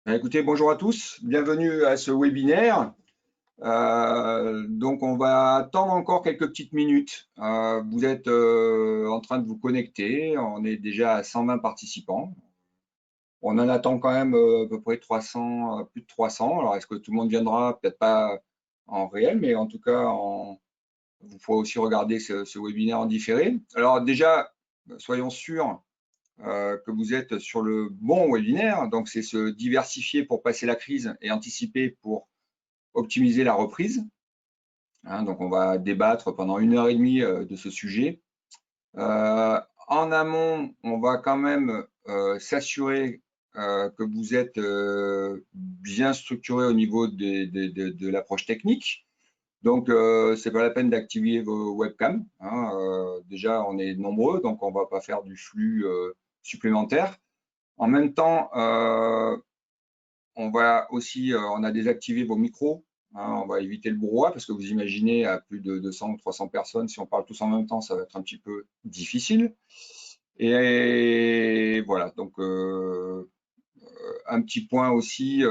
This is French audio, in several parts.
Écoutez, bonjour à tous, bienvenue à ce webinaire. Donc, on va attendre encore quelques petites minutes. Vous êtes en train de vous connecter, on est déjà à 120 participants. On en attend quand même à peu près 300, plus de 300. Alors, est-ce que tout le monde viendra? Peut-être pas en réel, mais en tout cas, vous pourrez aussi regarder ce webinaire en différé. Alors déjà, soyons sûrs que vous êtes sur le bon webinaire. Donc, c'est se diversifier pour passer la crise et anticiper pour optimiser la reprise. Donc, on va débattre pendant 1 heure et demie de ce sujet. En amont, on va quand même s'assurer que vous êtes bien structuré au niveau de l'approche technique. Donc, c'est pas la peine d'activer vos webcams. Déjà, on est nombreux, donc on va pas faire du flux supplémentaire. En même temps, on va aussi, on a désactivé vos micros. On va éviter le brouhaha parce que vous imaginez à plus de 200 ou 300 personnes, si on parle tous en même temps, ça va être un petit peu difficile. Et voilà, donc un petit point aussi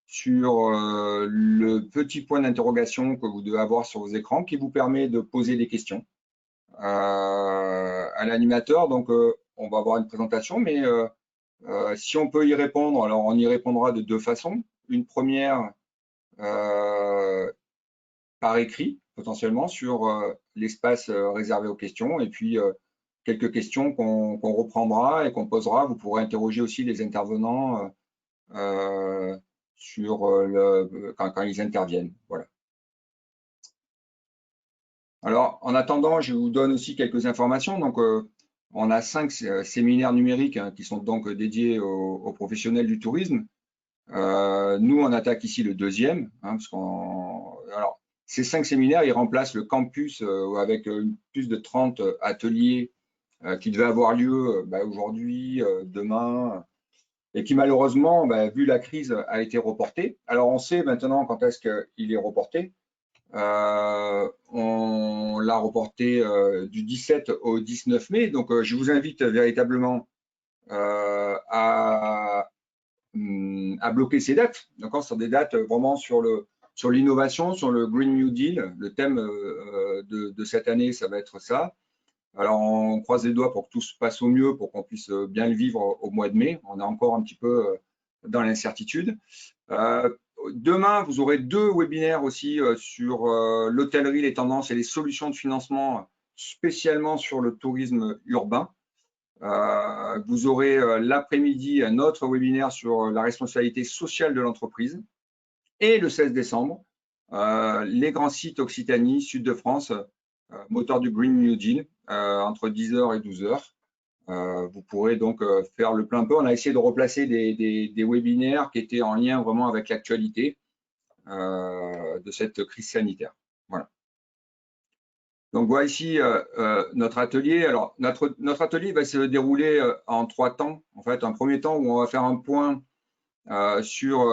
sur le petit point d'interrogation que vous devez avoir sur vos écrans qui vous permet de poser des questions à l'animateur. Donc, on va avoir une présentation, mais si on peut y répondre, alors on y répondra de deux façons. Une première par écrit, potentiellement, sur l'espace réservé aux questions, et puis quelques questions qu'on reprendra et qu'on posera. Vous pourrez interroger aussi les intervenants sur quand ils interviennent. Voilà. Alors, en attendant, je vous donne aussi quelques informations. Donc, on a 5 séminaires numériques qui sont donc dédiés aux professionnels du tourisme. Nous, on attaque ici le deuxième, parce alors, ces 5 séminaires, ils remplacent le campus avec plus de 30 ateliers qui devaient avoir lieu aujourd'hui, demain, et qui malheureusement, vu la crise, a été reporté. Alors, on sait maintenant quand est-ce qu'il est reporté. On l'a reporté du 17 au 19 mai. Donc, je vous invite véritablement à bloquer ces dates, d'accord, sur des dates vraiment sur l'innovation, sur le Green New Deal. Le thème de cette année, ça va être ça. Alors, on croise les doigts pour que tout se passe au mieux, pour qu'on puisse bien le vivre au mois de mai. On est encore un petit peu dans l'incertitude. Demain, vous aurez 2 webinaires aussi sur l'hôtellerie, les tendances et les solutions de financement, spécialement sur le tourisme urbain. Vous aurez l'après-midi un autre webinaire sur la responsabilité sociale de l'entreprise. Et le 16 décembre, les grands sites Occitanie, Sud de France, moteur du Green New Deal, entre 10h et 12h. Vous pourrez donc faire le plein pot. On a essayé de replacer des webinaires qui étaient en lien vraiment avec l'actualité de cette crise sanitaire. Voilà. Donc voilà ici notre atelier. Alors notre atelier va se dérouler en 3 temps. En fait, un premier temps où on va faire un point sur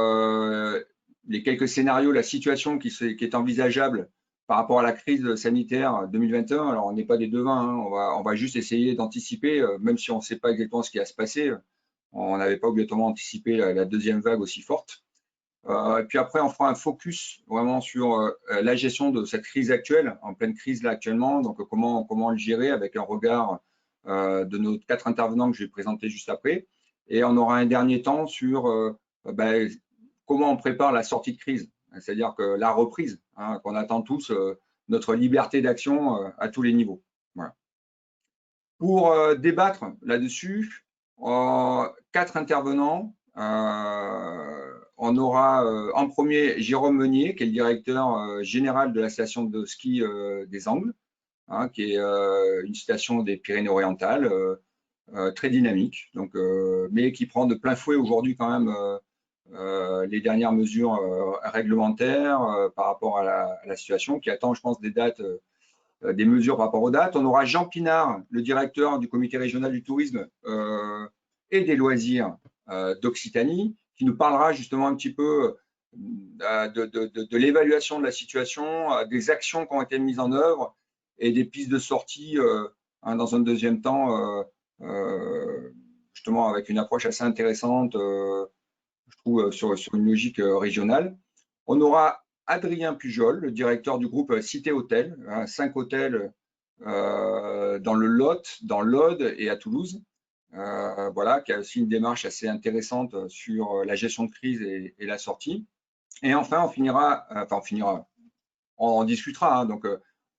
les quelques scénarios, la situation qui est envisageable par rapport à la crise sanitaire 2021. Alors on n'est pas des devins, on va juste essayer d'anticiper, même si on ne sait pas exactement ce qui va se passer. On n'avait pas obligatoirement anticipé la deuxième vague aussi forte. Et puis après, on fera un focus vraiment sur la gestion de cette crise actuelle, en pleine crise là actuellement. Donc, comment le gérer avec un regard de nos 4 intervenants que je vais présenter juste après. Et on aura un dernier temps sur comment on prépare la sortie de crise, c'est-à-dire que la reprise, qu'on attend tous, notre liberté d'action à tous les niveaux. Voilà. Pour débattre là-dessus, 4 intervenants. On aura en premier Jérôme Meunier, qui est le directeur général de la station de ski des Angles, qui est une station des Pyrénées-Orientales, très dynamique, donc, mais qui prend de plein fouet aujourd'hui quand même les dernières mesures réglementaires par rapport à la situation, qui attend, je pense, des dates, des mesures par rapport aux dates. On aura Jean Pinard, le directeur du comité régional du tourisme et des loisirs d'Occitanie, qui nous parlera justement un petit peu de l'évaluation de la situation, des actions qui ont été mises en œuvre et des pistes de sortie dans un deuxième temps, justement avec une approche assez intéressante, je trouve sur une logique régionale. On aura Adrien Pujol, le directeur du groupe Cité Hôtel, 5 hôtels dans le Lot, dans l'Aude et à Toulouse. Voilà, qui a aussi une démarche assez intéressante sur la gestion de crise et la sortie. Et enfin, on en discutera. Hein, donc,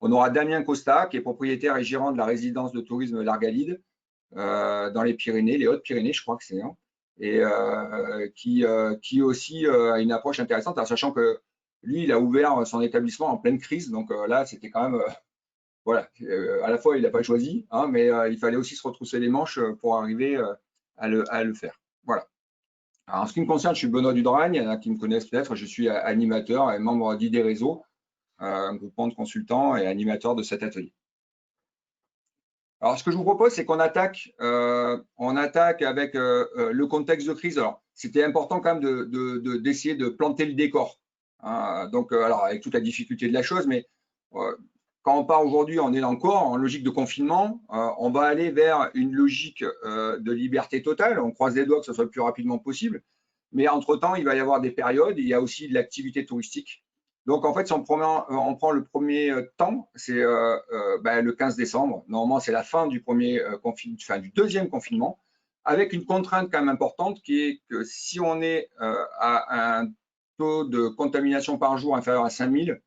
on aura Damien Costa, qui est propriétaire et gérant de la résidence de tourisme L'Argalide, dans les Pyrénées, les Hautes-Pyrénées, je crois que c'est, hein, et qui aussi a une approche intéressante, en sachant que lui, il a ouvert son établissement en pleine crise. Donc là, c'était quand même, voilà, à la fois, il n'a pas choisi, hein, mais il fallait aussi se retrousser les manches pour arriver à le faire. Voilà. Alors, en ce qui me concerne, je suis Benoît Dudragne, il y en a qui me connaissent peut-être, je suis animateur et membre d'ID Réseau, un groupement de consultants et animateur de cet atelier. Alors, ce que je vous propose, c'est qu'on attaque, avec le contexte de crise. Alors, c'était important quand même d'essayer de planter le décor. Hein. Donc, alors, avec toute la difficulté de la chose, mais quand on part aujourd'hui, on est encore en logique de confinement. On va aller vers une logique de liberté totale. On croise les doigts que ce soit le plus rapidement possible. Mais entre-temps, il va y avoir des périodes. Il y a aussi de l'activité touristique. Donc, en fait, si on prend le premier temps, c'est le 15 décembre. Normalement, c'est la fin du du deuxième confinement, avec une contrainte quand même importante qui est que si on est à un taux de contamination par jour inférieur à 5000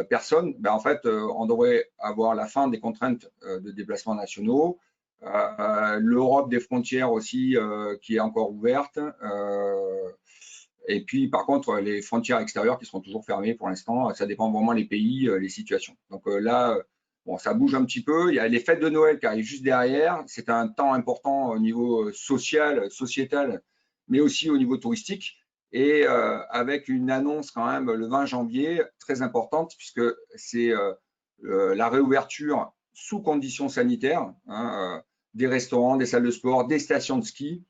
personnes, en fait, on devrait avoir la fin des contraintes de déplacement nationaux, l'Europe des frontières aussi qui est encore ouverte. Et puis, par contre, les frontières extérieures qui seront toujours fermées pour l'instant, ça dépend vraiment des pays, les situations. Donc là, bon, ça bouge un petit peu. Il y a les fêtes de Noël qui arrivent juste derrière. C'est un temps important au niveau social, sociétal, mais aussi au niveau touristique. Et avec une annonce quand même le 20 janvier, très importante, puisque c'est la réouverture sous conditions sanitaires, hein, des restaurants, des salles de sport, des stations de ski.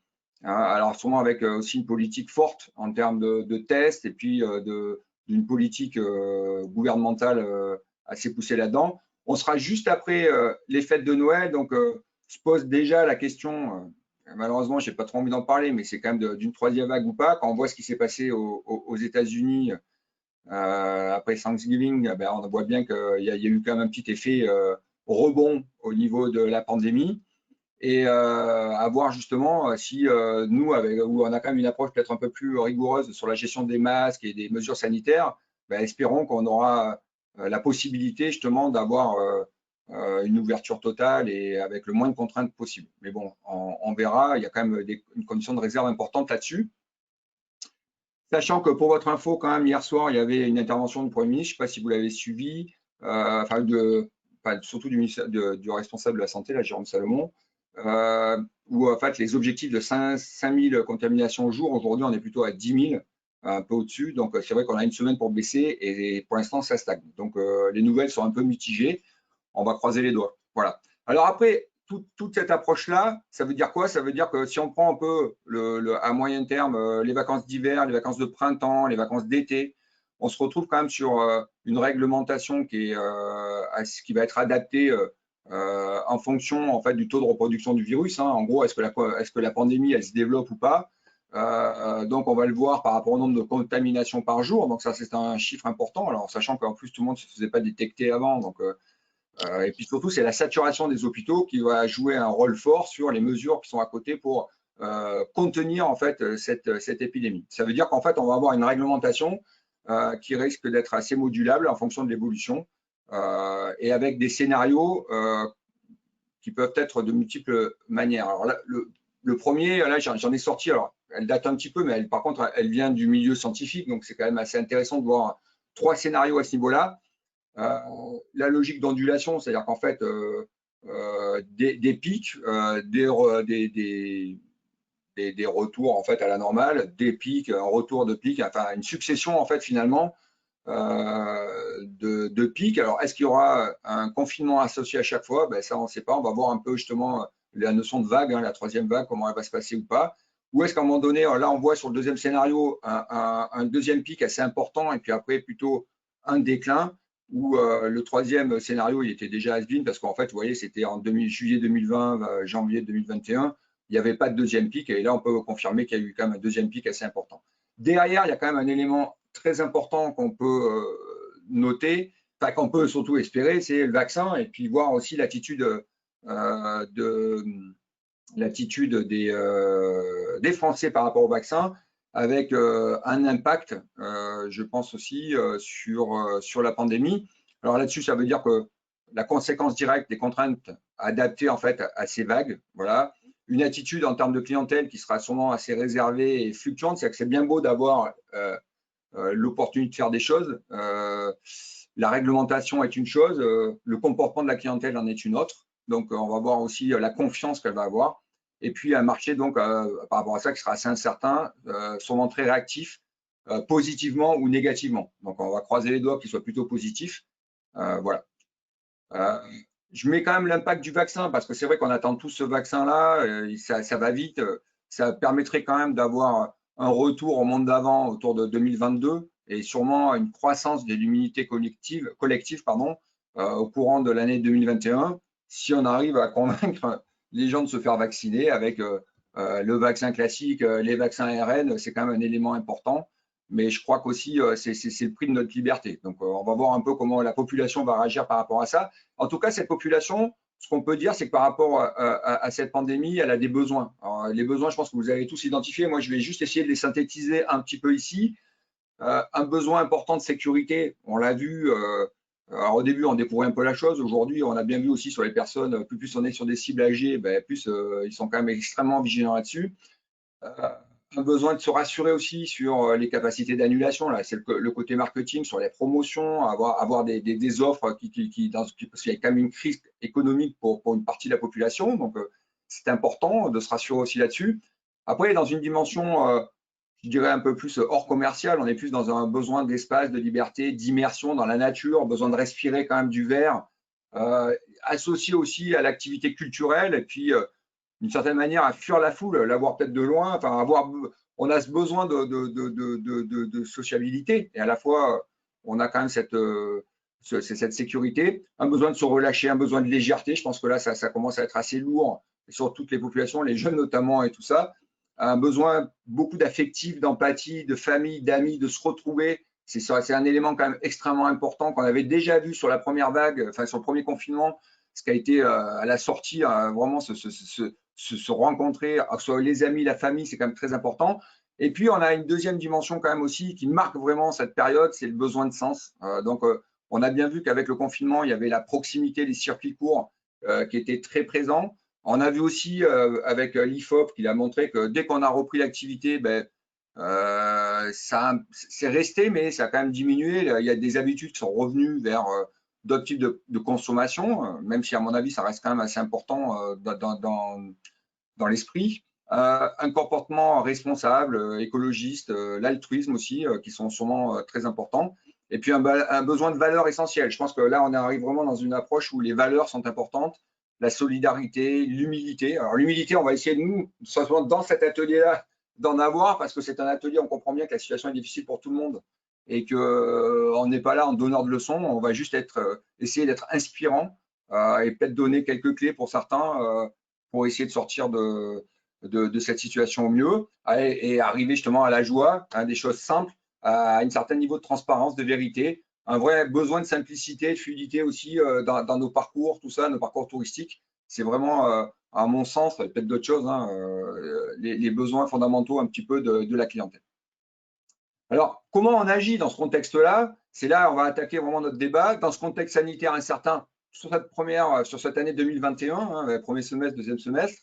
Alors sûrement avec aussi une politique forte en termes de tests et puis d'une politique gouvernementale assez poussée là-dedans. On sera juste après les fêtes de Noël, donc se pose déjà la question, malheureusement je n'ai pas trop envie d'en parler, mais c'est quand même d'une troisième vague ou pas. Quand on voit ce qui s'est passé aux États-Unis après Thanksgiving, on voit bien qu'il y a eu quand même un petit effet rebond au niveau de la pandémie. Et à voir justement si nous, où on a quand même une approche peut-être un peu plus rigoureuse sur la gestion des masques et des mesures sanitaires, espérons qu'on aura la possibilité justement d'avoir une ouverture totale et avec le moins de contraintes possible. Mais bon, on verra, il y a quand même une condition de réserve importante là-dessus. Sachant que pour votre info, quand même, hier soir, il y avait une intervention du Premier ministre, je ne sais pas si vous l'avez suivi, surtout du responsable de la santé, là, Jérôme Salomon, où en fait les objectifs de 5000 contaminations au jour, aujourd'hui on est plutôt à 10 000, un peu au-dessus. Donc c'est vrai qu'on a une semaine pour baisser et pour l'instant ça stagne. Donc les nouvelles sont un peu mitigées. On va croiser les doigts. Voilà. Alors après, toute cette approche-là, ça veut dire quoi? Ça veut dire que si on prend un peu à moyen terme les vacances d'hiver, les vacances de printemps, les vacances d'été, on se retrouve quand même sur une réglementation qui va être adaptée en fonction en fait du taux de reproduction du virus. Hein. En gros, est-ce que la pandémie elle se développe ou pas? Donc on va le voir par rapport au nombre de contaminations par jour. Donc ça c'est un chiffre important. Alors sachant qu'en plus tout le monde ne se faisait pas détecter avant. Donc et puis surtout c'est la saturation des hôpitaux qui va jouer un rôle fort sur les mesures qui sont à côté pour contenir en fait cette épidémie. Ça veut dire qu'en fait on va avoir une réglementation qui risque d'être assez modulable en fonction de l'évolution. Et avec des scénarios qui peuvent être de multiples manières. Alors là, le premier, là j'en ai sorti, alors elle date un petit peu, mais par contre elle vient du milieu scientifique, donc c'est quand même assez intéressant de voir 3 scénarios à ce niveau-là. La logique d'ondulation, c'est-à-dire qu'en fait des pics, des retours en fait à la normale, des pics, un retour de pics, enfin une succession en fait finalement de pics. Alors, est-ce qu'il y aura un confinement associé à chaque fois? Ça, on ne sait pas. On va voir un peu justement la notion de vague, hein, la troisième vague, comment elle va se passer ou pas. Ou est-ce qu'à un moment donné, là, on voit sur le deuxième scénario un deuxième pic assez important et puis après plutôt un déclin, où le troisième scénario, il était déjà has-been parce qu'en fait, vous voyez, c'était en juillet 2020, janvier 2021, il n'y avait pas de deuxième pic et là, on peut confirmer qu'il y a eu quand même un deuxième pic assez important. Derrière, il y a quand même un élément très important qu'on peut noter, enfin qu'on peut surtout espérer, c'est le vaccin et puis voir aussi l'attitude des Français par rapport au vaccin, avec un impact, je pense aussi, sur la pandémie. Alors là-dessus, ça veut dire que la conséquence directe des contraintes adaptées en fait à ces vagues, voilà. Une attitude en termes de clientèle qui sera sûrement assez réservée et fluctuante, c'est que c'est bien beau d'avoir l'opportunité de faire des choses. La réglementation est une chose, le comportement de la clientèle en est une autre. Donc, on va voir aussi la confiance qu'elle va avoir. Et puis, un marché, donc, par rapport à ça, qui sera assez incertain, sûrement très réactif, positivement ou négativement. Donc, on va croiser les doigts qu'il soit plutôt positif. Voilà. Je mets quand même l'impact du vaccin parce que c'est vrai qu'on attend tous ce vaccin-là, ça va vite. Ça permettrait quand même d'avoir un retour au monde d'avant autour de 2022 et sûrement une croissance de l'immunité collective au courant de l'année 2021 si on arrive à convaincre les gens de se faire vacciner avec le vaccin classique, les vaccins ARN, c'est quand même un élément important. Mais je crois qu'aussi, c'est le prix de notre liberté. Donc, on va voir un peu comment la population va réagir par rapport à ça. En tout cas, cette population, ce qu'on peut dire, c'est que par rapport à cette pandémie, elle a des besoins. Alors, les besoins, je pense que vous avez tous identifiés. Moi, je vais juste essayer de les synthétiser un petit peu ici. Un besoin important de sécurité, on l'a vu. Alors, au début, on découvrait un peu la chose. Aujourd'hui, on a bien vu aussi sur les personnes, plus on est sur des cibles âgées, plus ils sont quand même extrêmement vigilants là-dessus. Un besoin de se rassurer aussi sur les capacités d'annulation. Là, c'est le côté marketing sur les promotions, avoir des offres parce qu'il y a quand même une crise économique pour une partie de la population. Donc, c'est important de se rassurer aussi là-dessus. Après, dans une dimension, je dirais un peu plus hors commercial, on est plus dans un besoin d'espace, de liberté, d'immersion dans la nature, besoin de respirer quand même du verre, associé aussi à l'activité culturelle et puis d'une certaine manière, à fuir la foule, l'avoir peut-être de loin, enfin, on a ce besoin de sociabilité et à la fois, on a quand même cette sécurité, un besoin de se relâcher, un besoin de légèreté. Je pense que là, ça commence à être assez lourd sur toutes les populations, les jeunes notamment et tout ça. Un besoin beaucoup d'affectif, d'empathie, de famille, d'amis, de se retrouver. C'est un élément quand même extrêmement important qu'on avait déjà vu sur la première vague, enfin sur le premier confinement, ce qui a été à la sortie, vraiment se rencontrer, que ce soit les amis, la famille, c'est quand même très important. Et puis, on a une deuxième dimension quand même aussi qui marque vraiment cette période, c'est le besoin de sens. Donc, on a bien vu qu'avec le confinement, il y avait la proximité des circuits courts qui était très présent. On a vu aussi avec l'IFOP qu'il a montré que dès qu'on a repris l'activité, c'est resté, mais ça a quand même diminué. Il y a des habitudes qui sont revenues vers d'autres types de consommation, même si à mon avis, ça reste quand même assez important dans l'esprit. Un comportement responsable, écologiste, l'altruisme aussi, qui sont sûrement très importants. Et puis un besoin de valeurs essentielles. Je pense que là, on arrive vraiment dans une approche où les valeurs sont importantes, la solidarité, l'humilité. Alors l'humilité, on va essayer de nous, dans cet atelier-là, d'en avoir, parce que c'est un atelier, on comprend bien que la situation est difficile pour tout le monde et qu'on n'est pas là en donneur de leçons, on va juste essayer d'être inspirant et peut-être donner quelques clés pour certains pour essayer de sortir de cette situation au mieux et arriver justement à la joie, à des choses simples, à un certain niveau de transparence, de vérité, un vrai besoin de simplicité, de fluidité aussi dans nos parcours, tout ça, nos parcours touristiques. C'est vraiment, à mon sens, peut-être d'autres choses, hein, les besoins fondamentaux un petit peu de la clientèle. Alors, comment on agit dans ce contexte-là? C'est là on va attaquer vraiment notre débat. Dans ce contexte sanitaire incertain, sur cette année 2021, hein, premier semestre, deuxième semestre,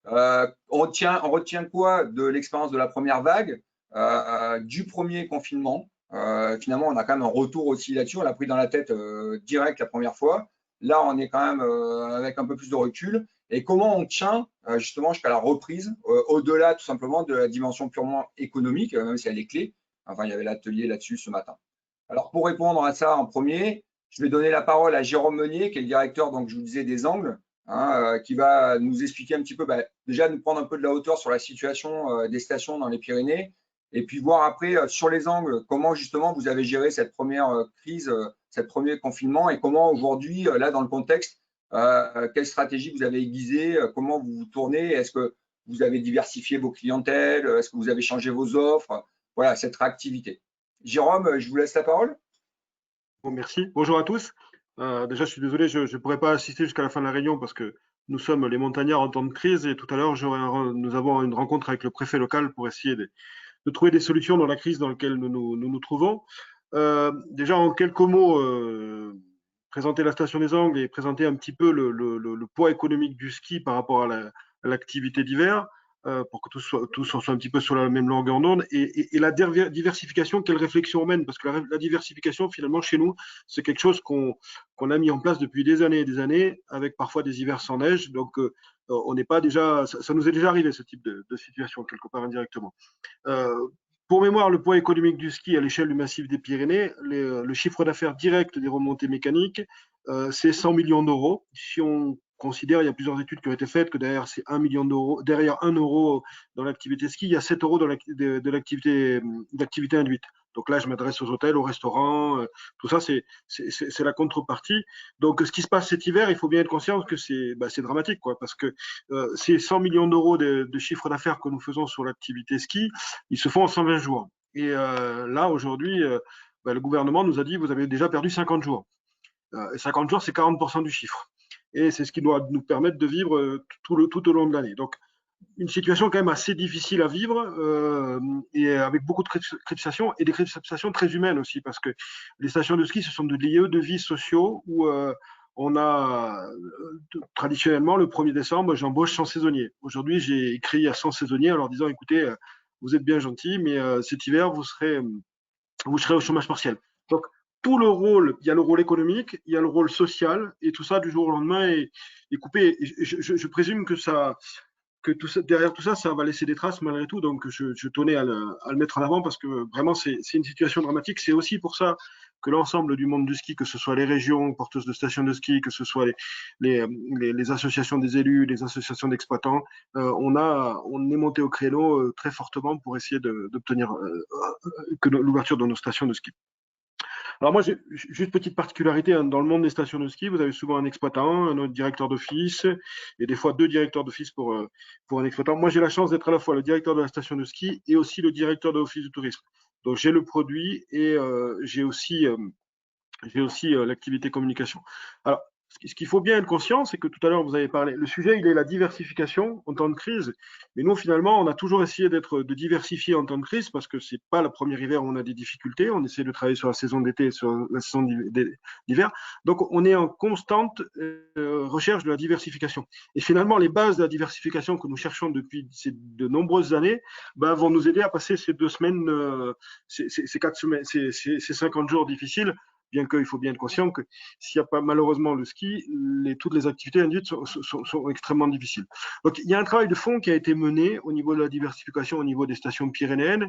on retient quoi de l'expérience de la première vague, du premier confinement? Finalement, on a quand même un retour aussi là-dessus. On l'a pris dans la tête direct la première fois. Là, on est quand même avec un peu plus de recul. Et comment on tient justement jusqu'à la reprise, au-delà tout simplement de la dimension purement économique, même si elle est clé. Enfin, il y avait l'atelier là-dessus ce matin. Alors, pour répondre à ça en premier, je vais donner la parole à Jérôme Meunier, qui est le directeur, donc je vous disais, des Angles, hein, qui va nous expliquer un petit peu, déjà nous prendre un peu de la hauteur sur la situation des stations dans les Pyrénées, et puis voir après sur les Angles comment justement vous avez géré cette première crise, cette premier confinement, et comment aujourd'hui, là dans le contexte, quelle stratégie vous avez aiguisée, comment vous vous tournez, est-ce que vous avez diversifié vos clientèles, est-ce que vous avez changé vos offres? voilà, cette réactivité. Jérôme, je vous laisse la parole. Bon, merci. Bonjour à tous. Déjà, je suis désolé, je ne pourrai pas assister jusqu'à la fin de la réunion parce que nous sommes les montagnards en temps de crise et tout à l'heure, nous avons une rencontre avec le préfet local pour essayer de trouver des solutions dans la crise dans laquelle nous trouvons. Déjà, en quelques mots, présenter la station des Angles et présenter un petit peu le poids économique du ski par rapport à l'activité d'hiver, pour que tous soit un petit peu sur la même longueur d'onde, et la diversification, quelle réflexion on mène, parce que la diversification, finalement, chez nous, c'est quelque chose qu'on a mis en place depuis des années et des années, avec parfois des hivers sans neige, donc on n'est pas déjà, ça nous est déjà arrivé, ce type de situation, quelque part indirectement. Pour mémoire, le poids économique du ski à l'échelle du massif des Pyrénées, le chiffre d'affaires direct des remontées mécaniques, c'est 100 millions d'euros. Si on considère, il y a plusieurs études qui ont été faites, que derrière c'est 1 million d'euros, derrière 1 euro dans l'activité ski, il y a 7 euros de l'activité induite. Donc là, je m'adresse aux hôtels, aux restaurants, tout ça, c'est la contrepartie. Donc, ce qui se passe cet hiver, il faut bien être conscient que c'est dramatique, quoi, parce que ces 100 millions d'euros de chiffre d'affaires que nous faisons sur l'activité ski, ils se font en 120 jours. Et là, aujourd'hui, le gouvernement nous a dit, vous avez déjà perdu 50 jours. 50 jours, c'est 40% du chiffre. Et c'est ce qui doit nous permettre de vivre tout au long de l'année. Donc, une situation quand même assez difficile à vivre et avec beaucoup de crispations et des crispations très humaines aussi, parce que les stations de ski, ce sont des lieux de vie sociaux où on a traditionnellement le 1er décembre, j'embauche 100 saisonniers. Aujourd'hui, j'ai écrit à 100 saisonniers en leur disant, écoutez, vous êtes bien gentils, mais cet hiver, vous serez au chômage partiel. Donc, tout le rôle, il y a le rôle économique, il y a le rôle social, et tout ça, du jour au lendemain, est coupé. Et je présume que derrière tout ça, ça va laisser des traces malgré tout. Donc, je tenais à le mettre en avant parce que vraiment, c'est une situation dramatique. C'est aussi pour ça que l'ensemble du monde du ski, que ce soit les régions porteuses de stations de ski, que ce soit les associations des élus, les associations d'exploitants, on est monté au créneau très fortement pour essayer d'obtenir l'ouverture de nos stations de ski. Alors moi, j'ai juste petite particularité, hein, dans le monde des stations de ski, vous avez souvent un exploitant, un autre directeur d'office, et des fois 2 directeurs d'office pour un exploitant. Moi, j'ai la chance d'être à la fois le directeur de la station de ski et aussi le directeur de l'office du tourisme. Donc j'ai le produit et j'ai aussi l'activité communication. Alors, ce qu'il faut bien être conscient, c'est que tout à l'heure, vous avez parlé, le sujet, il est la diversification en temps de crise. Mais nous, finalement, on a toujours essayé de diversifier en temps de crise parce que c'est pas le premier hiver où on a des difficultés. On essaie de travailler sur la saison d'été et sur la saison d'hiver. Donc, on est en constante recherche de la diversification. Et finalement, les bases de la diversification que nous cherchons depuis de nombreuses années vont nous aider à passer ces 2 semaines, ces 4 semaines, ces 50 jours difficiles, bien qu'il faut bien être conscient que s'il n'y a pas malheureusement le ski, toutes les activités induites sont extrêmement difficiles. Donc il y a un travail de fond qui a été mené au niveau de la diversification, au niveau des stations pyrénéennes,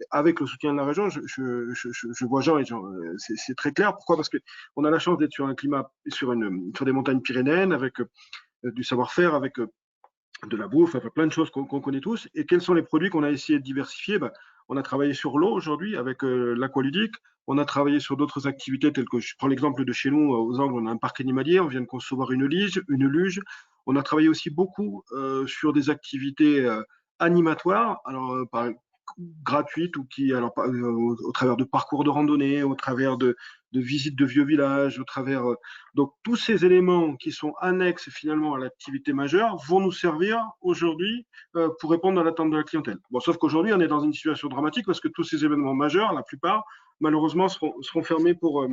avec le soutien de la région. Je vois Jean et Jean, c'est très clair. Pourquoi? Parce qu'on a la chance d'être sur un climat, sur des montagnes pyrénéennes, avec du savoir-faire, avec de la bouffe, enfin, plein de choses qu'on connaît tous. Et quels sont les produits qu'on a essayé de diversifier? On a travaillé sur l'eau aujourd'hui avec l'aqualudique. On a travaillé sur d'autres activités telles que, je prends l'exemple de chez nous, aux Angles, on a un parc animalier, on vient de concevoir une luge. On a travaillé aussi beaucoup sur des activités animatoires, alors gratuites ou au travers de parcours de randonnée, au travers de visites de vieux villages, au travers donc tous ces éléments qui sont annexes finalement à l'activité majeure vont nous servir aujourd'hui pour répondre à l'attente de la clientèle. Bon, sauf qu'aujourd'hui on est dans une situation dramatique parce que tous ces événements majeurs, la plupart malheureusement seront fermés pour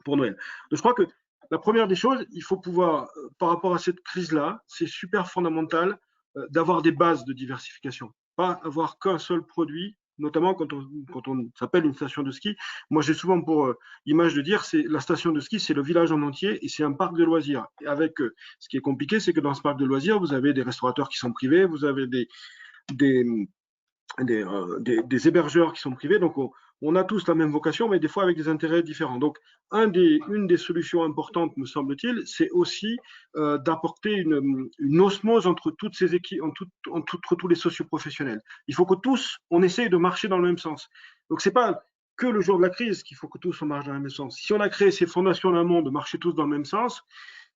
Noël. Donc je crois que la première des choses, il faut pouvoir, par rapport à cette crise-là, c'est super fondamental d'avoir des bases de diversification. Pas avoir qu'un seul produit, notamment quand on s'appelle une station de ski. Moi, j'ai souvent pour image de dire, c'est la station de ski, c'est le village en entier et c'est un parc de loisirs. Et avec, ce qui est compliqué, c'est que dans ce parc de loisirs, vous avez des restaurateurs qui sont privés, vous avez des hébergeurs qui sont privés. Donc, on a tous la même vocation, mais des fois avec des intérêts différents. Donc, une des solutions importantes, me semble-t-il, c'est aussi d'apporter une osmose entre toutes ces équipes, entre tous les socioprofessionnels. Il faut que tous, on essaye de marcher dans le même sens. Donc, c'est pas que le jour de la crise qu'il faut que tous on marche dans le même sens. Si on a créé ces fondations d'un monde de marcher tous dans le même sens,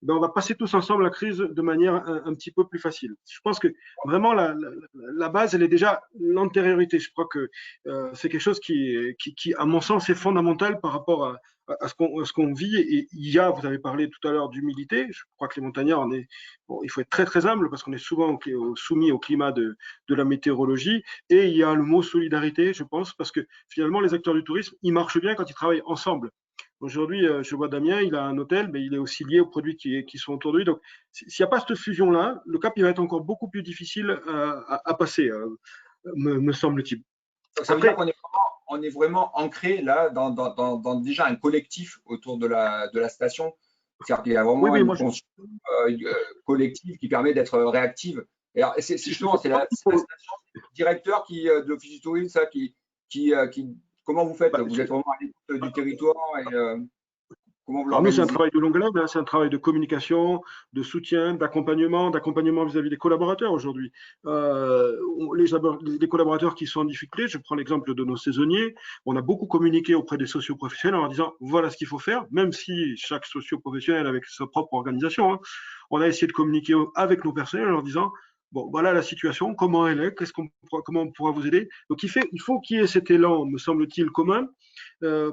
ben, on va passer tous ensemble la crise de manière un petit peu plus facile. Je pense que vraiment la base, elle est déjà l'antériorité. Je crois que c'est quelque chose qui, à mon sens, est fondamental par rapport à ce qu'on vit. Et il y a, vous avez parlé tout à l'heure d'humilité. Je crois que les montagnards, bon, il faut être très très humble parce qu'on est souvent soumis au climat de la météorologie. Et il y a le mot solidarité, je pense, parce que finalement, les acteurs du tourisme, ils marchent bien quand ils travaillent ensemble. Aujourd'hui, je vois Damien, il a un hôtel, mais il est aussi lié aux produits qui sont autour de lui. Donc, s'il n'y a pas cette fusion-là, le cap il va être encore beaucoup plus difficile à passer, me semble-t-il. Donc, ça veut dire qu'on est vraiment ancré là dans déjà un collectif autour de la station. C'est-à-dire qu'il y a Oui, vraiment oui, une moi, conscience collective qui permet d'être réactive. Et alors, justement, c'est la station, c'est le directeur de l'Office du tourisme, ça, comment vous faites? bah, Vous êtes vraiment à l'écoute du territoire et comment vous alors nous, c'est un l'organisez? travail de longue haleine, hein, c'est un travail de communication, de soutien, d'accompagnement vis-à-vis des collaborateurs aujourd'hui. Les collaborateurs qui sont en difficulté, je prends l'exemple de nos saisonniers, on a beaucoup communiqué auprès des socioprofessionnels en leur disant voilà ce qu'il faut faire, même si chaque socioprofessionnel avec sa propre organisation, hein, on a essayé de communiquer avec nos personnels en leur disant bon, voilà la situation, comment elle est, comment on pourra vous aider. Donc il faut qu'il y ait cet élan, me semble-t-il, commun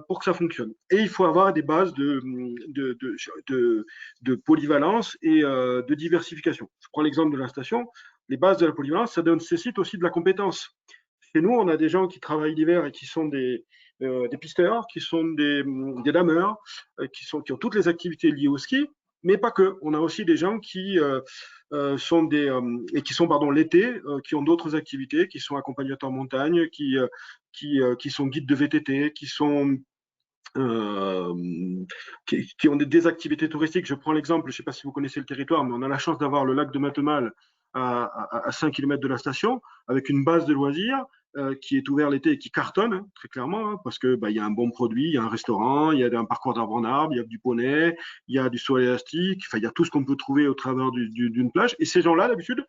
pour que ça fonctionne. Et il faut avoir des bases de polyvalence et de diversification. Je prends l'exemple de la station. Les bases de la polyvalence, ça nécessite aussi de la compétence. Chez nous, on a des gens qui travaillent l'hiver et qui sont des pisteurs, qui sont des dameurs, qui ont toutes les activités liées au ski, mais pas que. On a aussi des gens qui sont pardon l'été, qui ont d'autres activités, qui sont accompagnateurs montagne, qui sont guides de VTT, euh, qui ont des activités touristiques. Je prends l'exemple, je ne sais pas si vous connaissez le territoire, mais on a la chance d'avoir le lac de Matemal à 5 km de la station, avec une base de loisirs qui est ouverte l'été et qui cartonne, hein, très clairement, hein, parce que y a un bon produit, il y a un restaurant, il y a un parcours d'arbre en arbre, il y a du poney, il y a du saut élastique, enfin, il y a tout ce qu'on peut trouver au travers d'une plage. Et ces gens-là, d'habitude,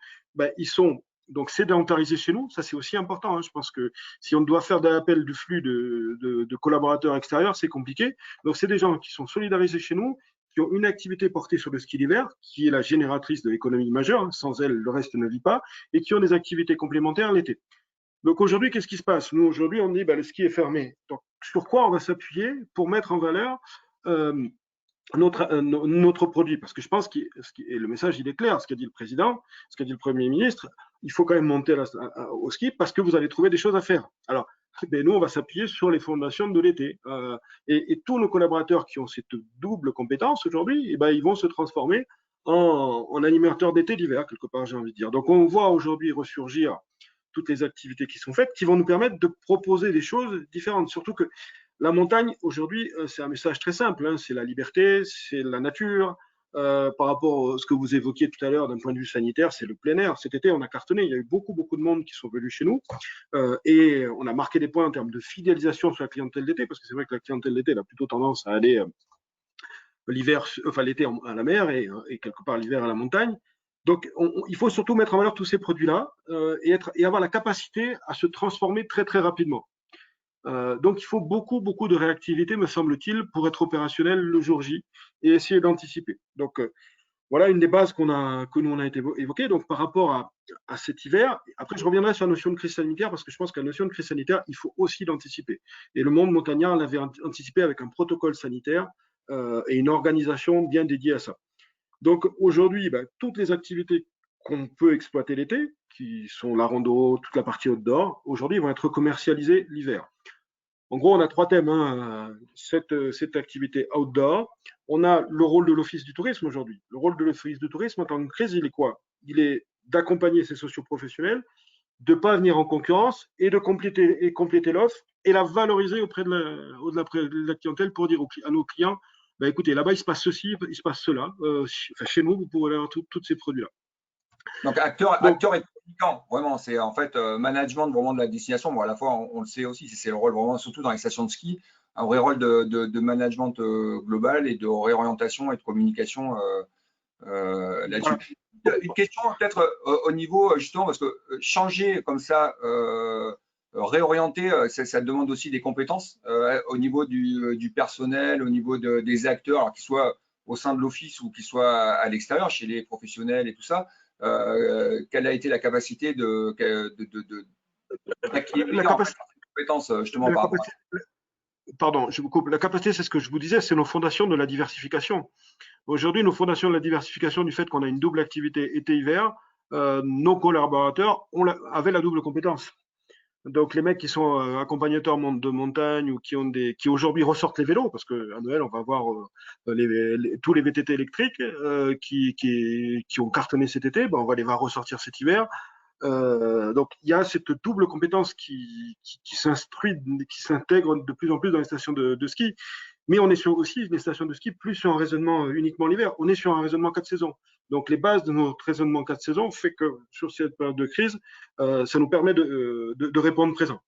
ils sont donc sédentarisés chez nous, ça c'est aussi important. Hein. Je pense que si on doit faire de l'appel du flux de collaborateurs extérieurs, c'est compliqué. Donc c'est des gens qui sont solidarisés chez nous, qui ont une activité portée sur le ski d'hiver, qui est la génératrice de l'économie majeure, hein. Sans elle, le reste ne vit pas, et qui ont des activités complémentaires l'été. Donc aujourd'hui, qu'est-ce qui se passe? Nous, aujourd'hui, on dit le ski est fermé. Donc sur quoi on va s'appuyer pour mettre en valeur notre produit? Parce que je pense que le message, il est clair, ce qu'a dit le président, ce qu'a dit le Premier ministre, il faut quand même monter au ski parce que vous allez trouver des choses à faire. Alors, nous, on va s'appuyer sur les fondations de l'été. Et tous nos collaborateurs qui ont cette double compétence aujourd'hui, ils vont se transformer en animateurs d'été, d'hiver, quelque part, j'ai envie de dire. Donc, on voit aujourd'hui ressurgir toutes les activités qui sont faites, qui vont nous permettre de proposer des choses différentes. Surtout que la montagne, aujourd'hui, c'est un message très simple. Hein, c'est la liberté, c'est la nature. Par rapport à ce que vous évoquiez tout à l'heure d'un point de vue sanitaire, c'est le plein air. Cet été, on a cartonné. Il y a eu beaucoup, beaucoup de monde qui sont venus chez nous. Et on a marqué des points en termes de fidélisation sur la clientèle d'été, parce que c'est vrai que la clientèle d'été a plutôt tendance à aller l'été à la mer et quelque part l'hiver à la montagne. Donc, il faut surtout mettre en valeur tous ces produits-là et avoir la capacité à se transformer très, très rapidement. Donc, il faut beaucoup, beaucoup de réactivité, me semble-t-il, pour être opérationnel le jour J et essayer d'anticiper. Donc, voilà une des bases que nous on a été évoquées. Donc, par rapport à cet hiver, après, je reviendrai sur la notion de crise sanitaire parce que je pense que la notion de crise sanitaire, il faut aussi l'anticiper. Et le monde montagnard l'avait anticipé avec un protocole sanitaire et une organisation bien dédiée à ça. Donc, aujourd'hui, toutes les activités qu'on peut exploiter l'été, qui sont la rando, toute la partie outdoor, aujourd'hui, vont être commercialisées l'hiver. En gros, on a trois thèmes. Hein. Cette activité outdoor. On a le rôle de l'Office du tourisme aujourd'hui. Le rôle de l'Office du tourisme en tant que crise, il est quoi? Il est d'accompagner ces socioprofessionnels, de ne pas venir en concurrence et de compléter l'offre et la valoriser auprès de la clientèle pour dire à nos clients, écoutez, là-bas, il se passe ceci, il se passe cela. Chez nous, vous pourrez avoir tous ces produits-là. Donc, acteur et communicant, vraiment, c'est en fait management vraiment de la destination. Bon, à la fois, on le sait aussi, c'est le rôle vraiment, surtout dans les stations de ski, un vrai rôle de management global et de réorientation et de communication là-dessus. Voilà. Une question peut-être au niveau, justement, parce que changer comme ça, réorienter, ça demande aussi des compétences au niveau du personnel, au niveau des acteurs, alors qu'ils soient au sein de l'office ou qui soient à l'extérieur, chez les professionnels et tout ça, quelle a été la capacité d'acquérir en fait, ces compétences justement par rapport à ça? Pardon, je vous coupe. La capacité, c'est ce que je vous disais, c'est nos fondations de la diversification. Aujourd'hui, nos fondations de la diversification, du fait qu'on a une double activité été-hiver, nos collaborateurs avaient la double compétence. Donc les mecs qui sont accompagnateurs de montagne ou qui aujourd'hui ressortent les vélos, parce qu'à Noël on va avoir tous les VTT électriques qui ont cartonné cet été, ben, on va les voir ressortir cet hiver. Donc il y a cette double compétence qui s'intègre de plus en plus dans les stations de ski. Mais on est sur aussi des stations de ski plus sur un raisonnement uniquement l'hiver. On est sur un raisonnement 4 saisons. Donc les bases de notre raisonnement 4 saisons fait que sur cette période de crise, ça nous permet de répondre présent.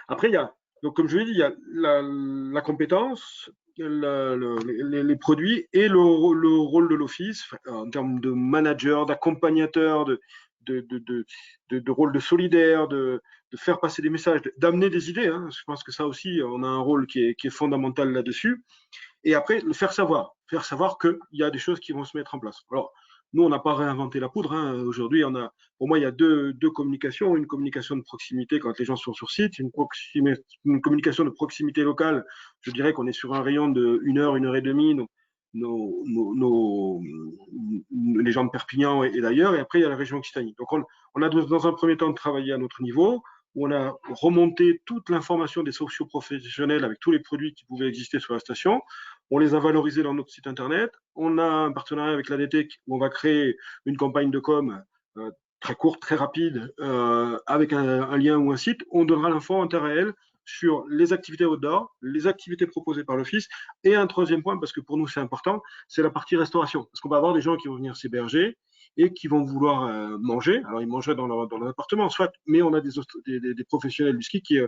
Après, il y a, donc comme je l'ai dit, il y a la compétence, les produits et le rôle de l'office en termes de manager, d'accompagnateur, de rôle de solidaire, de faire passer des messages, d'amener des idées. Hein. Je pense que ça aussi, on a un rôle qui est fondamental là-dessus. Et après, le faire savoir qu'il y a des choses qui vont se mettre en place. Alors, nous, on n'a pas réinventé la poudre. Hein. Aujourd'hui, pour moi, il y a deux communications. Une communication de proximité quand les gens sont sur site, une communication de proximité locale. Je dirais qu'on est sur un rayon de 1 heure et demie. Les gens de Perpignan et d'ailleurs, et après il y a la région Occitanie. Donc on a dans un premier temps travaillé à notre niveau, où on a remonté toute l'information des socio-professionnels avec tous les produits qui pouvaient exister sur la station. On les a valorisés dans notre site internet. On a un partenariat avec l'ADT où on va créer une campagne de com très courte, très rapide, avec un lien ou un site. On donnera l'info en temps réel sur les activités outdoor, les activités proposées par l'office, et un troisième point, parce que pour nous c'est important, c'est la partie restauration. Parce qu'on va avoir des gens qui vont venir s'héberger et qui vont vouloir manger. Alors ils mangeraient dans leur appartement, soit, mais on a des professionnels du ski qui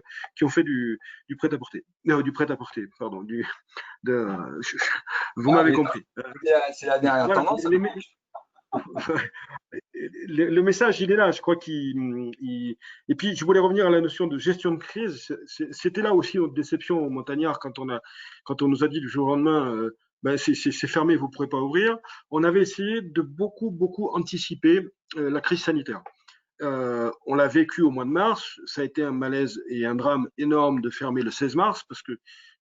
ont fait du prêt-à-porter. Non, du prêt-à-porter, pardon. Vous m'avez compris. C'est la dernière Voilà, tendance. Le message, il est là. Je crois Et puis, je voulais revenir à la notion de gestion de crise. C'était là aussi notre déception aux montagnards quand on nous a dit du jour au lendemain, ben, c'est fermé, vous ne pourrez pas ouvrir. On avait essayé de beaucoup anticiper la crise sanitaire. On l'a vécu au mois de mars. Ça a été un malaise et un drame énorme de fermer le 16 mars parce que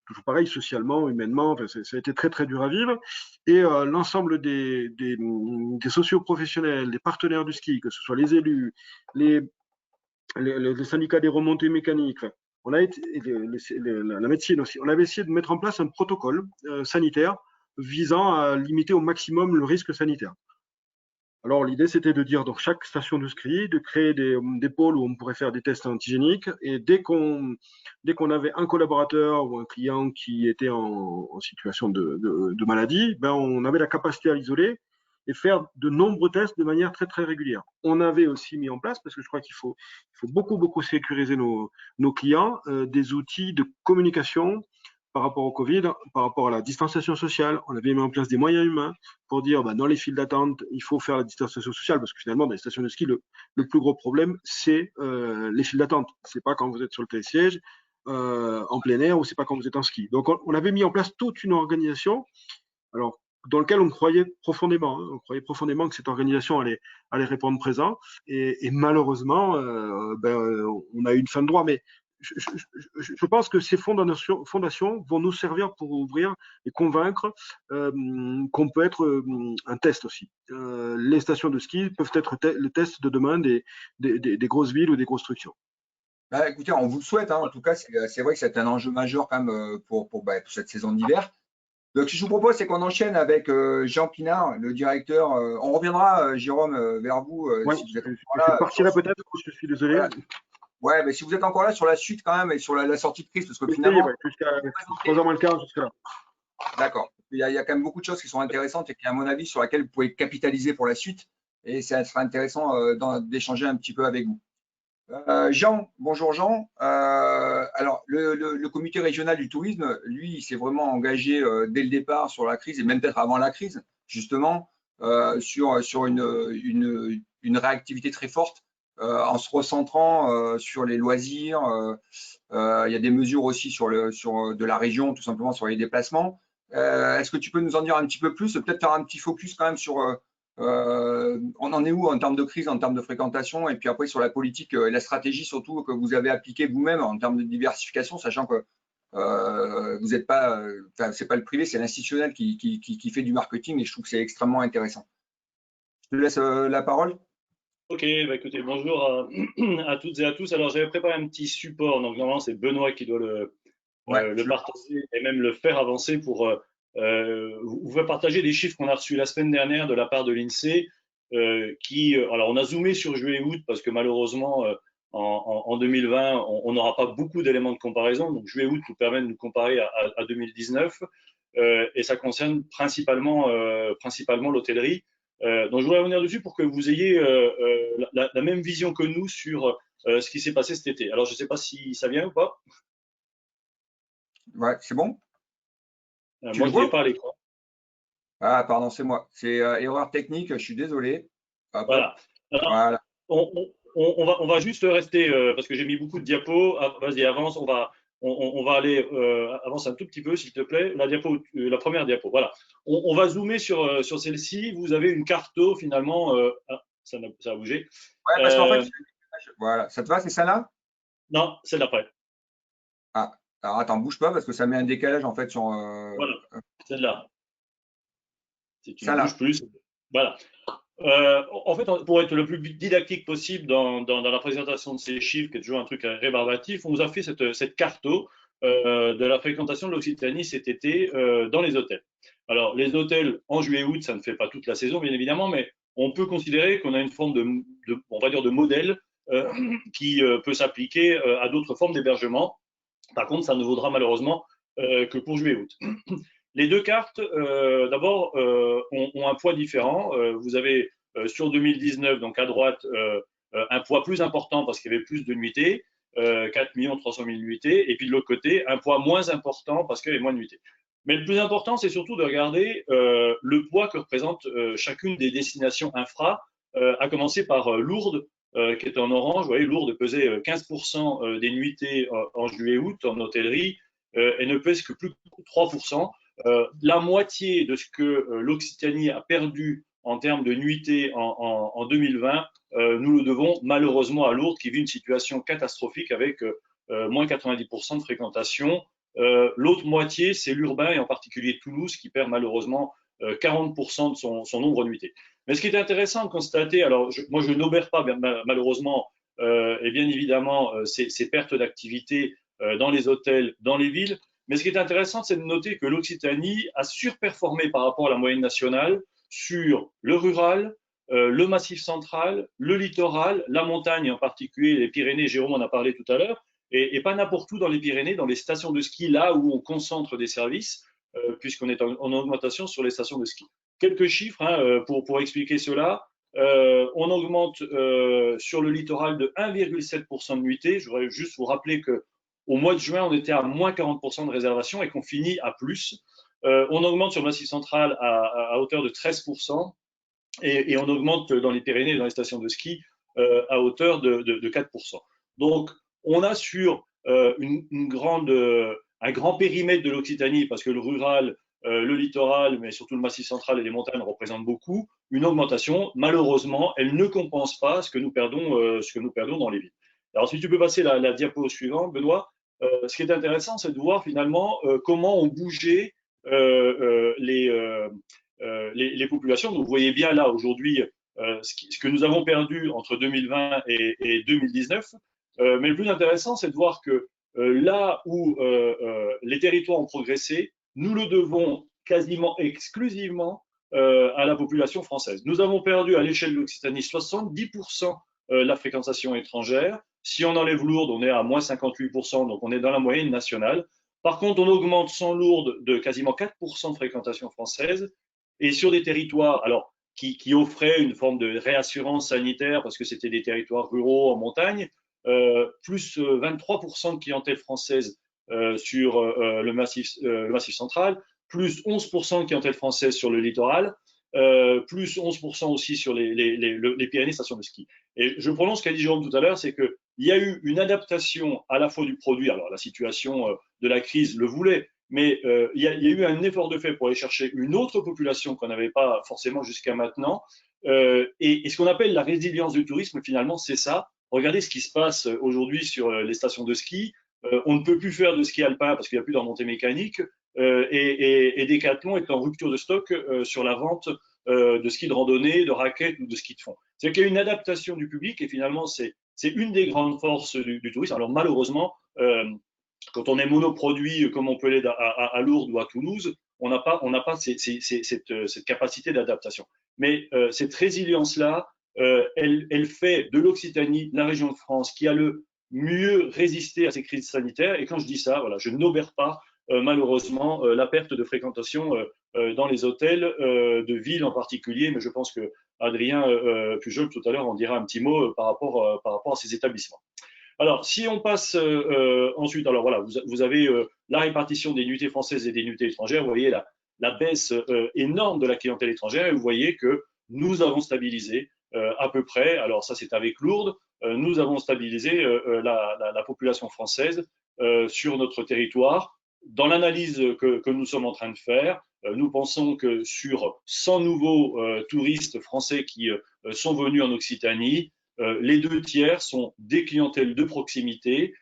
toujours pareil, socialement, humainement, enfin, ça a été très dur à vivre. Et l'ensemble des socio-professionnels, des partenaires du ski, que ce soit les élus, les syndicats des remontées mécaniques, enfin, la médecine aussi, on avait essayé de mettre en place un protocole sanitaire visant à limiter au maximum le risque sanitaire. Alors l'idée c'était de dire dans chaque station de ski, de créer des pôles où on pourrait faire des tests antigéniques et dès qu'on avait un collaborateur ou un client qui était en situation de maladie, ben on avait la capacité à l'isoler et faire de nombreux tests de manière très régulière. On avait aussi mis en place, parce que je crois qu'il faut beaucoup sécuriser nos clients, des outils de communication par rapport au Covid, par rapport à la distanciation sociale. On avait mis en place des moyens humains pour dire, bah, dans les files d'attente, il faut faire la distanciation sociale, parce que finalement, dans les stations de ski, le plus gros problème, c'est les files d'attente. C'est pas quand vous êtes sur le télésiège, en plein air, ou c'est pas quand vous êtes en ski. Donc, on avait mis en place toute une organisation, alors, dans laquelle on croyait profondément. Hein. On croyait profondément que cette organisation allait répondre présent. Et malheureusement, on a eu une fin de droit. Mais je pense que ces fondations vont nous servir pour ouvrir et convaincre qu'on peut être un test aussi. Les stations de ski peuvent être le test de demain des grosses villes ou des grosses structures. Bah, écoutez, on vous le souhaite. Hein. En tout cas, c'est vrai que c'est un enjeu majeur quand même pour cette saison d'hiver. Donc, ce que je vous propose, c'est qu'on enchaîne avec Jean Pinard, le directeur. On reviendra, Jérôme, vers vous Ouais, si vous êtes encore je là. partirai peut-être, je suis désolé. Voilà. Ouais, mais si vous êtes encore là sur la suite quand même et sur la sortie de crise, parce que Oui, finalement, jusqu'à 3h moins le quart, jusqu'à là. d'accord. Il y a quand même beaucoup de choses qui sont intéressantes et qui, à mon avis, sur lesquelles vous pouvez capitaliser pour la suite. Et ça sera intéressant d'échanger un petit peu avec vous. Jean, bonjour Jean. Alors, le comité régional du tourisme, lui, il s'est vraiment engagé dès le départ sur la crise et même peut-être avant la crise, justement, sur une réactivité très forte en se recentrant sur les loisirs. Il y a des mesures aussi sur de la région, tout simplement sur les déplacements. Est-ce que tu peux nous en dire un petit peu plus? Peut-être faire un petit focus quand même sur on en est où en termes de crise, en termes de fréquentation, et puis après sur la politique et la stratégie surtout que vous avez appliquée vous-même en termes de diversification, sachant que vous n'êtes pas, enfin, c'est pas le privé, c'est l'institutionnel qui fait du marketing, et je trouve que c'est extrêmement intéressant. Je te laisse la parole. Ok, bah écoutez, bonjour à toutes et à tous. Alors, j'avais préparé un petit support, donc normalement, c'est Benoît qui doit Ouais, le partager et même le faire avancer pour vous faire partager des chiffres qu'on a reçus la semaine dernière de la part de l'INSEE, alors on a zoomé sur juillet et août parce que malheureusement, en 2020, on n'aura pas beaucoup d'éléments de comparaison. Donc, juillet et août nous permet de nous comparer à 2019, et ça concerne principalement l'hôtellerie. Donc, je voudrais revenir dessus pour que vous ayez la même vision que nous sur ce qui s'est passé cet été. Alors, je ne sais pas si ça vient ou pas. ouais, c'est bon? Tu Moi, le je ne l'ai vois? pas à l'écran. Ah, pardon, c'est moi. C'est erreur technique, je suis désolé. Hop, hop. Voilà. Alors, Voilà. on va juste rester, parce que j'ai mis beaucoup de diapos. Ah, vas-y, avance. On va aller, avance un tout petit peu, s'il te plaît. La première diapo. Voilà. On va zoomer sur celle-ci. Vous avez une carto, finalement. Ça a bougé. Ouais, parce qu'en fait, Euh, voilà, ça te va, c'est ça là? non, c'est d'après. Ah, alors attends, bouge pas parce que ça met un décalage en fait sur Voilà, celle-là. Si tu ne ça bouges là. plus. Voilà. En fait, pour être le plus didactique possible dans la présentation de ces chiffres, qui est toujours un truc rébarbatif, on vous a fait cette carto de la fréquentation de l'Occitanie cet été dans les hôtels. Alors, les hôtels en juillet-août, ça ne fait pas toute la saison, bien évidemment, mais on peut considérer qu'on a une forme on va dire, de modèle qui peut s'appliquer à d'autres formes d'hébergement. Par contre, ça ne vaudra malheureusement que pour juillet-août. Les deux cartes, d'abord, ont un poids différent. Vous avez sur 2019, donc à droite, un poids plus important parce qu'il y avait plus de nuitées, 4 300 000 nuitées, et puis de l'autre côté, un poids moins important parce qu'il y avait moins de nuitées. Mais le plus important, c'est surtout de regarder le poids que représente chacune des destinations infra, à commencer par Lourdes, qui est en orange. Vous voyez, Lourdes pesait 15% des nuitées en juillet-août en hôtellerie, et ne pèse que plus que 3%. La moitié de ce que l'Occitanie a perdu en termes de nuitées en 2020, nous le devons malheureusement à Lourdes, qui vit une situation catastrophique avec moins 90% de fréquentation. L'autre moitié, c'est l'urbain, et en particulier Toulouse, qui perd malheureusement 40% de son nombre de nuitées. Mais ce qui est intéressant de constater, alors moi je n'obère pas malheureusement, et bien évidemment, ces pertes d'activité dans les hôtels, dans les villes. Mais ce qui est intéressant, c'est de noter que l'Occitanie a surperformé par rapport à la moyenne nationale sur le rural, le massif central, le littoral, la montagne en particulier, les Pyrénées. Jérôme en a parlé tout à l'heure, et pas n'importe où dans les Pyrénées, dans les stations de ski, là où on concentre des services, puisqu'on est en augmentation sur les stations de ski. Quelques chiffres pour expliquer cela. On augmente sur le littoral de 1,7% de nuitées. Je voudrais juste vous rappeler que au mois de juin, on était à moins 40% de réservation et qu'on finit à plus. On augmente sur le Massif central à hauteur de 13%, et on augmente dans les Pyrénées et dans les stations de ski à hauteur de 4%. Donc, on a sur un grand périmètre de l'Occitanie, parce que le rural, le littoral, mais surtout le Massif central et les montagnes représentent beaucoup, une augmentation. Malheureusement, elle ne compense pas ce que nous perdons dans les villes. Alors, si tu peux passer la diapo suivante, Benoît. Ce qui est intéressant, c'est de voir finalement comment ont bougé les populations. Donc, vous voyez bien là aujourd'hui ce que nous avons perdu entre 2020 et 2019. Mais le plus intéressant, c'est de voir que là où les territoires ont progressé, nous le devons quasiment exclusivement à la population française. Nous avons perdu à l'échelle de l'Occitanie 70% la fréquentation étrangère. Si on enlève Lourdes, on est à moins 58%, donc on est dans la moyenne nationale. Par contre, on augmente sans Lourdes de quasiment 4% de fréquentation française, et sur des territoires alors, qui offraient une forme de réassurance sanitaire parce que c'était des territoires ruraux en montagne, plus 23% de clientèle française sur le massif central, plus 11% de clientèle française sur le littoral, plus 11% aussi sur les Pyrénées, stations de ski. Et je prononce ce qu'a dit Jérôme tout à l'heure, c'est qu'il y a eu une adaptation à la fois du produit, alors la situation de la crise le voulait, mais il y a eu un effort de fait pour aller chercher une autre population qu'on n'avait pas forcément jusqu'à maintenant. Et ce qu'on appelle la résilience du tourisme, finalement, c'est ça. Regardez ce qui se passe aujourd'hui sur les stations de ski. On ne peut plus faire de ski alpin parce qu'il n'y a plus de remontée mécanique. Et Decathlon est en rupture de stock sur la vente de ski de randonnée, de raquettes ou de ski de fond. C'est qu'il y a une adaptation du public et finalement, c'est une des grandes forces du tourisme. Alors malheureusement, quand on est monoproduit comme on peut l'être à Lourdes ou à Toulouse, on n'a pas cette capacité d'adaptation. Mais cette résilience-là, elle fait de l'Occitanie la région de France qui a le mieux résisté à ces crises sanitaires. Et quand je dis ça, voilà, je n'obère pas malheureusement la perte de fréquentation dans les hôtels de ville en particulier, mais je pense que Adrien Pujol tout à l'heure en dira un petit mot par rapport à ces établissements. Alors, si on passe ensuite, alors voilà, vous avez la répartition des nuitées françaises et des nuitées étrangères. Vous voyez la baisse énorme de la clientèle étrangère et vous voyez que nous avons stabilisé à peu près, alors ça c'est avec Lourdes, nous avons stabilisé la population française sur notre territoire. Dans l'analyse que nous sommes en train de faire, nous pensons que sur 100 nouveaux touristes français qui sont venus en Occitanie, les 2 tiers sont des clientèles de proximité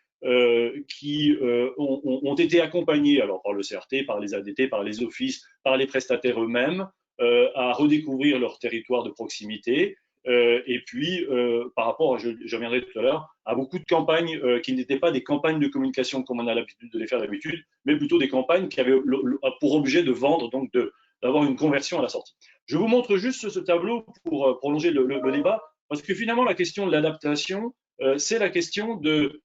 qui ont été accompagnés alors par le CRT, par les ADT, par les offices, par les prestataires eux-mêmes à redécouvrir leur territoire de proximité. Et puis, par rapport, je reviendrai tout à l'heure, à beaucoup de campagnes qui n'étaient pas des campagnes de communication comme on a l'habitude de les faire d'habitude, mais plutôt des campagnes qui avaient pour objet de vendre, donc d'avoir une conversion à la sortie. Je vous montre juste ce tableau pour prolonger le débat. Parce que finalement, la question de l'adaptation, c'est la question de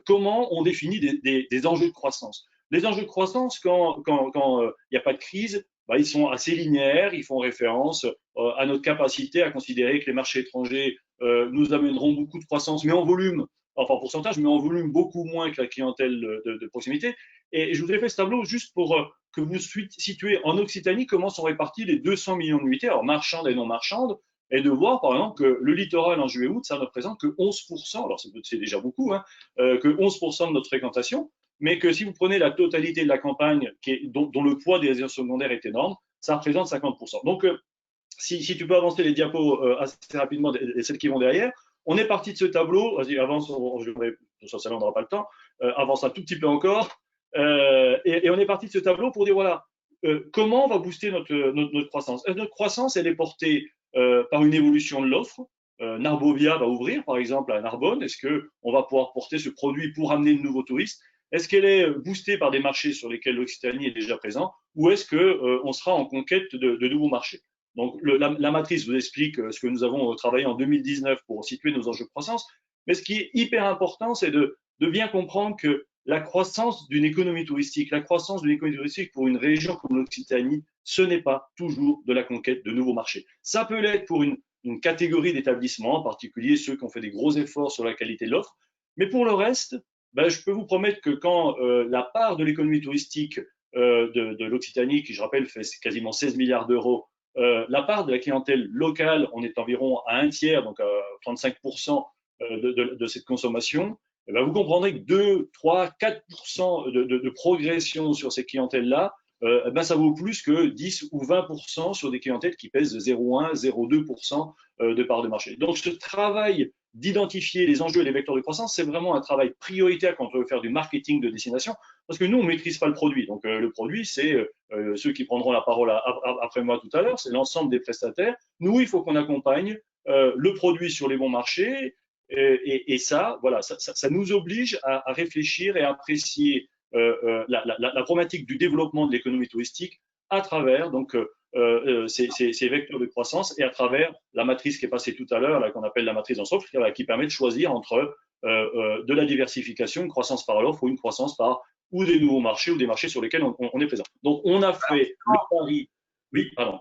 comment on définit des enjeux de croissance. Les enjeux de croissance, quand il n'y a pas de crise, bah, ils sont assez linéaires, ils font référence à notre capacité à considérer que les marchés étrangers nous amèneront beaucoup de croissance, mais en volume, enfin en pourcentage, mais en volume beaucoup moins que la clientèle de proximité. Et je vous ai fait ce tableau juste pour que vous situez en Occitanie comment sont répartis les 200 millions de nuitées, alors marchandes et non marchandes, et de voir par exemple que le littoral en juillet-août, ça ne représente que 11%, alors c'est déjà beaucoup, hein, que 11% de notre fréquentation, mais que si vous prenez la totalité de la campagne dont le poids des résidences secondaires est énorme, ça représente 50%. Donc, si tu peux avancer les diapos assez rapidement et celles qui vont derrière, on est parti de ce tableau, vas-y, avance, sur ça on n'aura pas le temps, avance un tout petit peu encore, et on est parti de ce tableau pour dire, voilà, comment on va booster notre croissance. Notre croissance, elle est portée par une évolution de l'offre. Narbovia va ouvrir, par exemple, à Narbonne. Est-ce qu'on va pouvoir porter ce produit pour amener de nouveaux touristes? Est-ce qu'elle est boostée par des marchés sur lesquels l'Occitanie est déjà présent ou est-ce qu'on sera en conquête de nouveaux marchés? Donc, la matrice vous explique ce que nous avons travaillé en 2019 pour situer nos enjeux de croissance. Mais ce qui est hyper important, c'est de bien comprendre que la croissance d'une économie touristique, pour une région comme l'Occitanie, ce n'est pas toujours de la conquête de nouveaux marchés. Ça peut l'être pour une catégorie d'établissements, en particulier ceux qui ont fait des gros efforts sur la qualité de l'offre. Mais pour le reste, ben, je peux vous promettre que quand la part de l'économie touristique de l'Occitanie, qui je rappelle fait quasiment 16 milliards d'euros, la part de la clientèle locale, on est environ à 1 tiers, donc à 35% de cette consommation, eh ben vous comprendrez que 2, 3, 4% de progression sur ces clientèles-là, eh ben ça vaut plus que 10 ou 20% sur des clientèles qui pèsent 0,1, 0,2% de part de marché. Donc ce travail d'identifier les enjeux et les vecteurs de croissance, c'est vraiment un travail prioritaire quand on veut faire du marketing de destination, parce que nous, on ne maîtrise pas le produit. Donc le produit, c'est ceux qui prendront la parole après moi tout à l'heure, c'est l'ensemble des prestataires. Nous, il faut qu'on accompagne le produit sur les bons marchés, et ça, voilà, ça nous oblige à réfléchir et à apprécier la problématique du développement de l'économie touristique à travers donc ces vecteurs de croissance et à travers la matrice qui est passée tout à l'heure, qu'on appelle la matrice d'ensemble, qui permet de choisir entre de la diversification, une croissance par l'offre ou une croissance par ou des nouveaux marchés ou des marchés sur lesquels on est présent. Donc on a fait le pari. Oui, pardon.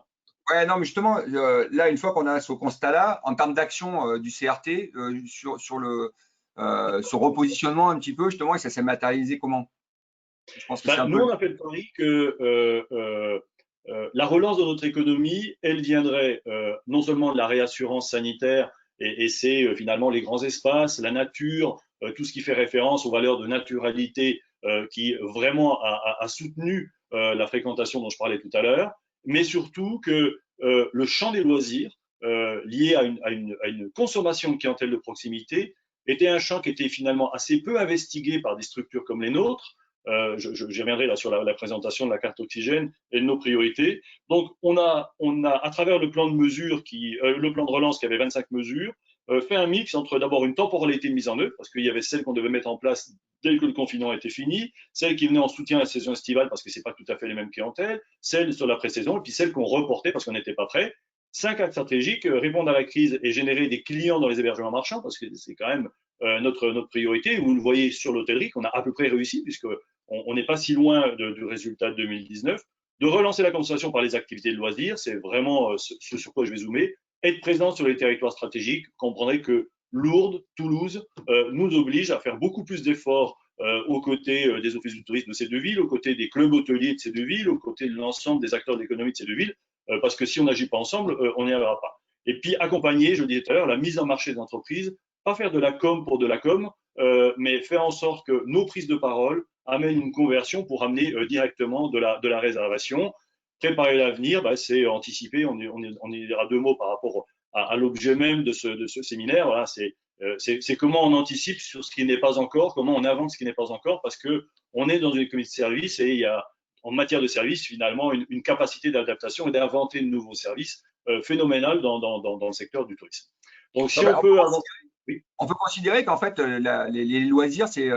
Ouais, non, mais justement, là, une fois qu'on a ce constat-là, en termes d'action du CRT, sur ce repositionnement un petit peu, justement, et ça s'est matérialisé comment? Je pense que nous, on a fait le pari que la relance de notre économie, elle viendrait non seulement de la réassurance sanitaire, et c'est finalement les grands espaces, la nature, tout ce qui fait référence aux valeurs de naturalité qui vraiment a soutenu la fréquentation dont je parlais tout à l'heure, mais surtout que le champ des loisirs, lié à une consommation de clientèle de proximité, était un champ qui était finalement assez peu investigué par des structures comme les nôtres. J'y reviendrai là sur la présentation de la carte oxygène et de nos priorités. Donc, on a à travers le plan de mesures le plan de relance qui avait 25 mesures, fait un mix entre d'abord une temporalité de mise en œuvre, parce qu'il y avait celle qu'on devait mettre en place dès que le confinement était fini, celle qui venait en soutien à la saison estivale, parce que c'est pas tout à fait les mêmes clientèles, celle sur la pré-saison, et puis celle qu'on reportait parce qu'on n'était pas prêt. 5 axes stratégiques, répondre à la crise et générer des clients dans les hébergements marchands, parce que c'est quand même notre priorité. Vous le voyez sur l'hôtellerie qu'on a à peu près réussi, puisqu'on n'est pas si loin du résultat de 2019. De relancer la consommation par les activités de loisirs, c'est vraiment ce sur quoi je vais zoomer. Être présent sur les territoires stratégiques, vous comprendrez que Lourdes, Toulouse nous oblige à faire beaucoup plus d'efforts aux côtés des offices du tourisme de ces deux villes, aux côtés des clubs hôteliers de ces deux villes, aux côtés de l'ensemble des acteurs de l'économie de ces deux villes, parce que si on n'agit pas ensemble, on n'y arrivera pas. Et puis accompagner, je le disais tout à l'heure, la mise en marché des entreprises, pas faire de la com pour de la com, mais faire en sorte que nos prises de parole amènent une conversion pour amener directement de la réservation. Préparer l'avenir, c'est anticiper. On y dira deux mots par rapport à l'objet même de ce séminaire. Voilà, c'est comment on anticipe sur ce qui n'est pas encore, comment on avance ce qui n'est pas encore, parce que on est dans une économie de service et il y a en matière de service finalement une capacité d'adaptation et d'inventer de nouveaux services phénoménales dans le secteur du tourisme. Donc si on peut avancer. On peut considérer qu'en fait, les loisirs, c'est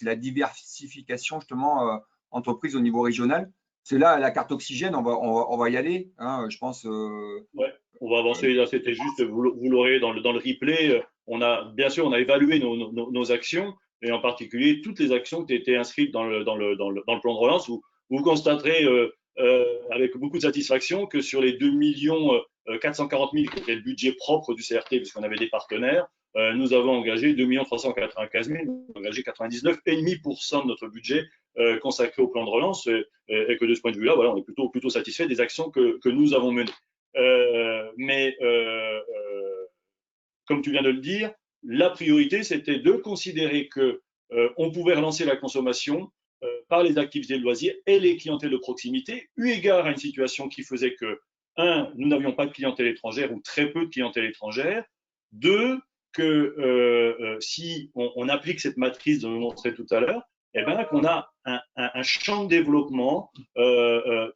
la diversification justement entreprise au niveau régional. C'est là la carte oxygène, on va y aller, hein, je pense. Ouais, on va avancer. Là, c'était juste, vous l'aurez dans le replay. Bien sûr, on a évalué nos actions et en particulier toutes les actions qui étaient inscrites dans le plan de relance. Vous constaterez avec beaucoup de satisfaction que sur les 2 440 000 qui était le budget propre du CRT, puisqu'on avait des partenaires, nous avons engagé 2 395 000, nous avons engagé 99,5% de notre budget consacré au plan de relance et que de ce point de vue-là, voilà, on est plutôt satisfait des actions que nous avons menées. Mais comme tu viens de le dire, la priorité, c'était de considérer que on pouvait relancer la consommation par les activités de loisirs et les clientèles de proximité, eu égard à une situation qui faisait que, un, nous n'avions pas de clientèle étrangère ou très peu de clientèle étrangère, deux, que si on applique cette matrice dont je montrais tout à l'heure, eh ben, qu'on a un champ de développement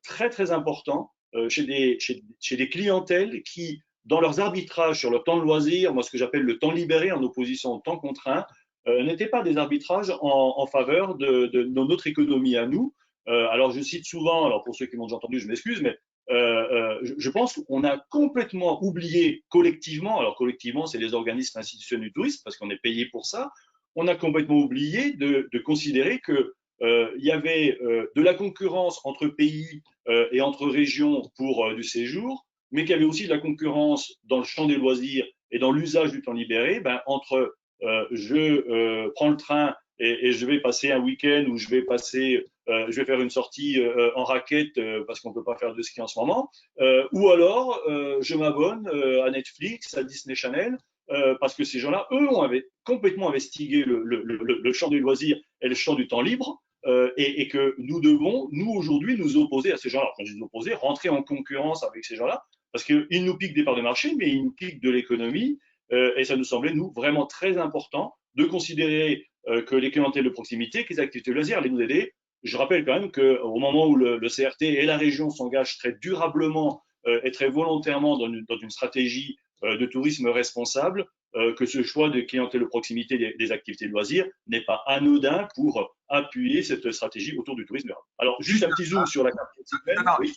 très très important chez des clientèles qui, dans leurs arbitrages sur le temps de loisir, moi ce que j'appelle le temps libéré en opposition au temps contraint, n'étaient pas des arbitrages en faveur de notre économie à nous. Alors je cite souvent, alors pour ceux qui m'ont déjà entendu, je m'excuse, mais je pense qu'on a complètement oublié collectivement, alors collectivement c'est les organismes institutionnels du tourisme parce qu'on est payé pour ça, on a complètement oublié de considérer que il y avait de la concurrence entre pays et entre régions pour du séjour, mais qu'il y avait aussi de la concurrence dans le champ des loisirs et dans l'usage du temps libéré, entre je prends le train et je vais passer un week-end ou je vais faire une sortie en raquette parce qu'on ne peut pas faire de ski en ce moment, ou alors je m'abonne à Netflix, à Disney Channel, parce que ces gens-là, eux, ont complètement investigué le champ du loisir et le champ du temps libre, et que nous devons, nous aujourd'hui, nous opposer à ces gens-là. Quand je dis nous opposer, rentrer en concurrence avec ces gens-là, parce qu'ils nous piquent des parts de marché, mais ils nous piquent de l'économie, et ça nous semblait, nous, vraiment très important de considérer que les clientèles de proximité, que les activités de loisirs allaient nous aider. Je rappelle quand même qu'au moment où le CRT et la région s'engagent très durablement et très volontairement dans une stratégie de tourisme responsable, que ce choix de clientèle de proximité des activités de loisirs n'est pas anodin pour appuyer cette stratégie autour du tourisme durable. Alors, juste un petit zoom sur la carte. Oui.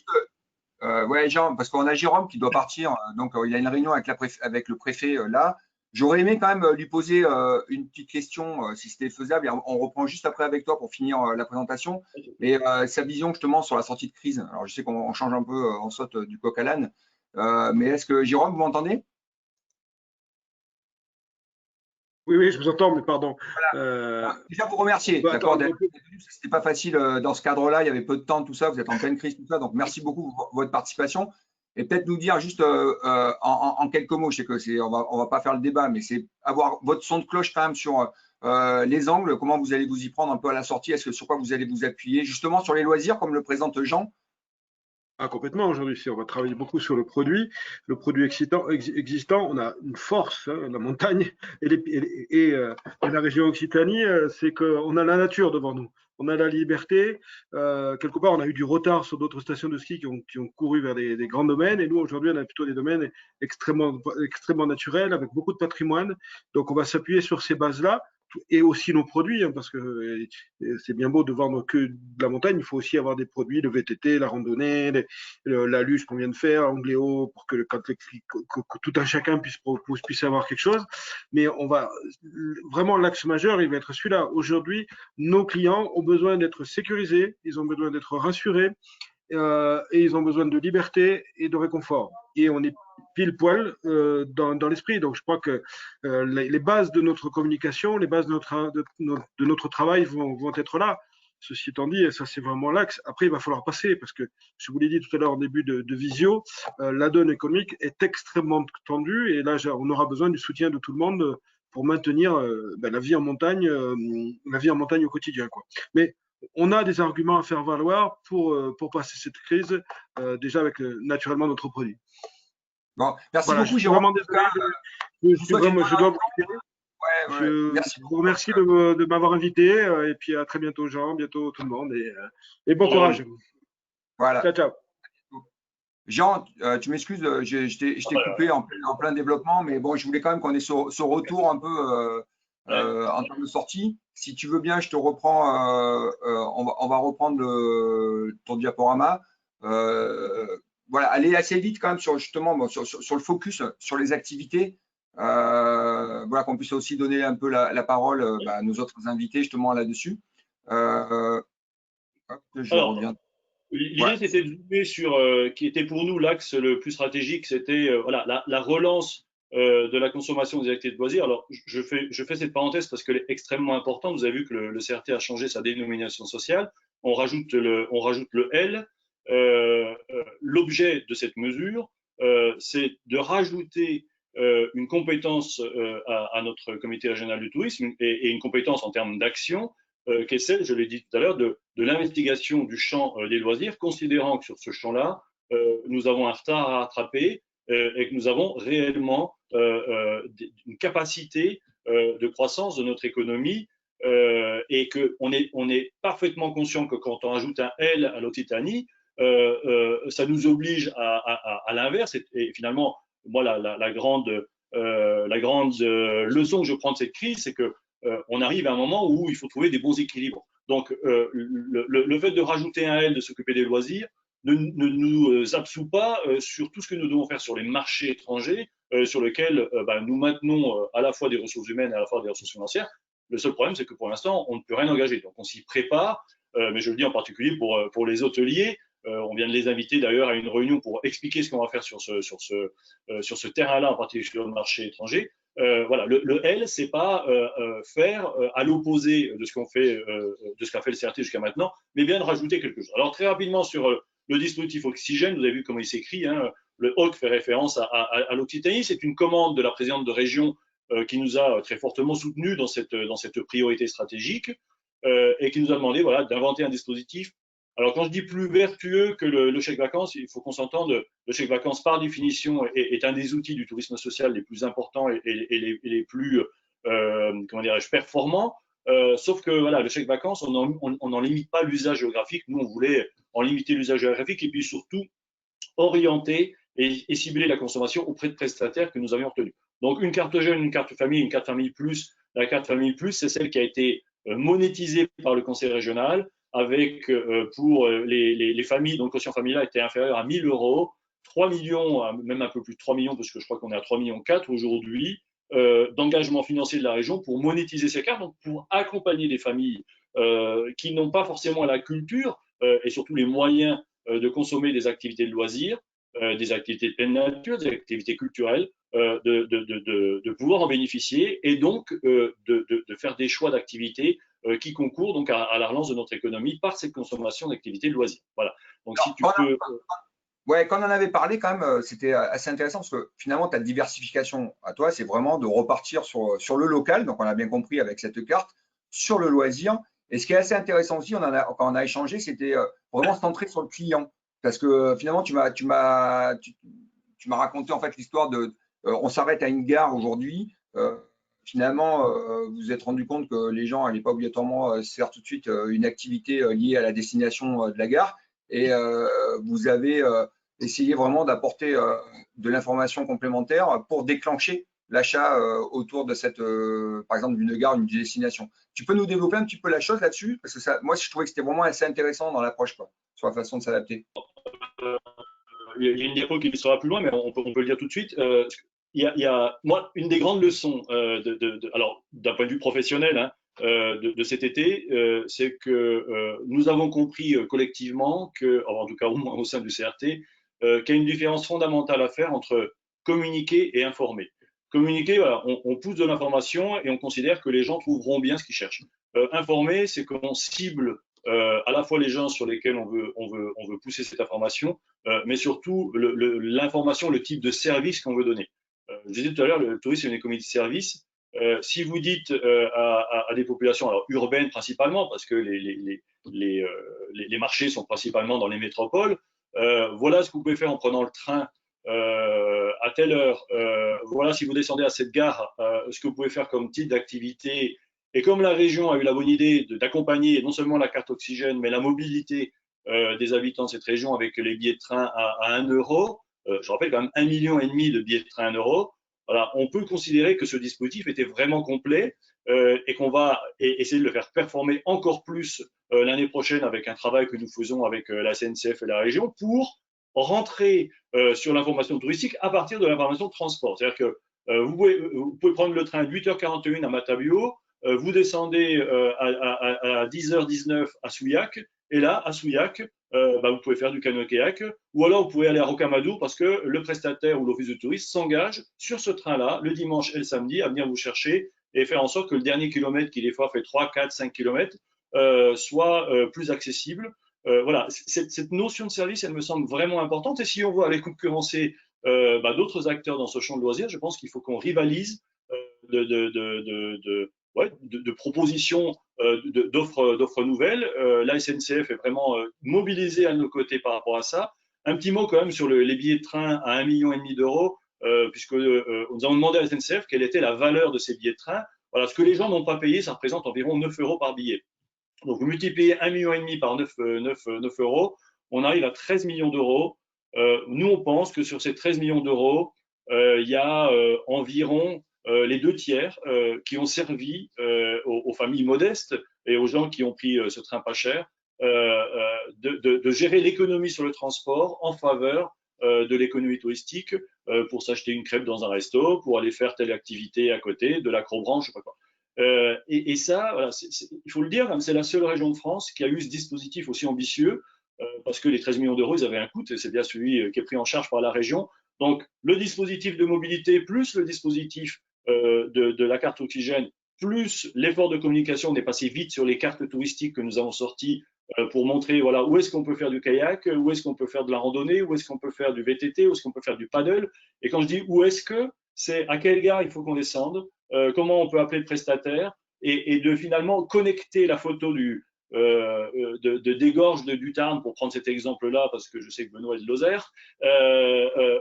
Ouais, Jean, parce qu'on a Jérôme qui doit partir, donc il a une réunion avec le préfet là. J'aurais aimé quand même lui poser une petite question, si c'était faisable. Et on reprend juste après avec toi pour finir la présentation. Mais sa vision justement sur la sortie de crise. Alors, je sais qu'on change un peu, on saute du coq à l'âne. Mais est-ce que Jérôme, vous m'entendez? Oui, je vous entends, mais pardon. Voilà. Déjà vous remercier, d'accord, c'était pas facile dans ce cadre-là, il y avait peu de temps, tout ça, vous êtes en pleine crise, tout ça, donc merci beaucoup pour votre participation. et peut-être nous dire juste en quelques mots, je sais que on va pas faire le débat, mais c'est avoir votre son de cloche quand même sur les angles, comment vous allez vous y prendre un peu à la sortie, est-ce que sur quoi vous allez vous appuyer, justement sur les loisirs, comme le présente Jean? Ah, complètement, aujourd'hui, on va travailler beaucoup sur le produit. Le produit existant, on a une force, hein, la montagne et la région Occitanie, c'est qu'on a la nature devant nous. On a la liberté. Quelque part, on a eu du retard sur d'autres stations de ski qui ont couru vers des grands domaines. Et nous, aujourd'hui, on a plutôt des domaines extrêmement naturels, avec beaucoup de patrimoine. Donc, on va s'appuyer sur ces bases-là et aussi nos produits, hein, parce que c'est bien beau de vendre que de la montagne, il faut aussi avoir des produits, le VTT, la randonnée, la luge qu'on vient de faire, Angléo, pour que tout un chacun puisse avoir quelque chose. Mais on va vraiment, l'axe majeur, il va être celui-là. Aujourd'hui, nos clients ont besoin d'être sécurisés, ils ont besoin d'être rassurés, et ils ont besoin de liberté et de réconfort. Et on est pile poil dans l'esprit. Donc, je crois que les bases de notre communication, les bases de notre travail vont être là. Ceci étant dit, ça c'est vraiment l'axe. Après, il va falloir passer parce que, je vous l'ai dit tout à l'heure en début de visio, la donne économique est extrêmement tendue et là, on aura besoin du soutien de tout le monde pour maintenir la vie en montagne, au quotidien, quoi. Mais on a des arguments à faire valoir pour passer cette crise, déjà avec naturellement notre produit. Bon, merci Voilà, je beaucoup, suis Jérôme. vraiment désolé. Je dois vous quitter. Ouais, merci Je vous beaucoup. remercie de m'avoir invité et puis à très bientôt, Jean, bientôt tout le monde et bon courage. Voilà. Ciao, ciao. Jean, tu m'excuses, je t'ai coupé en plein développement, mais bon, je voulais quand même qu'on ait ce retour un peu en termes de sortie. Si tu veux bien, je te reprends, on va reprendre ton diaporama. Voilà, aller assez vite quand même sur justement sur le focus sur les activités. Voilà, qu'on puisse aussi donner un peu la parole à nos autres invités justement là-dessus. Je Alors, reviens. Ouais. l'idée, c'était de zoomer sur, qui était pour nous l'axe le plus stratégique, c'était voilà, la relance de la consommation des activités de loisirs. Alors, je fais cette parenthèse parce qu'elle est extrêmement importante. Vous avez vu que le CRT a changé sa dénomination sociale. On rajoute le L. L'objet de cette mesure, c'est de rajouter une compétence à notre comité régional du tourisme et une compétence en termes d'action qui est celle, je l'ai dit tout à l'heure, de l'investigation du champ des loisirs, considérant que sur ce champ-là, nous avons un retard à rattraper et que nous avons réellement une capacité de croissance de notre économie et qu'on est parfaitement conscient que quand on ajoute un L à l'Occitanie, ça nous oblige à l'inverse. Et finalement, moi, la grande leçon que je prends de cette crise, c'est que on arrive à un moment où il faut trouver des bons équilibres. Donc, le fait de rajouter un L, de s'occuper des loisirs, ne nous absout pas sur tout ce que nous devons faire sur les marchés étrangers, sur lesquels nous maintenons à la fois des ressources humaines et à la fois des ressources financières. Le seul problème, c'est que pour l'instant, on ne peut rien engager. Donc, on s'y prépare, mais je le dis en particulier pour les hôteliers. On vient de les inviter d'ailleurs à une réunion pour expliquer ce qu'on va faire sur ce terrain-là, en particulier sur le marché étranger. Voilà, le L, c'est pas faire à l'opposé de ce qu'on fait, de ce qu'a fait le CRT jusqu'à maintenant, mais bien de rajouter quelque chose. Alors très rapidement sur le dispositif Oxygène, vous avez vu comment il s'écrit. Hein, le OC fait référence à l'Occitanie. C'est une commande de la présidente de région qui nous a très fortement soutenus dans cette priorité stratégique et qui nous a demandé voilà, d'inventer un dispositif. Alors, quand je dis plus vertueux que le chèque vacances, il faut qu'on s'entende. Le chèque vacances, par définition, est un des outils du tourisme social les plus importants et les plus, comment dirais-je, performants. Sauf que voilà, le chèque vacances, on n'en limite pas l'usage géographique. Nous, on voulait en limiter l'usage géographique et puis surtout orienter et cibler la consommation auprès de prestataires que nous avions retenus. Donc, une carte jeune, une carte famille, une carte famille plus. La carte famille plus, c'est celle qui a été monétisée par le conseil régional avec pour les familles dont le quotient familial était inférieur à 1 000 euros, 3 millions, même un peu plus de 3 millions, parce que je crois qu'on est à 3,4 millions aujourd'hui, d'engagement financier de la région pour monétiser ces cartes, donc pour accompagner des familles qui n'ont pas forcément la culture et surtout les moyens de consommer des activités de loisirs, des activités de pleine nature, des activités culturelles, de pouvoir en bénéficier et donc de faire des choix d'activités qui concourent donc à la relance de notre économie par cette consommation d'activités de loisirs. Voilà. Donc, si tu peux. Ouais, quand on en avait parlé, quand même, c'était assez intéressant parce que finalement, ta diversification à toi, c'est vraiment de repartir sur le local. Donc, on a bien compris avec cette carte, sur le loisir. Et ce qui est assez intéressant aussi, quand on a échangé, c'était vraiment centré sur le client. Parce que finalement, tu m'as raconté en fait l'histoire on s'arrête à une gare aujourd'hui. Finalement, vous vous êtes rendu compte que les gens n'allaient pas obligatoirement se faire tout de suite une activité liée à la destination de la gare. Et vous avez essayer vraiment d'apporter de l'information complémentaire pour déclencher l'achat autour de par exemple, d'une gare, d'une destination. Tu peux nous développer un petit peu la chose là-dessus? Parce que ça, moi, je trouvais que c'était vraiment assez intéressant dans l'approche, quoi, sur la façon de s'adapter. Il y a une diapo qui sera plus loin, mais on peut le dire tout de suite. Moi, une des grandes leçons, alors d'un point de vue professionnel, hein, de cet été, c'est que nous avons compris collectivement en tout cas au moins au sein du CRT, qu'il y a une différence fondamentale à faire entre communiquer et informer. Communiquer, voilà, on pousse de l'information et on considère que les gens trouveront bien ce qu'ils cherchent. Informer, c'est qu'on cible à la fois les gens sur lesquels on veut pousser cette information, mais surtout l'information, le type de service qu'on veut donner. Je disais tout à l'heure, le tourisme est une économie de service. Si vous dites à des populations, alors urbaines principalement, parce que les marchés sont principalement dans les métropoles, voilà ce que vous pouvez faire en prenant le train à telle heure. Voilà, si vous descendez à cette gare, ce que vous pouvez faire comme type d'activité. Et comme la région a eu la bonne idée d'accompagner non seulement la carte oxygène, mais la mobilité des habitants de cette région avec les billets de train à 1 euro, je rappelle quand même 1,5 million de billets de train à 1 euro, voilà, on peut considérer que ce dispositif était vraiment complet et qu'on va essayer de le faire performer encore plus l'année prochaine avec un travail que nous faisons avec la SNCF et la région pour rentrer sur l'information touristique à partir de l'information de transport. C'est-à-dire que vous pouvez prendre le train de 8h41 à Matabio, vous descendez à 10h19 à Souillac, et là, à Souillac, vous pouvez faire du canoë-kayak, ou alors vous pouvez aller à Rocamadour parce que le prestataire ou l'office de tourisme s'engage sur ce train-là, le dimanche et le samedi, à venir vous chercher et faire en sorte que le dernier kilomètre, qui des fois fait 3, 4, 5 kilomètres, soit plus accessible. Voilà, cette notion de service, elle me semble vraiment importante. Et si on veut aller concurrencer d'autres acteurs dans ce champ de loisirs, je pense qu'il faut qu'on rivalise de propositions d'offres nouvelles. La SNCF est vraiment mobilisée à nos côtés par rapport à ça. Un petit mot quand même sur les billets de train à 1,5 million d'euros, puisque nous avons demandé à la SNCF quelle était la valeur de ces billets de train. Voilà, ce que les gens n'ont pas payé, ça représente environ 9 euros par billet. Donc, vous multipliez 1,5 million par 9 euros, on arrive à 13 millions d'euros. Nous, on pense que sur ces 13 millions d'euros, il y a environ les 2 tiers qui ont servi aux familles modestes et aux gens qui ont pris ce train pas cher de gérer l'économie sur le transport en faveur de l'économie touristique pour s'acheter une crêpe dans un resto, pour aller faire telle activité à côté, de l'acrobranche, je sais pas quoi. Et ça, voilà, il faut le dire, c'est la seule région de France qui a eu ce dispositif aussi ambitieux, parce que les 13 millions d'euros, ils avaient un coût, et c'est bien celui qui est pris en charge par la région. Donc, le dispositif de mobilité plus le dispositif de la carte oxygène, plus l'effort de communication, on est passé vite sur les cartes touristiques que nous avons sorties pour montrer voilà, où est-ce qu'on peut faire du kayak, où est-ce qu'on peut faire de la randonnée, où est-ce qu'on peut faire du VTT, où est-ce qu'on peut faire du paddle. Et quand je dis où est-ce que, c'est à quelle gare il faut qu'on descende, comment on peut appeler le prestataire, et de finalement connecter la photo des gorges du Tarn, pour prendre cet exemple-là, parce que je sais que Benoît est de Lozère.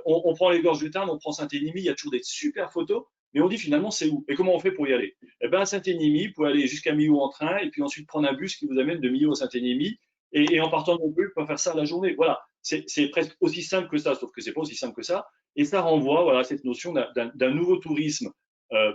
On prend les gorges du Tarn, on prend Saint-Énimie, il y a toujours des super photos, mais on dit finalement c'est où et comment on fait pour y aller. Eh bien, à Saint-Énimie, vous pouvez aller jusqu'à Millau en train et puis ensuite prendre un bus qui vous amène de Millau à Saint-Énimie, et en partant de Montpellier, vous pouvez faire ça la journée. Voilà, c'est presque aussi simple que ça, sauf que c'est pas aussi simple que ça, et ça renvoie voilà, à cette notion d'un nouveau tourisme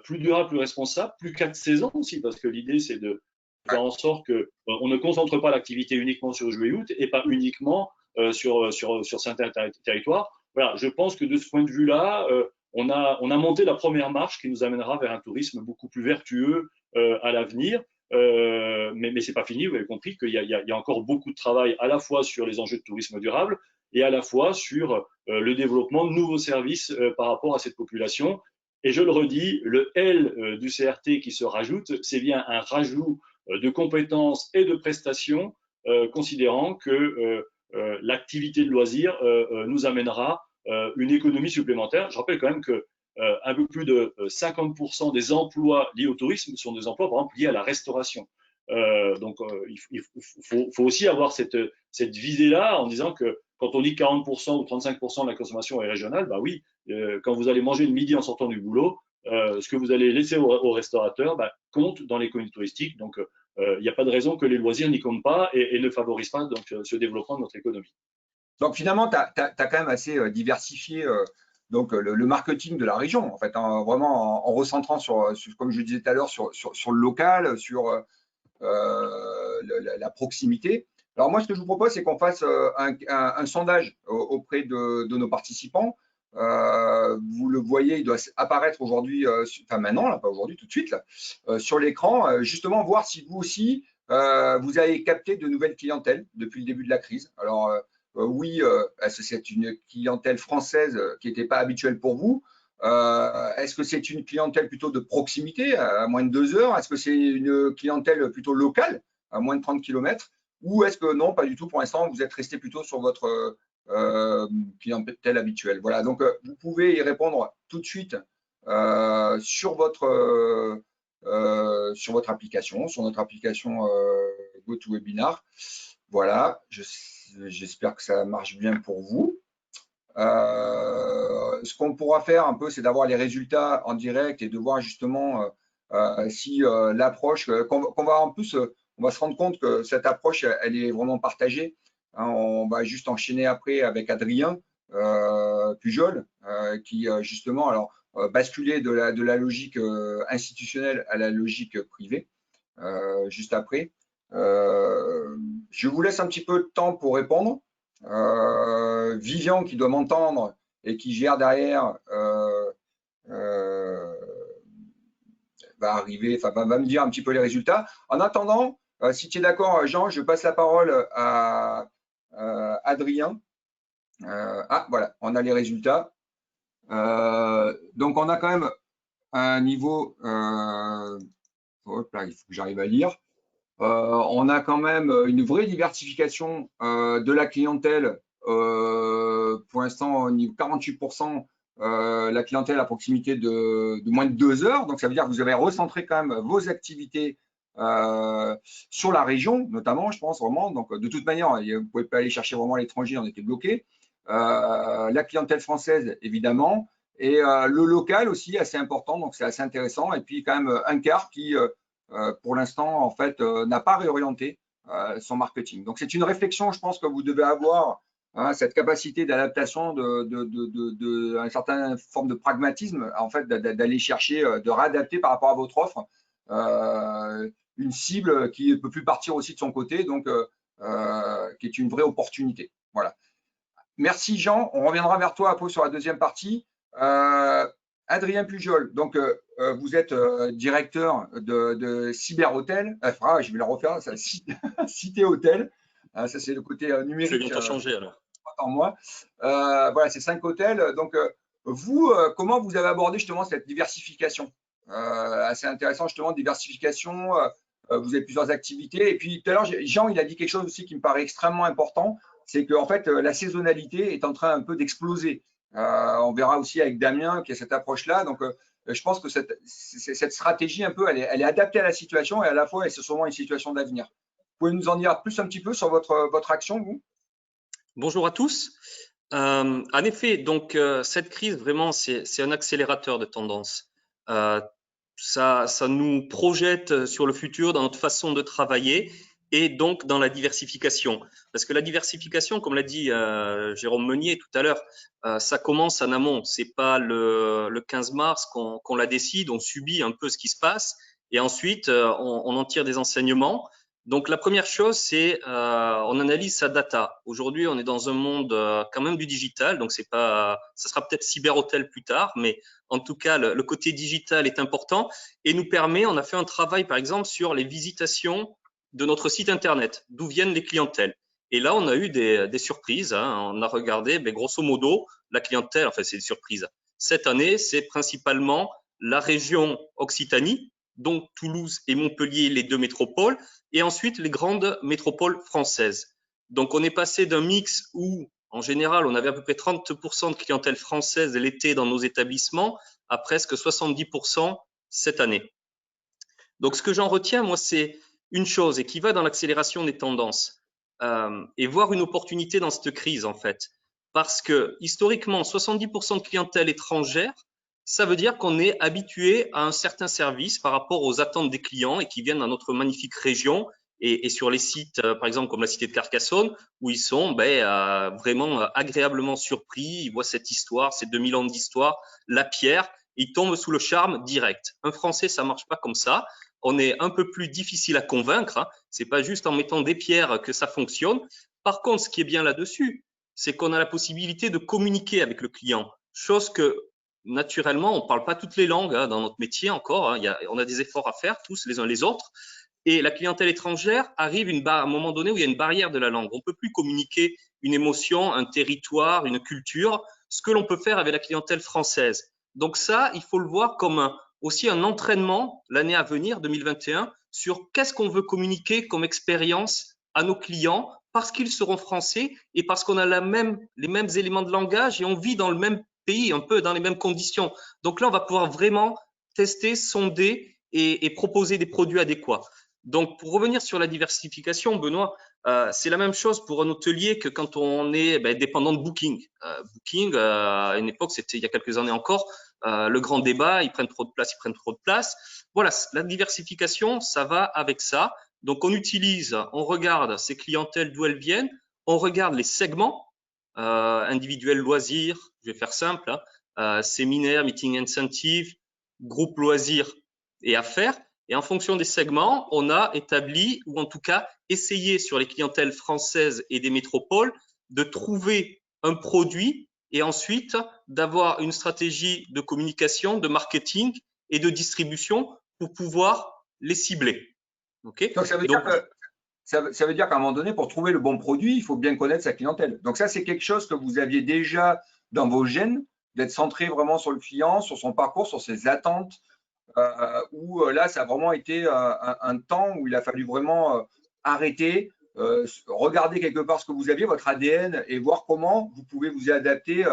plus durable, plus responsable, plus 4 saisons aussi, parce que l'idée c'est de faire en sorte qu'on ne concentre pas l'activité uniquement sur juillet-août et pas uniquement sur certains territoires. Voilà, je pense que de ce point de vue-là, on a monté la première marche qui nous amènera vers un tourisme beaucoup plus vertueux à l'avenir. Mais c'est pas fini, vous avez compris qu'il y a encore beaucoup de travail à la fois sur les enjeux de tourisme durable et à la fois sur le développement de nouveaux services par rapport à cette population. Et je le redis, le L du CRT qui se rajoute, c'est bien un rajout de compétences et de prestations, considérant que l'activité de loisir nous amènera une économie supplémentaire. Je rappelle quand même que un peu plus de 50% des emplois liés au tourisme sont des emplois, par exemple, liés à la restauration. Donc, il faut aussi avoir cette visée-là en disant que quand on dit 40% ou 35% de la consommation est régionale, bah oui, quand vous allez manger le midi en sortant du boulot, ce que vous allez laisser au restaurateur compte dans l'économie touristique. Donc, il n'y a pas de raison que les loisirs n'y comptent pas et ne favorisent pas donc, ce développement de notre économie. Donc finalement, tu as quand même assez diversifié donc le marketing de la région, en fait, hein, vraiment en recentrant sur, comme je disais tout à l'heure, sur le local, sur la proximité. Alors moi, ce que je vous propose, c'est qu'on fasse un sondage auprès de nos participants. Vous le voyez, il doit apparaître aujourd'hui, enfin maintenant, là, pas aujourd'hui, tout de suite, là, sur l'écran, justement voir si vous aussi, vous avez capté de nouvelles clientèles depuis le début de la crise. Alors oui, est-ce que c'est une clientèle française qui n'était pas habituelle pour vous? Est-ce que c'est une clientèle plutôt de proximité, à moins de 2 heures? Est-ce que c'est une clientèle plutôt locale, à moins de 30 km? Ou est-ce que non, pas du tout pour l'instant, vous êtes resté plutôt sur votre clientèle habituelle? Voilà, donc vous pouvez y répondre tout de suite sur votre application, sur notre application GoToWebinar. Voilà, j'espère que ça marche bien pour vous. Ce qu'on pourra faire un peu, c'est d'avoir les résultats en direct et de voir justement si l'approche, qu'on va en plus, on va se rendre compte que cette approche, elle est vraiment partagée. Hein, on va juste enchaîner après avec Adrien Pujol, qui justement, alors, basculer de la logique institutionnelle à la logique privée, juste après. Je vous laisse un petit peu de temps pour répondre. Vivian qui doit m'entendre et qui gère derrière va arriver, enfin va me dire un petit peu les résultats. En attendant, si tu es d'accord, Jean, je passe la parole à Adrien. Ah voilà, on a les résultats. Donc on a quand même un niveau, hop là, il faut que j'arrive à lire. On a quand même une vraie diversification de la clientèle. Pour l'instant, au niveau 48%, la clientèle à proximité de moins de 2 heures. Donc, ça veut dire que vous avez recentré quand même vos activités sur la région, notamment, je pense vraiment. Donc, de toute manière, vous ne pouvez pas aller chercher vraiment à l'étranger, on était bloqué. La clientèle française, évidemment. Et le local aussi, assez important. Donc, c'est assez intéressant. Et puis, quand même, un quart qui pour l'instant, en fait, n'a pas réorienté son marketing. Donc, c'est une réflexion, je pense, que vous devez avoir, hein, cette capacité d'adaptation, une certaine forme de pragmatisme, en fait, d'aller chercher, de réadapter par rapport à votre offre une cible qui ne peut plus partir aussi de son côté, donc qui est une vraie opportunité. Voilà. Merci Jean. On reviendra vers toi après sur la deuxième partie. Adrien Pujol, donc vous êtes directeur de Cyber Hôtel. Enfin, je vais le refaire, ça, Cité Hôtel. Ça, c'est le côté numérique. Je vais bientôt changer alors. En moi. Voilà, c'est 5 hôtels. Donc, vous, comment vous avez abordé justement cette diversification? Assez intéressant, justement, diversification. Vous avez plusieurs activités. Et puis, tout à l'heure, Jean, il a dit quelque chose aussi qui me paraît extrêmement important. C'est qu'en fait, la saisonnalité est en train un peu d'exploser. On verra aussi avec Damien qui a cette approche-là. Donc, je pense que cette stratégie, un peu, elle est adaptée à la situation et à la fois, c'est sûrement une situation d'avenir. Vous pouvez nous en dire plus un petit peu sur votre action, vous? Bonjour à tous. En effet, donc cette crise, vraiment, c'est un accélérateur de tendance. Ça nous projette sur le futur dans notre façon de travailler et donc dans la diversification. Parce que la diversification, comme l'a dit Jérôme Meunier tout à l'heure, ça commence en amont. C'est pas le 15 mars qu'on la décide, on subit un peu ce qui se passe et ensuite on en tire des enseignements. Donc la première chose, c'est on analyse sa data. Aujourd'hui, on est dans un monde quand même du digital, donc c'est pas, ça sera peut-être cyber-hôtel plus tard, mais en tout cas le côté digital est important et nous permet. On a fait un travail par exemple sur les visitations de notre site internet, d'où viennent les clientèles. Et là, on a eu des surprises. Hein. On a regardé, mais grosso modo, la clientèle. Enfin, c'est des surprises. Cette année, c'est principalement la région Occitanie, donc Toulouse et Montpellier, les deux métropoles, et ensuite les grandes métropoles françaises. Donc, on est passé d'un mix où, en général, on avait à peu près 30% de clientèle française l'été dans nos établissements à presque 70% cette année. Donc, ce que j'en retiens, moi, c'est une chose et qui va dans l'accélération des tendances et voir une opportunité dans cette crise, en fait. Parce que, historiquement, 70% de clientèle étrangère, ça veut dire qu'on est habitué à un certain service par rapport aux attentes des clients et qui viennent dans notre magnifique région et sur les sites, par exemple, comme la cité de Carcassonne, où ils sont vraiment agréablement surpris. Ils voient cette histoire, ces 2000 ans d'histoire, la pierre, ils tombent sous le charme direct. Un Français, ça marche pas comme ça. On est un peu plus difficile à convaincre. Hein. C'est pas juste en mettant des pierres que ça fonctionne. Par contre, ce qui est bien là-dessus, c'est qu'on a la possibilité de communiquer avec le client, chose que naturellement, on ne parle pas toutes les langues hein, dans notre métier encore. Hein. On a des efforts à faire tous les uns les autres. Et la clientèle étrangère arrive à un moment donné où il y a une barrière de la langue. On ne peut plus communiquer une émotion, un territoire, une culture, ce que l'on peut faire avec la clientèle française. Donc ça, il faut le voir comme aussi un entraînement l'année à venir, 2021, sur qu'est-ce qu'on veut communiquer comme expérience à nos clients parce qu'ils seront français et parce qu'on a les mêmes éléments de langage et on vit dans le même pays, un peu dans les mêmes conditions. Donc là, on va pouvoir vraiment tester, sonder et proposer des produits adéquats. Donc, pour revenir sur la diversification, Benoît, c'est la même chose pour un hôtelier que quand on est dépendant de Booking. Booking, à une époque, c'était il y a quelques années encore, le grand débat, ils prennent trop de place, ils prennent trop de place. Voilà, la diversification, ça va avec ça. Donc, on regarde ces clientèles d'où elles viennent, on regarde les segments, individuels loisirs, je vais faire simple, hein, séminaires, meeting incentive, groupe loisirs et affaires. Et en fonction des segments, on a établi, ou en tout cas essayé sur les clientèles françaises et des métropoles, de trouver un produit et ensuite d'avoir une stratégie de communication, de marketing et de distribution pour pouvoir les cibler. Okay. Donc, ça veut dire qu'à un moment donné, pour trouver le bon produit, il faut bien connaître sa clientèle. Donc ça, c'est quelque chose que vous aviez déjà dans vos gènes, d'être centré vraiment sur le client, sur son parcours, sur ses attentes, où là, ça a vraiment été un temps où il a fallu vraiment arrêter, regarder quelque part ce que vous aviez, votre ADN, et voir comment vous pouvez vous adapter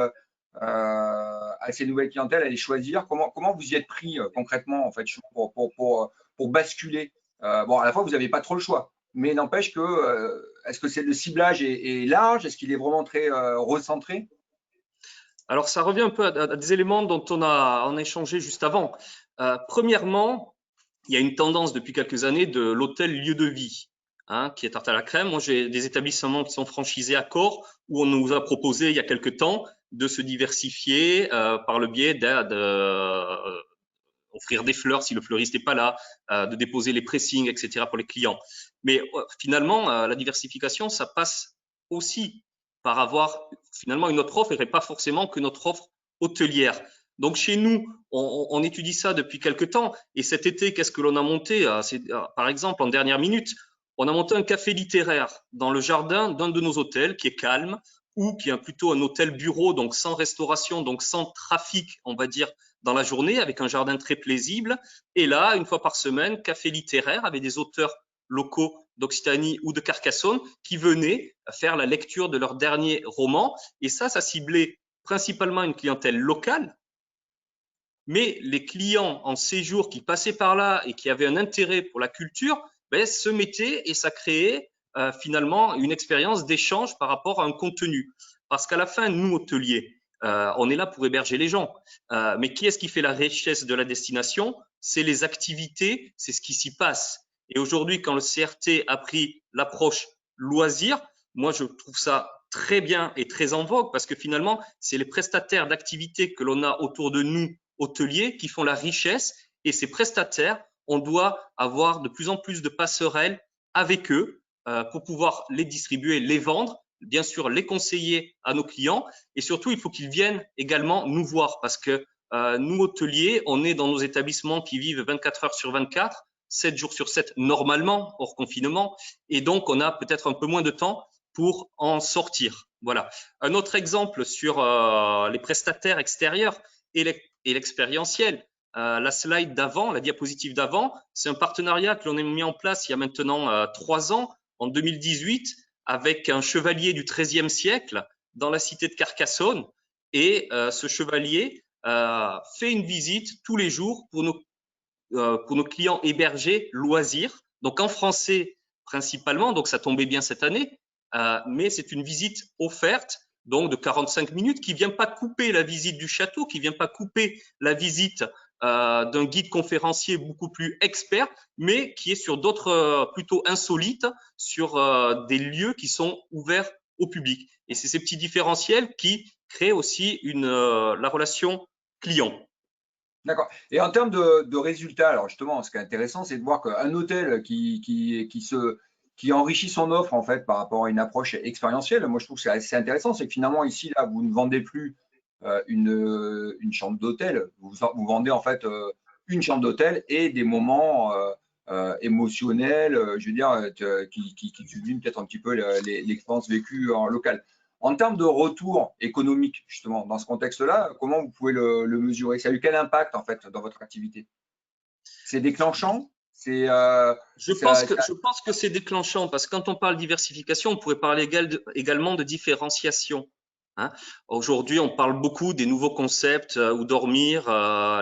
à ces nouvelles clientèles, à les choisir. Comment vous y êtes pris concrètement, en fait, pour basculer. Bon, à la fois, vous n'avez pas trop le choix, mais n'empêche que, est-ce que le ciblage est large? Est-ce qu'il est vraiment très recentré? Alors, ça revient un peu à des éléments dont on a échangé juste avant. Premièrement, il y a une tendance depuis quelques années de l'hôtel lieu de vie, hein, qui est tarte à la crème. Moi, j'ai des établissements qui sont franchisés à Corps, où on nous a proposé il y a quelques temps de se diversifier par le biais d'offrir des fleurs si le fleuriste n'est pas là, de déposer les pressings, etc. pour les clients. Mais finalement, la diversification, ça passe aussi par avoir finalement une autre offre et pas forcément que notre offre hôtelière. Donc chez nous, on étudie ça depuis quelques temps et cet été, qu'est-ce que l'on a monté? Par exemple, en dernière minute, on a monté un café littéraire dans le jardin d'un de nos hôtels qui est calme ou qui est plutôt un hôtel bureau, donc sans restauration, donc sans trafic, on va dire, dans la journée, avec un jardin très paisible. Et là, une fois par semaine, café littéraire avec des auteurs locaux d'Occitanie ou de Carcassonne qui venaient faire la lecture de leur dernier roman. Et ça ciblait principalement une clientèle locale. Mais les clients en séjour qui passaient par là et qui avaient un intérêt pour la culture se mettaient et ça créait finalement une expérience d'échange par rapport à un contenu. Parce qu'à la fin, nous, hôteliers, on est là pour héberger les gens. Mais qui est-ce qui fait la richesse de la destination? C'est les activités, c'est ce qui s'y passe. Et aujourd'hui, quand le CRT a pris l'approche loisir, moi, je trouve ça très bien et très en vogue parce que finalement, c'est les prestataires d'activités que l'on a autour de nous, hôteliers, qui font la richesse. Et ces prestataires, on doit avoir de plus en plus de passerelles avec eux pour pouvoir les distribuer, les vendre, bien sûr les conseiller à nos clients et surtout, il faut qu'ils viennent également nous voir parce que nous, hôteliers, on est dans nos établissements qui vivent 24 heures sur 24, 7 jours sur 7 normalement, hors confinement et donc on a peut-être un peu moins de temps pour en sortir. Voilà. Un autre exemple sur les prestataires extérieurs et l'expérientiel. La slide d'avant, la diapositive d'avant, c'est un partenariat que l'on a mis en place il y a maintenant 3 ans, en 2018, avec un chevalier du XIIIe siècle dans la cité de Carcassonne. Et ce chevalier fait une visite tous les jours pour nos clients hébergés loisirs. Donc en français principalement, donc ça tombait bien cette année, mais c'est une visite offerte donc de 45 minutes qui vient pas couper la visite du château, qui vient pas couper la visite d'un guide conférencier beaucoup plus expert, mais qui est sur d'autres plutôt insolites, sur des lieux qui sont ouverts au public. Et c'est ces petits différentiels qui créent aussi la relation client. D'accord. Et en termes de résultats, alors justement, ce qui est intéressant, c'est de voir qu'un hôtel qui enrichit son offre en fait par rapport à une approche expérientielle, moi je trouve que c'est assez intéressant, c'est que finalement ici là, vous ne vendez plus une chambre d'hôtel, vous vendez en fait une chambre d'hôtel et des moments émotionnels, je veux dire, qui subliment peut-être un petit peu l'expérience vécue en local. En termes de retour économique, justement, dans ce contexte-là, comment vous pouvez le mesurer? Ça a eu quel impact, en fait, dans votre activité? C'est déclenchant? Je pense que c'est déclenchant parce que quand on parle diversification, on pourrait parler également de différenciation. Hein. Aujourd'hui, on parle beaucoup des nouveaux concepts où dormir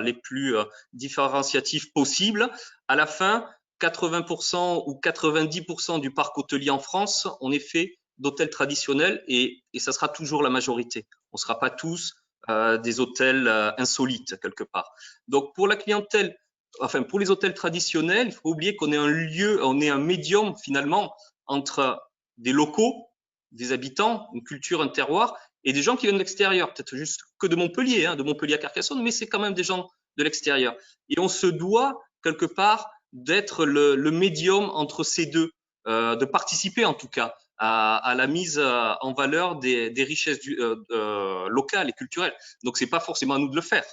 les plus différenciatifs possibles. À la fin, 80% ou 90% du parc hôtelier en France, on est fait d'hôtels traditionnels et ça sera toujours la majorité. On ne sera pas tous des hôtels insolites quelque part. Donc pour la clientèle, enfin pour les hôtels traditionnels, il faut oublier qu'on est un lieu, on est un médium finalement entre des locaux, des habitants, une culture, un terroir et des gens qui viennent de l'extérieur, peut-être juste que de Montpellier, de Montpellier à Carcassonne, mais c'est quand même des gens de l'extérieur. Et on se doit quelque part d'être le médium entre ces deux, de participer en tout cas à la mise en valeur des richesses locales et culturelles. Donc c'est pas forcément à nous de le faire.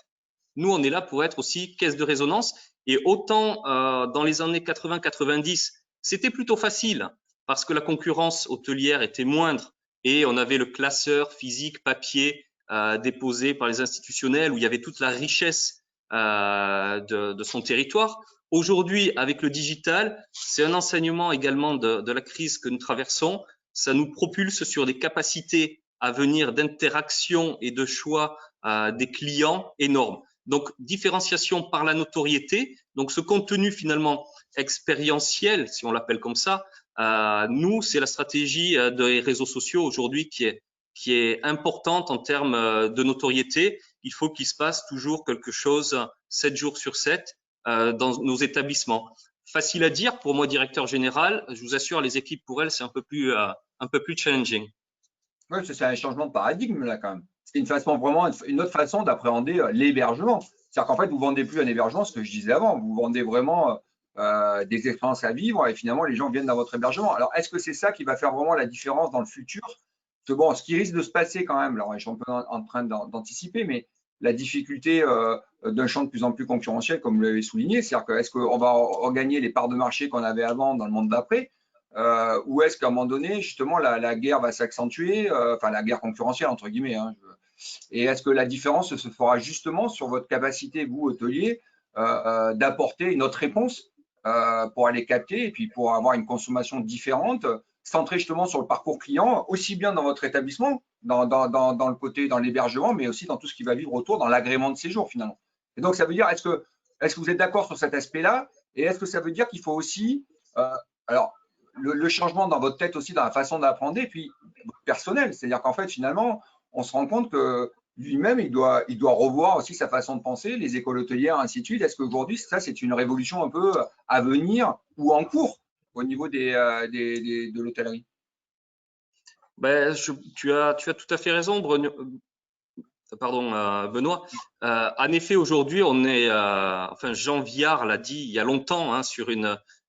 Nous, on est là pour être aussi caisse de résonance. Et autant dans les années 80-90, c'était plutôt facile parce que la concurrence hôtelière était moindre et on avait le classeur physique papier déposé par les institutionnels où il y avait toute la richesse de son territoire. Aujourd'hui, avec le digital, c'est un enseignement également de la crise que nous traversons. Ça nous propulse sur des capacités à venir d'interaction et de choix des clients énormes. Donc, différenciation par la notoriété. Donc, ce contenu finalement expérientiel, si on l'appelle comme ça, nous, c'est la stratégie des réseaux sociaux aujourd'hui qui est importante en termes de notoriété. Il faut qu'il se passe toujours quelque chose 7 jours sur 7 dans nos établissements. Facile à dire pour moi, directeur général. Je vous assure, les équipes pour elles, c'est un peu plus challenging. Oui, c'est un changement de paradigme là quand même. C'est une façon vraiment, une autre façon d'appréhender l'hébergement. C'est-à-dire qu'en fait, vous ne vendez plus un hébergement, ce que je disais avant, vous vendez vraiment des expériences à vivre et finalement les gens viennent dans votre hébergement. Alors, est-ce que c'est ça qui va faire vraiment la différence dans le futur? Parce que bon, ce qui risque de se passer quand même, alors je suis un peu en train d'anticiper, mais la difficulté d'un champ de plus en plus concurrentiel, comme vous l'avez souligné, c'est-à-dire que est-ce qu'on va regagner les parts de marché qu'on avait avant dans le monde d'après, ou est-ce qu'à un moment donné, justement, la guerre va s'accentuer, enfin la guerre concurrentielle entre guillemets, et est-ce que la différence se fera justement sur votre capacité, vous, hôtelier, d'apporter une autre réponse pour aller capter et puis pour avoir une consommation différente, centrée justement sur le parcours client, aussi bien dans votre établissement, dans le côté, dans l'hébergement, mais aussi dans tout ce qui va vivre autour, dans l'agrément de séjour finalement. Et donc, ça veut dire, est-ce que vous êtes d'accord sur cet aspect-là? Et est-ce que ça veut dire qu'il faut aussi, alors, le changement dans votre tête aussi, dans la façon d'apprendre, et puis personnel, c'est-à-dire qu'en fait, finalement, on se rend compte que lui-même, il doit revoir aussi sa façon de penser, les écoles hôtelières, ainsi de suite. Est-ce qu'aujourd'hui, ça, c'est une révolution un peu à venir ou en cours au niveau de l'hôtellerie? Ben, tu as tout à fait raison, Benoît. En effet, aujourd'hui, on est, enfin, Jean Viard l'a dit il y a longtemps sur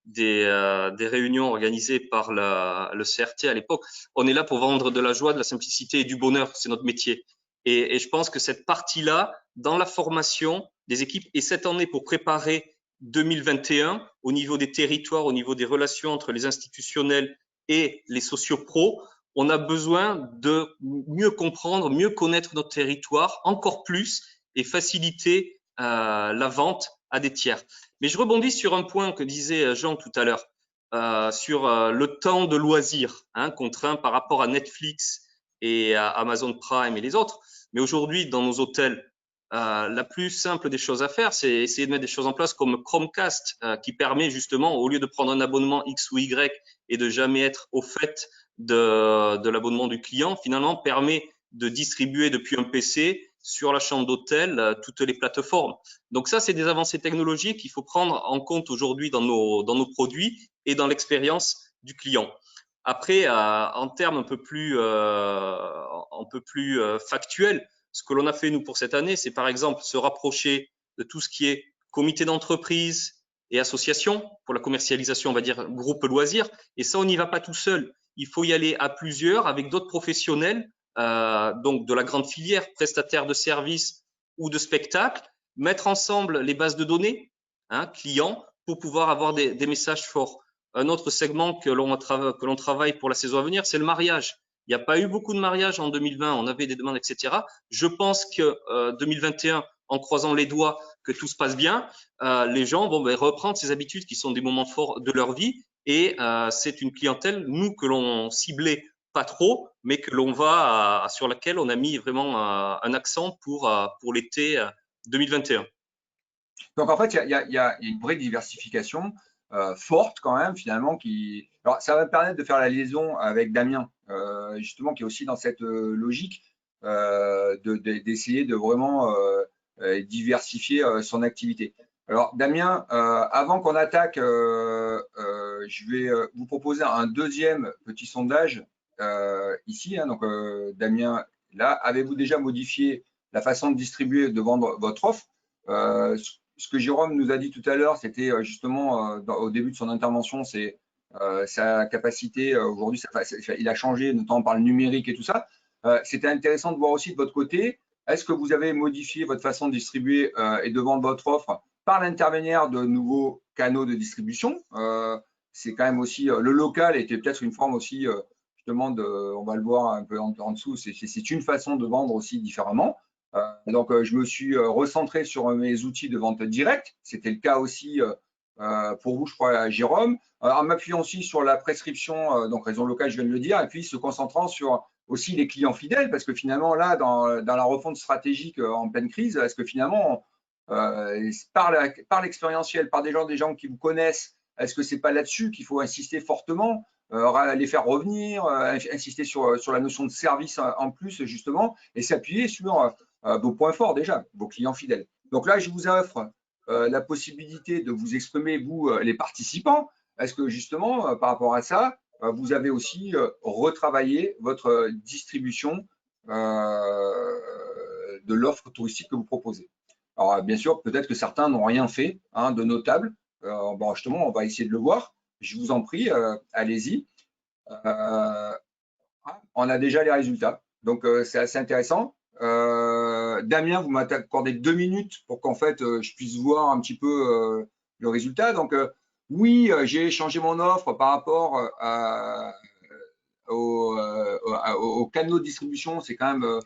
des réunions organisées par le CRT à l'époque. On est là pour vendre de la joie, de la simplicité et du bonheur. C'est notre métier. Et je pense que cette partie-là, dans la formation des équipes, et cette année pour préparer 2021 au niveau des territoires, au niveau des relations entre les institutionnels et les sociopros, on a besoin de mieux comprendre, mieux connaître notre territoire encore plus et faciliter la vente à des tiers. Mais je rebondis sur un point que disait Jean tout à l'heure. sur le temps de loisir contraint par rapport à Netflix et à Amazon Prime et les autres. Mais aujourd'hui, dans nos hôtels, la plus simple des choses à faire, c'est essayer de mettre des choses en place comme Chromecast, qui permet justement, au lieu de prendre un abonnement X ou Y et de jamais être au fait de l'abonnement du client, finalement permet de distribuer depuis un PC sur la chambre d'hôtel toutes les plateformes. Donc ça, c'est des avancées technologiques qu'il faut prendre en compte aujourd'hui dans nos produits et dans l'expérience du client. Après, en termes un peu plus factuels, ce que l'on a fait nous pour cette année, c'est par exemple se rapprocher de tout ce qui est comité d'entreprise et association pour la commercialisation, on va dire groupe loisirs. Et ça, on n'y va pas tout seul. Il faut y aller à plusieurs avec d'autres professionnels, donc de la grande filière, prestataires de services ou de spectacles, mettre ensemble les bases de données clients pour pouvoir avoir des messages forts. Un autre segment que l'on travaille pour la saison à venir, c'est le mariage. Il n'y a pas eu beaucoup de mariages en 2020, on avait des demandes, etc. Je pense que 2021, en croisant les doigts que tout se passe bien, les gens vont reprendre ces habitudes qui sont des moments forts de leur vie et c'est une clientèle, nous, que l'on ciblait pas trop, mais que l'on va sur laquelle on a mis vraiment un accent pour l'été 2021. Donc en fait, il y a une vraie diversification forte quand même finalement qui. Alors ça va me permettre de faire la liaison avec Damien justement qui est aussi dans cette logique d'essayer de vraiment diversifier son activité. Alors Damien, avant qu'on attaque, je vais vous proposer un deuxième petit sondage ici. Donc Damien, là, avez-vous déjà modifié la façon de distribuer, de vendre votre offre ce que Jérôme nous a dit tout à l'heure, c'était justement au début de son intervention, c'est sa capacité. Aujourd'hui, il a changé, notamment par le numérique et tout ça. C'était intéressant de voir aussi de votre côté, est-ce que vous avez modifié votre façon de distribuer et de vendre votre offre par l'intermédiaire de nouveaux canaux de distribution c'est quand même aussi, le local était peut-être une forme aussi, justement, on va le voir un peu en dessous, c'est une façon de vendre aussi différemment. Donc, je me suis recentré sur mes outils de vente directe. C'était le cas aussi pour vous, je crois, Jérôme. En m'appuyant aussi sur la prescription, donc raison locale, je viens de le dire, et puis se concentrant sur aussi les clients fidèles, parce que finalement, là, dans la refonte stratégique en pleine crise, est-ce que finalement, par l'expérientiel, par des gens qui vous connaissent, est-ce que c'est pas là-dessus qu'il faut insister fortement, les faire revenir, insister sur la notion de service en plus, justement, et s'appuyer sur vos points forts déjà, vos clients fidèles. Donc là, je vous offre la possibilité de vous exprimer, vous, les participants. Est-ce que justement, par rapport à ça, vous avez aussi retravaillé votre distribution de l'offre touristique que vous proposez? Alors, bien sûr, peut-être que certains n'ont rien fait de notable. Bon, justement, on va essayer de le voir. Je vous en prie, allez-y. On a déjà les résultats. Donc, c'est assez intéressant. Damien, vous m'avez accordé 2 minutes pour qu'en fait, je puisse voir un petit peu le résultat. Donc, oui, j'ai changé mon offre par rapport aux canaux de distribution. C'est quand même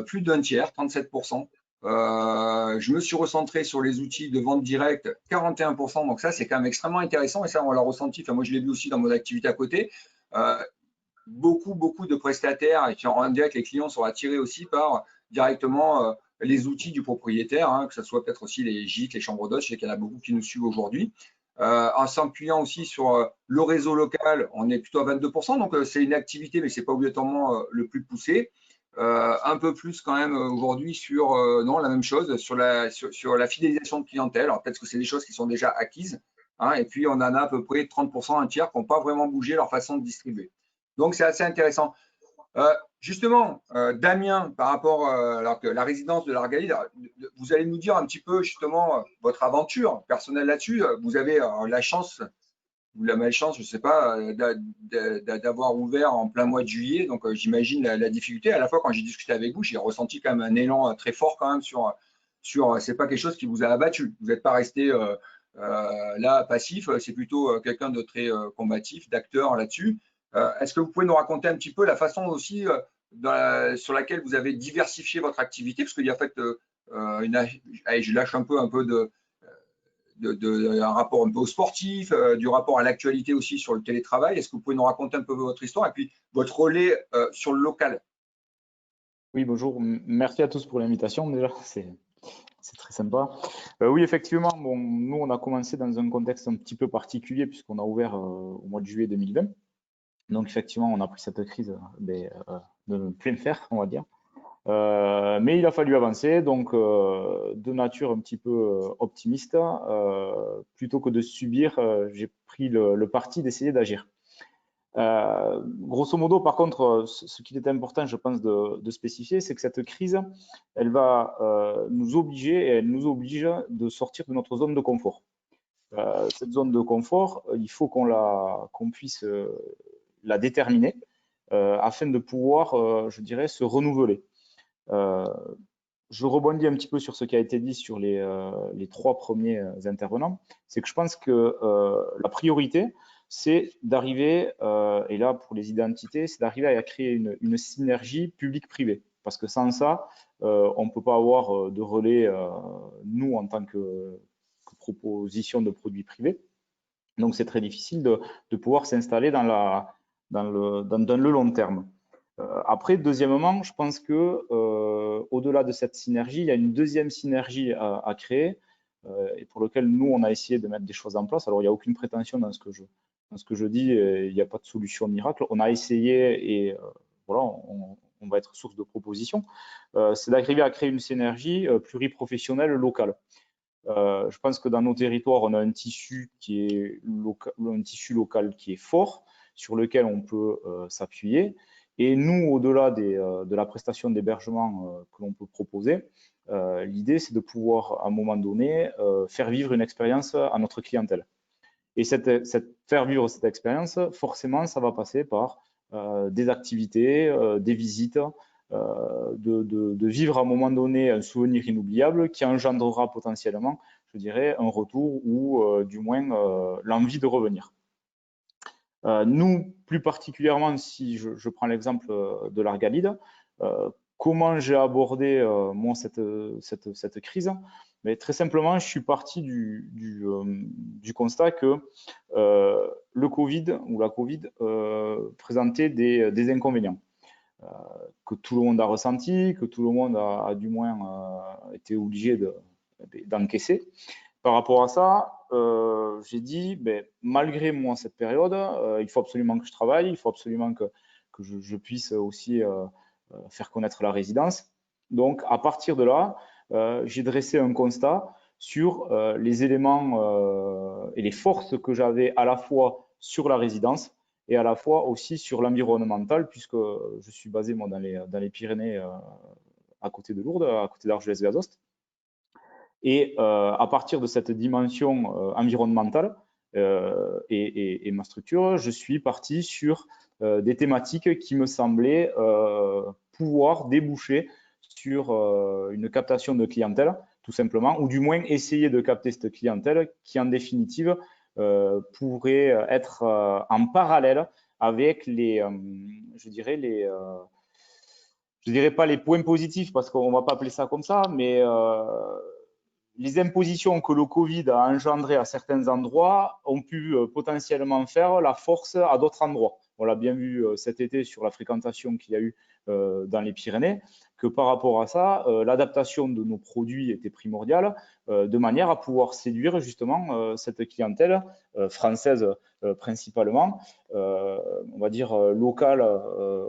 plus d'un tiers, 37%. Je me suis recentré sur les outils de vente directe, 41%. Donc ça, c'est quand même extrêmement intéressant. Et ça, on l'a ressenti. Enfin, moi, je l'ai vu aussi dans mon activité à côté. Beaucoup de prestataires et qui en direct, les clients sont attirés aussi par directement les outils du propriétaire, que ce soit peut-être aussi les gîtes, les chambres d'hôtes. Je sais qu'il y en a beaucoup qui nous suivent aujourd'hui. En s'appuyant aussi sur le réseau local, on est plutôt à 22%. Donc, c'est une activité, mais ce n'est pas obligatoirement le plus poussé. Un peu plus quand même aujourd'hui sur non, la même chose, sur la fidélisation de clientèle. Alors, peut-être que c'est des choses qui sont déjà acquises. Et puis, on en a à peu près 30%, un tiers, qui n'ont pas vraiment bougé leur façon de distribuer. Donc, c'est assez intéressant. Justement, Damien, par rapport à la résidence de l'Argalide, vous allez nous dire un petit peu justement votre aventure personnelle là-dessus. Vous avez la chance, ou la malchance, je ne sais pas, d'avoir ouvert en plein mois de juillet. Donc, j'imagine la difficulté. À la fois, quand j'ai discuté avec vous, j'ai ressenti quand même un élan très fort quand même sur c'est pas quelque chose qui vous a abattu. Vous n'êtes pas resté là passif. C'est plutôt quelqu'un de très combatif, d'acteur là-dessus. Est-ce que vous pouvez nous raconter un petit peu la façon aussi sur laquelle vous avez diversifié votre activité? Parce qu'il y a en fait, allez, je lâche un peu un rapport un peu au sportif, du rapport à l'actualité aussi sur le télétravail. Est-ce que vous pouvez nous raconter un peu votre histoire et puis votre relais sur le local? Oui, bonjour. Merci à tous pour l'invitation déjà. C'est très sympa. Oui, effectivement, bon, nous, on a commencé dans un contexte un petit peu particulier puisqu'on a ouvert au mois de juillet 2020. Donc, effectivement, on a pris cette crise de plein fer, on va dire. Mais il a fallu avancer, donc de nature un petit peu optimiste, plutôt que de subir, j'ai pris le parti d'essayer d'agir. Grosso modo, par contre, ce qu'il est important, je pense, de spécifier, c'est que cette crise, elle va nous obliger, et elle nous oblige de sortir de notre zone de confort. Cette zone de confort, il faut qu'on puisse la déterminer afin de pouvoir, je dirais, se renouveler. Je rebondis un petit peu sur ce qui a été dit sur les 3 premiers intervenants. C'est que je pense que la priorité, c'est d'arriver, et là pour les identités, c'est d'arriver à créer une synergie public-privé. Parce que sans ça, on ne peut pas avoir de relais, nous, en tant que proposition de produits privés. Donc, c'est très difficile de pouvoir s'installer dans le long terme. Après, deuxièmement, je pense que au-delà de cette synergie, il y a une deuxième synergie à créer et pour laquelle nous, on a essayé de mettre des choses en place. Alors, il n'y a aucune prétention dans ce que je dis, il n'y a pas de solution miracle. On a essayé et voilà, on va être source de propositions. C'est d'arriver à créer une synergie pluriprofessionnelle locale. Je pense que dans nos territoires, on a un tissu local qui est fort, sur lequel on peut s'appuyer. Et nous, au-delà de la prestation d'hébergement que l'on peut proposer, l'idée, c'est de pouvoir, à un moment donné, faire vivre une expérience à notre clientèle. Et faire vivre cette expérience, forcément, ça va passer par des activités, des visites, de vivre à un moment donné un souvenir inoubliable qui engendrera potentiellement, je dirais, un retour ou du moins l'envie de revenir. Nous, plus particulièrement, si je prends l'exemple de l'Argalide, comment j'ai abordé moi cette crise? Mais très simplement, je suis parti du constat que le Covid ou la Covid présentait des inconvénients que tout le monde a ressenti, que tout le monde a du moins été obligé d'encaisser. Par rapport à ça, j'ai dit, malgré moi cette période, il faut absolument que je travaille, il faut absolument que je puisse aussi faire connaître la résidence. Donc, à partir de là, j'ai dressé un constat sur les éléments et les forces que j'avais à la fois sur la résidence et à la fois aussi sur l'environnemental, puisque je suis basé moi dans les Pyrénées, à côté de Lourdes, à côté d'Argelès-Gazost. Et à partir de cette dimension environnementale et ma structure, je suis parti sur des thématiques qui me semblaient pouvoir déboucher sur une captation de clientèle, tout simplement, ou du moins essayer de capter cette clientèle qui, en définitive, pourrait être en parallèle avec je dirais pas les points positifs parce qu'on va pas appeler ça comme ça, mais les impositions que le Covid a engendrées à certains endroits ont pu potentiellement faire la force à d'autres endroits. On l'a bien vu cet été sur la fréquentation qu'il y a eu dans les Pyrénées, que par rapport à ça, l'adaptation de nos produits était primordiale, de manière à pouvoir séduire justement cette clientèle française principalement, on va dire locale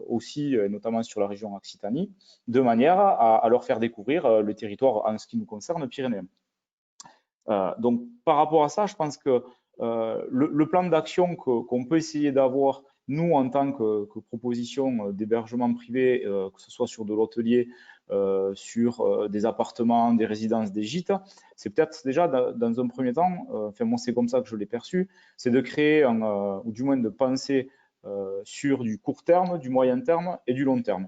aussi, notamment sur la région Occitanie, de manière à leur faire découvrir le territoire en ce qui nous concerne pyrénéen. Donc par rapport à ça, je pense que le plan d'action qu'on peut essayer d'avoir, nous, en tant que proposition d'hébergement privé, que ce soit sur de l'hôtelier, sur des appartements, des résidences, des gîtes, c'est peut-être déjà dans un premier temps, enfin moi c'est comme ça que je l'ai perçu, c'est de créer, ou du moins de penser sur du court terme, du moyen terme et du long terme.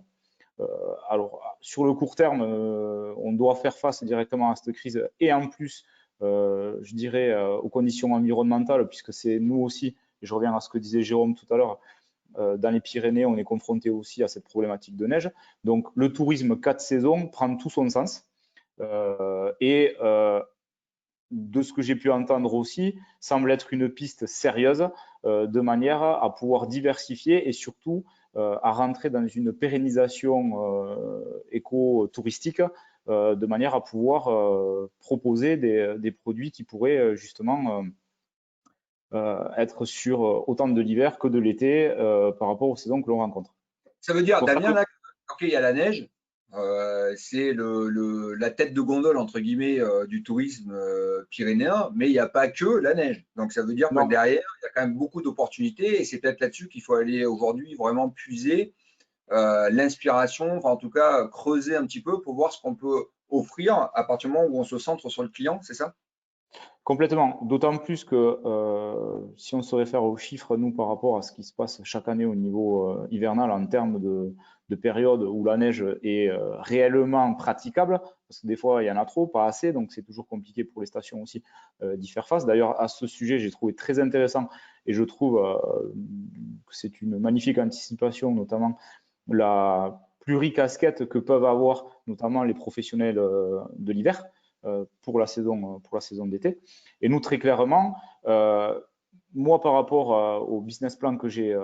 Alors sur le court terme, on doit faire face directement à cette crise et en plus, je dirais, aux conditions environnementales, puisque c'est nous aussi, et je reviens à ce que disait Jérôme tout à l'heure, dans les Pyrénées, on est confronté aussi à cette problématique de neige. Donc, le tourisme 4 saisons prend tout son sens. Et de ce que j'ai pu entendre aussi, semble être une piste sérieuse de manière à pouvoir diversifier et surtout à rentrer dans une pérennisation éco-touristique de manière à pouvoir proposer des produits qui pourraient justement être sur autant de l'hiver que de l'été par rapport aux saisons que l'on rencontre. Ça veut dire, Damien, là, ok, il y a la neige, c'est la tête de gondole, entre guillemets, du tourisme pyrénéen, mais il n'y a pas que la neige. Donc, ça veut dire que derrière, il y a quand même beaucoup d'opportunités et c'est peut-être là-dessus qu'il faut aller aujourd'hui vraiment puiser l'inspiration, enfin, en tout cas, creuser un petit peu pour voir ce qu'on peut offrir à partir du moment où on se centre sur le client, c'est ça? Complètement, d'autant plus que si on se réfère aux chiffres, nous, par rapport à ce qui se passe chaque année au niveau hivernal en termes de période où la neige est réellement praticable, parce que des fois, il y en a trop, pas assez, donc c'est toujours compliqué pour les stations aussi d'y faire face. D'ailleurs, à ce sujet, j'ai trouvé très intéressant et je trouve que c'est une magnifique anticipation, notamment la pluricasquette que peuvent avoir notamment les professionnels de l'hiver. Pour la saison d'été. Et nous, très clairement, moi, par rapport au business plan que j'ai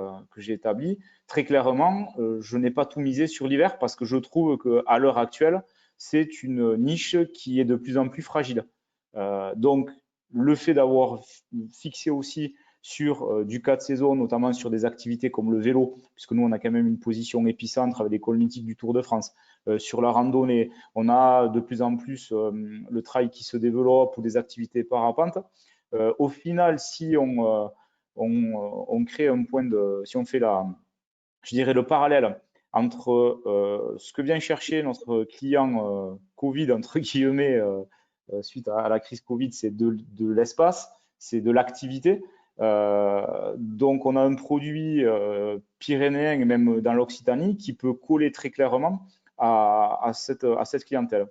établi, très clairement, je n'ai pas tout misé sur l'hiver parce que je trouve qu'à l'heure actuelle, c'est une niche qui est de plus en plus fragile. Donc, le fait d'avoir fixé aussi sur du 4 saisons, notamment sur des activités comme le vélo, puisque nous, on a quand même une position épicentre avec l'école mythique du Tour de France. Sur la randonnée, on a de plus en plus le trail qui se développe ou des activités parapente. Au final, si on crée un point si on fait je dirais le parallèle entre ce que vient chercher notre client Covid, entre guillemets, suite à la crise Covid, c'est de l'espace, c'est de l'activité. Donc, on a un produit pyrénéen et même dans l'Occitanie qui peut coller très clairement à cette clientèle.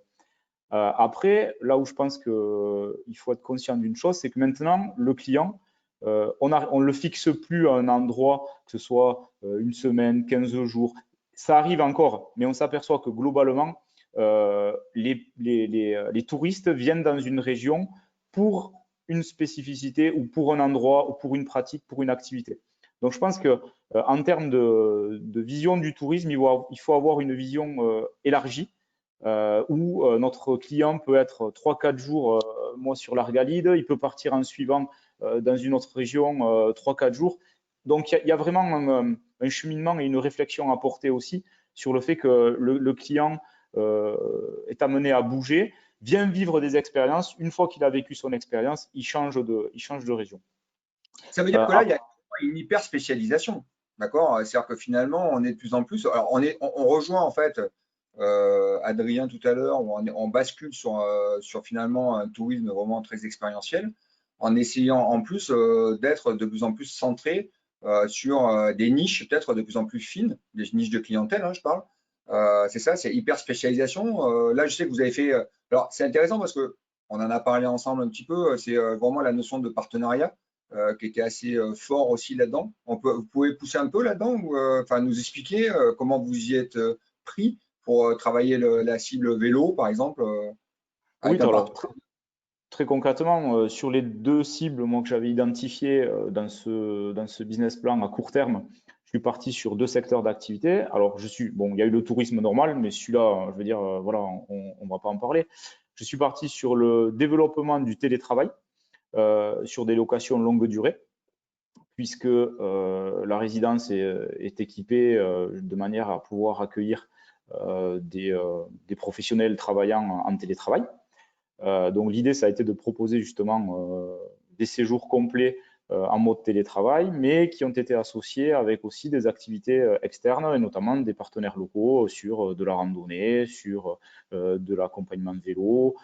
Après, là où je pense qu'il faut être conscient d'une chose, c'est que maintenant, le client, on ne le fixe plus à un endroit, que ce soit une semaine, 15 jours. Ça arrive encore, mais on s'aperçoit que globalement, les touristes viennent dans une région pour une spécificité ou pour un endroit ou pour une pratique, pour une activité. Donc, je pense que en termes de vision du tourisme, il faut avoir une vision élargie où notre client peut être 3-4 jours moi sur l'Argalide, il peut partir en suivant dans une autre région 3-4 jours. Donc, il y a vraiment un cheminement et une réflexion à porter aussi sur le fait que le client est amené à bouger, vient vivre des expériences. Une fois qu'il a vécu son expérience, il change de région. Ça veut dire que là, il y a une hyper spécialisation, d'accord? C'est-à-dire que finalement, on est de plus en plus. Alors, on rejoint en fait Adrien tout à l'heure, on bascule sur finalement un tourisme vraiment très expérientiel, en essayant en plus d'être de plus en plus centré sur des niches peut-être de plus en plus fines, des niches de clientèle, hein, je parle. C'est ça, c'est hyper spécialisation. Là, je sais que vous avez fait. Alors, c'est intéressant parce que on en a parlé ensemble un petit peu. C'est vraiment la notion de partenariat qui était assez fort aussi là-dedans. Vous pouvez pousser un peu là-dedans ou enfin nous expliquer comment vous y êtes pris pour travailler la cible vélo, par exemple. Oui, alors très concrètement, sur les deux cibles moi, que j'avais identifiées dans ce business plan à court terme, je suis parti sur deux secteurs d'activité. Alors, il y a eu le tourisme normal, mais celui-là, je veux dire, voilà, on ne va pas en parler. Je suis parti sur le développement du télétravail, sur des locations longue durée, puisque la résidence est équipée de manière à pouvoir accueillir des professionnels travaillant en télétravail. Donc l'idée, ça a été de proposer justement des séjours complets en mode télétravail, mais qui ont été associés avec aussi des activités externes, et notamment des partenaires locaux sur de la randonnée, sur de l'accompagnement de vélo,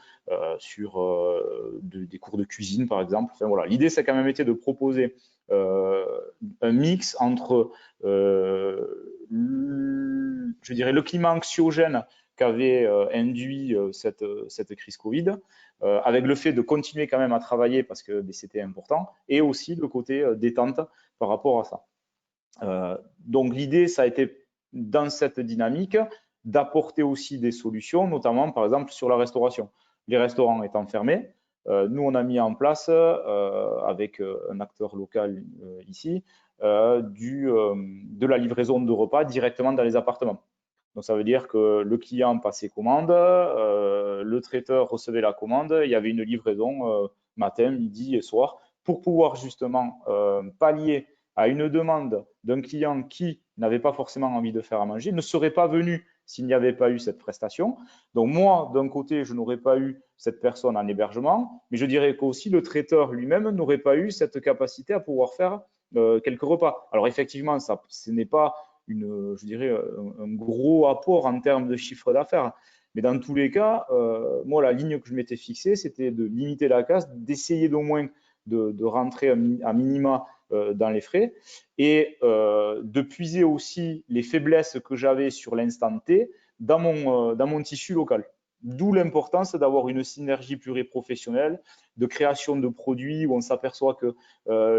sur des cours de cuisine, par exemple. Enfin, voilà. L'idée, ça a quand même été de proposer un mix entre, je dirais, le climat anxiogène qu'avait induit cette crise Covid, avec le fait de continuer quand même à travailler parce que c'était important, et aussi le côté détente par rapport à ça. Donc l'idée, ça a été dans cette dynamique d'apporter aussi des solutions, notamment par exemple sur la restauration. Les restaurants étant fermés, nous, on a mis en place, avec un acteur local ici, de la livraison de repas directement dans les appartements. Donc, ça veut dire que le client passait commande, le traiteur recevait la commande, il y avait une livraison matin, midi et soir pour pouvoir justement pallier à une demande d'un client qui n'avait pas forcément envie de faire à manger, ne serait pas venu s'il n'y avait pas eu cette prestation. Donc, moi, d'un côté, je n'aurais pas eu cette personne en hébergement, mais je dirais qu'aussi le traiteur lui-même n'aurait pas eu cette capacité à pouvoir faire quelques repas. Alors, effectivement, ce n'est pas je dirais, un gros apport en termes de chiffre d'affaires. Mais dans tous les cas, moi, la ligne que je m'étais fixée, c'était de limiter la casse, d'essayer d'au moins de rentrer à minima dans les frais et de puiser aussi les faiblesses que j'avais sur l'instant T dans mon tissu local. D'où l'importance d'avoir une synergie pluriprofessionnelle, de création de produits où on s'aperçoit que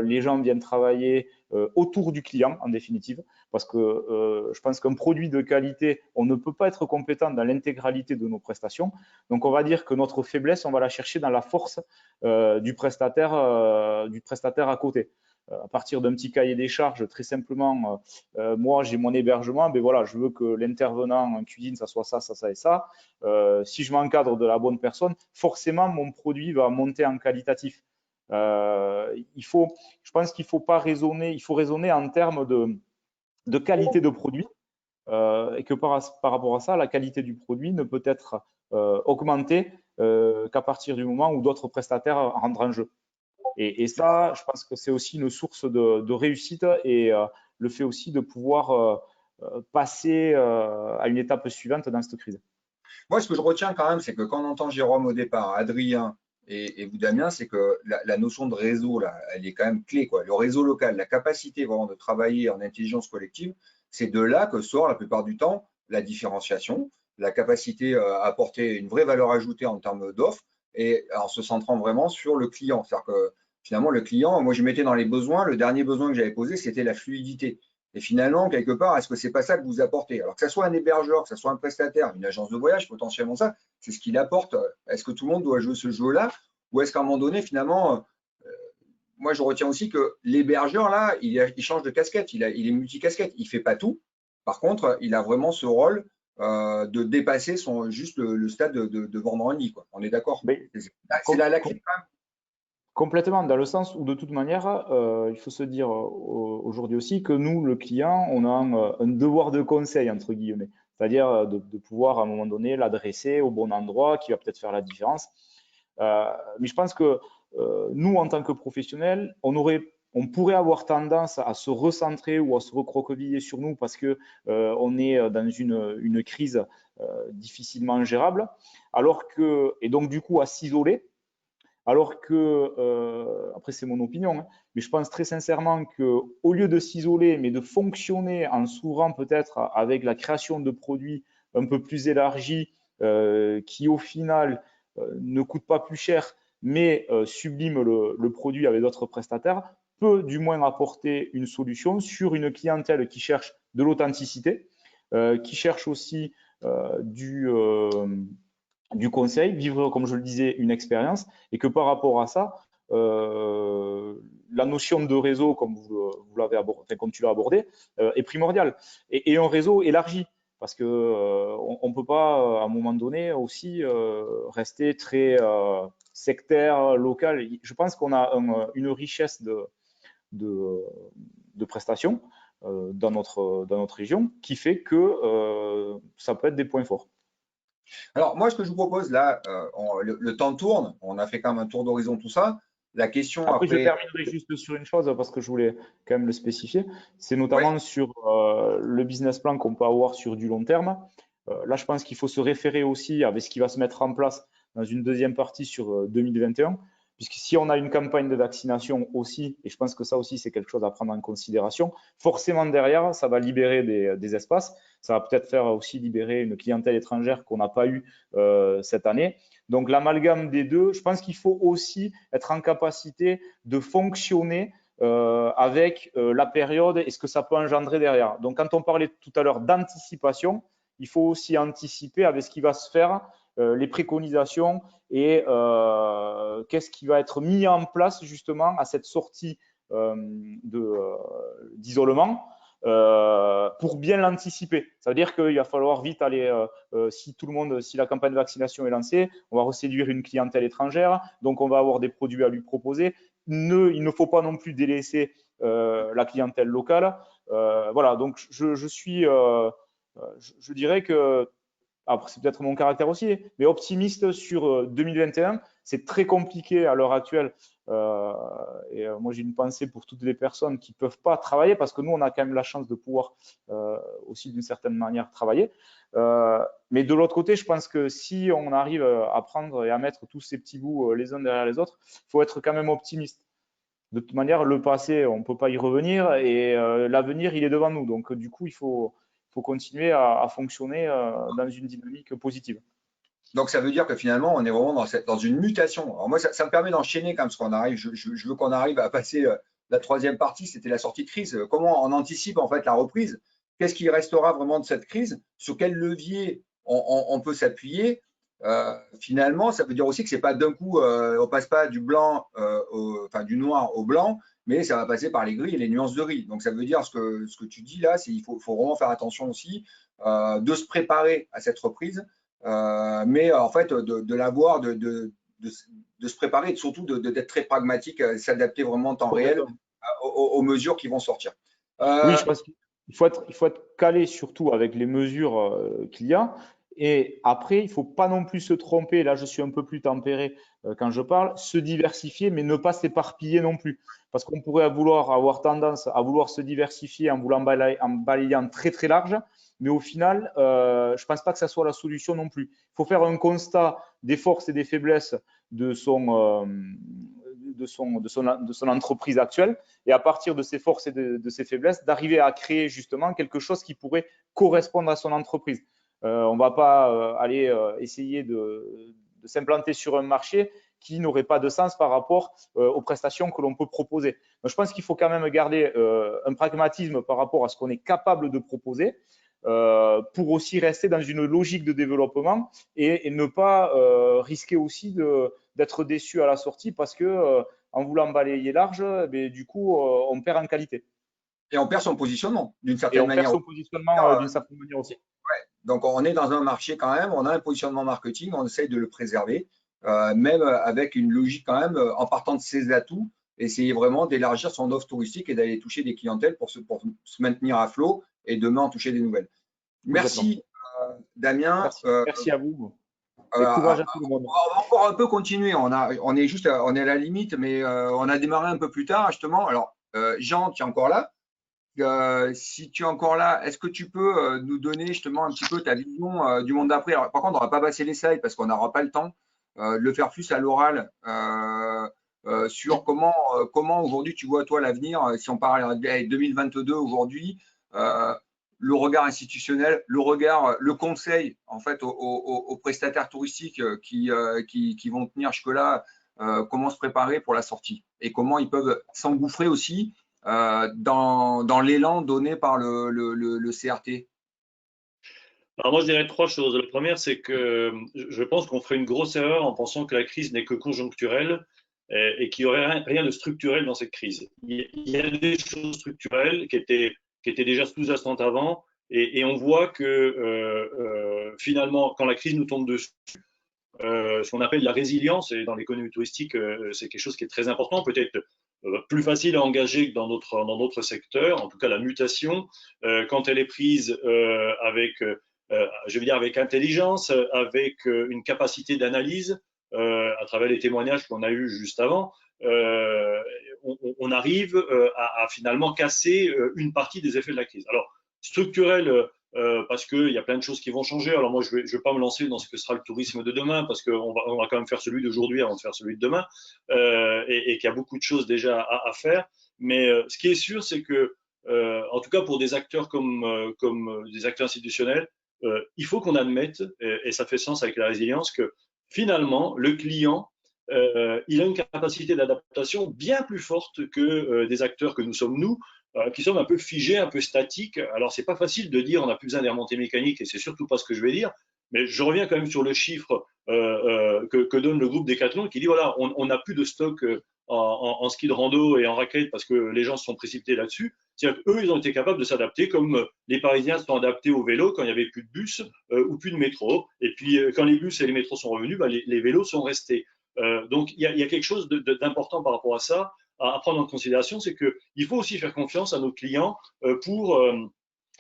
les gens viennent travailler autour du client, en définitive, parce que je pense qu'un produit de qualité, on ne peut pas être compétent dans l'intégralité de nos prestations. Donc, on va dire que notre faiblesse, on va la chercher dans la force du prestataire à côté. À partir d'un petit cahier des charges, très simplement, moi, j'ai mon hébergement, ben voilà, je veux que l'intervenant en cuisine, ça soit ça, ça, ça et ça. Si je m'encadre de la bonne personne, forcément, mon produit va monter en qualitatif. Je pense qu'il faut pas raisonner, il faut raisonner en termes de qualité de produit et que par rapport à ça, la qualité du produit ne peut être augmentée qu'à partir du moment où d'autres prestataires rentrent en jeu. Et ça, je pense que c'est aussi une source de réussite et le fait aussi de pouvoir passer à une étape suivante dans cette crise. Moi, ce que je retiens quand même, c'est que quand on entend Jérôme au départ, Adrien et vous, Damien, c'est que la notion de réseau, là, elle est quand même clé, quoi. Le réseau local, la capacité vraiment de travailler en intelligence collective, c'est de là que sort la plupart du temps la différenciation, la capacité à apporter une vraie valeur ajoutée en termes d'offres et en se centrant vraiment sur le client. C'est-à-dire que finalement, le client, moi, je mettais dans les besoins, le dernier besoin que j'avais posé, c'était la fluidité. Et finalement, quelque part, est-ce que c'est pas ça que vous apportez? Alors que ça soit un hébergeur, que ça soit un prestataire, une agence de voyage, potentiellement ça, c'est ce qu'il apporte. Est-ce que tout le monde doit jouer ce jeu-là? Ou est-ce qu'à un moment donné, finalement, moi je retiens aussi que l'hébergeur, là, il change de casquette, il est multicasquette, il fait pas tout. Par contre, il a vraiment ce rôle de dépasser juste le stade de vendre en ligne, quoi. On est d'accord? C'est la clé quand même. Complètement, dans le sens où de toute manière, il faut se dire aujourd'hui aussi que nous, le client, on a un devoir de conseil, entre guillemets, c'est-à-dire de pouvoir à un moment donné l'adresser au bon endroit qui va peut-être faire la différence. Mais je pense que nous, en tant que professionnels, on pourrait avoir tendance à se recentrer ou à se recroqueviller sur nous parce que on est dans une crise difficilement gérable, et donc du coup à s'isoler. Alors que, après c'est mon opinion, hein, mais je pense très sincèrement qu'au lieu de s'isoler, mais de fonctionner en s'ouvrant peut-être avec la création de produits un peu plus élargis, qui au final ne coûtent pas plus cher, mais subliment le produit avec d'autres prestataires, peut du moins apporter une solution sur une clientèle qui cherche de l'authenticité, qui cherche aussi du conseil, vivre, comme je le disais, une expérience, et que par rapport à ça, la notion de réseau, comme l'avez abordé, enfin, comme tu l'as abordé, est primordiale. Et un réseau élargi, parce que on peut pas, à un moment donné, aussi rester très sectaire, local. Je pense qu'on a une richesse de prestations dans notre région qui fait que ça peut être des points forts. Alors, moi, ce que je vous propose là, le temps tourne, on a fait quand même un tour d'horizon, tout ça. La question Après, je après. terminerai juste sur une chose parce que je voulais quand même le spécifier. C'est notamment Ouais. sur le business plan qu'on peut avoir sur du long terme. Là, je pense qu'il faut se référer aussi avec ce qui va se mettre en place dans une deuxième partie sur 2021. Puisque si on a une campagne de vaccination aussi, et je pense que ça aussi, c'est quelque chose à prendre en considération, forcément derrière, ça va libérer des espaces. Ça va peut-être faire aussi libérer une clientèle étrangère qu'on n'a pas eue cette année. Donc, l'amalgame des deux, je pense qu'il faut aussi être en capacité de fonctionner avec la période et ce que ça peut engendrer derrière. Donc, quand on parlait tout à l'heure d'anticipation, il faut aussi anticiper avec ce qui va se faire les préconisations et qu'est-ce qui va être mis en place justement à cette sortie d'isolement pour bien l'anticiper. Ça veut dire qu'il va falloir vite aller, si la campagne de vaccination est lancée, on va reséduire une clientèle étrangère, donc on va avoir des produits à lui proposer. Il ne faut pas non plus délaisser la clientèle locale. Voilà, donc je dirais que, après c'est peut-être mon caractère aussi, mais optimiste sur 2021. C'est très compliqué à l'heure actuelle. Moi, j'ai une pensée pour toutes les personnes qui ne peuvent pas travailler, parce que nous, on a quand même la chance de pouvoir aussi d'une certaine manière travailler. Mais de l'autre côté, je pense que si on arrive à prendre et à mettre tous ces petits bouts les uns derrière les autres, il faut être quand même optimiste. De toute manière, le passé, on ne peut pas y revenir, et l'avenir, il est devant nous. Donc, du coup, il faut continuer à fonctionner dans une dynamique positive. Donc, ça veut dire que finalement, on est vraiment dans une mutation. Alors, moi, ça me permet d'enchaîner quand même, parce qu'on arrive, je veux qu'on arrive à passer la troisième partie, c'était la sortie de crise. Comment on anticipe en fait la reprise? Qu'est-ce qui restera vraiment de cette crise? Sur quel levier on peut s'appuyer? Finalement, ça veut dire aussi que c'est pas d'un coup, on passe pas du blanc, du noir au blanc, mais ça va passer par les gris et les nuances de gris. Donc, ça veut dire ce que tu dis là, c'est qu'il faut vraiment faire attention aussi de se préparer à cette reprise. Mais en fait, de l'avoir, de se préparer et surtout d'être très pragmatique, s'adapter vraiment en temps réel aux mesures qui vont sortir. Oui, je pense qu'il faut être calé surtout avec les mesures qu'il y a. Et après, il ne faut pas non plus se tromper. Là, je suis un peu plus tempéré quand je parle, se diversifier, mais ne pas s'éparpiller non plus. Parce qu'on pourrait avoir tendance à vouloir se diversifier en balayant très très large, mais au final, je ne pense pas que ça soit la solution non plus. Il faut faire un constat des forces et des faiblesses de son entreprise actuelle, et à partir de ses forces et de ses faiblesses, d'arriver à créer justement quelque chose qui pourrait correspondre à son entreprise. On ne va pas aller essayer de s'implanter sur un marché qui n'aurait pas de sens par rapport aux prestations que l'on peut proposer. Donc, je pense qu'il faut quand même garder un pragmatisme par rapport à ce qu'on est capable de proposer, pour aussi rester dans une logique de développement et ne pas risquer aussi d'être déçu à la sortie, parce que en voulant balayer large, du coup, on perd en qualité. Et on perd son positionnement d'une certaine manière. Et on perd son positionnement d'une certaine manière aussi. Ouais. Donc, on est dans un marché quand même, on a un positionnement marketing, on essaye de le préserver, même avec une logique quand même, en partant de ses atouts, essayer vraiment d'élargir son offre touristique et d'aller toucher des clientèles pour se maintenir à flot et demain en toucher des nouvelles. Merci Damien. Merci à vous. Et courage à tout le monde. On va encore un peu continuer. On est à la limite, mais on a démarré un peu plus tard justement. Alors Jean, tu es encore là? Si tu es encore là, est-ce que tu peux nous donner justement un petit peu ta vision du monde d'après? Par contre, on ne va pas passer les slides parce qu'on n'aura pas le temps de le faire plus à l'oral sur comment aujourd'hui tu vois toi l'avenir, si on parle de 2022 aujourd'hui, le regard institutionnel, le conseil en fait aux prestataires touristiques qui vont tenir jusque-là, comment se préparer pour la sortie et comment ils peuvent s'engouffrer aussi dans l'élan donné par le CRT. Alors moi, je dirais trois choses. La première, c'est que je pense qu'on ferait une grosse erreur en pensant que la crise n'est que conjoncturelle et qu'il n'y aurait rien de structurel dans cette crise. Il y a des choses structurelles qui étaient déjà sous-jacentes avant, et on voit que finalement, quand la crise nous tombe dessus, ce qu'on appelle la résilience, et dans l'économie touristique, c'est quelque chose qui est très important, peut-être plus facile à engager que dans d'autres secteurs, en tout cas la mutation, quand elle est prise je veux dire avec intelligence, avec une capacité d'analyse, à travers les témoignages qu'on a eus juste avant, on arrive à finalement casser une partie des effets de la crise. Alors, structurel, parce qu'il y a plein de choses qui vont changer. Alors moi, je vais pas me lancer dans ce que sera le tourisme de demain, parce qu'on va quand même faire celui d'aujourd'hui avant de faire celui de demain, et qu'il y a beaucoup de choses déjà à faire. Mais ce qui est sûr, c'est que, en tout cas pour des acteurs comme des acteurs institutionnels, il faut qu'on admette, et ça fait sens avec la résilience, que finalement, le client, il a une capacité d'adaptation bien plus forte que des acteurs que nous sommes nous, qui sommes un peu figés, un peu statiques. Alors, c'est pas facile de dire on n'a plus besoin des remontées mécaniques, et c'est surtout pas ce que je vais dire, Mais je reviens quand même sur le chiffre que donne le groupe Decathlon, qui dit voilà, on n'a plus de stock en ski de rando et en raquette parce que les gens se sont précipités là-dessus. C'est-à-dire qu'eux, ils ont été capables de s'adapter comme les Parisiens se sont adaptés au vélo quand il n'y avait plus de bus ou plus de métro. Et puis, quand les bus et les métros sont revenus, les vélos sont restés. Donc, il y a quelque chose d'important par rapport à ça à prendre en considération, c'est qu'il faut aussi faire confiance à nos clients pour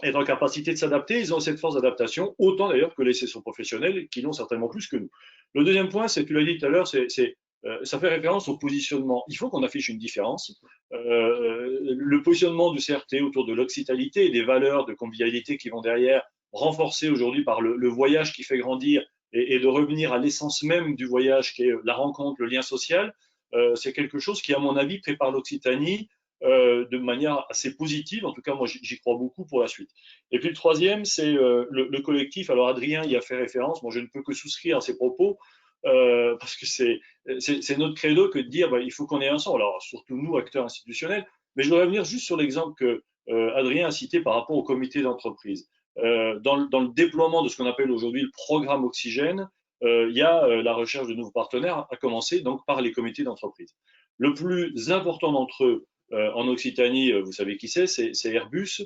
être en capacité de s'adapter. Ils ont cette force d'adaptation, autant d'ailleurs que les sessions professionnelles, qui l'ont certainement plus que nous. Le deuxième point, c'est, tu l'as dit tout à l'heure, ça fait référence au positionnement. Il faut qu'on affiche une différence. Le positionnement du CRT autour de l'occitalité et des valeurs de convivialité qui vont derrière, renforcées aujourd'hui par le voyage qui fait grandir et de revenir à l'essence même du voyage, qui est la rencontre, le lien social, c'est quelque chose qui, à mon avis, prépare l'Occitanie de manière assez positive. En tout cas, moi, j'y crois beaucoup pour la suite. Et puis le troisième, c'est le collectif. Alors, Adrien y a fait référence. Moi, je ne peux que souscrire à ses propos parce que c'est notre credo que de dire il faut qu'on ait un son. Alors, surtout nous, acteurs institutionnels. Mais je voudrais revenir juste sur l'exemple que Adrien a cité par rapport au comité d'entreprise. Dans le déploiement de ce qu'on appelle aujourd'hui le programme Oxygène, il y a la recherche de nouveaux partenaires, à commencer donc par les comités d'entreprise. Le plus important d'entre eux en Occitanie, vous savez qui c'est Airbus.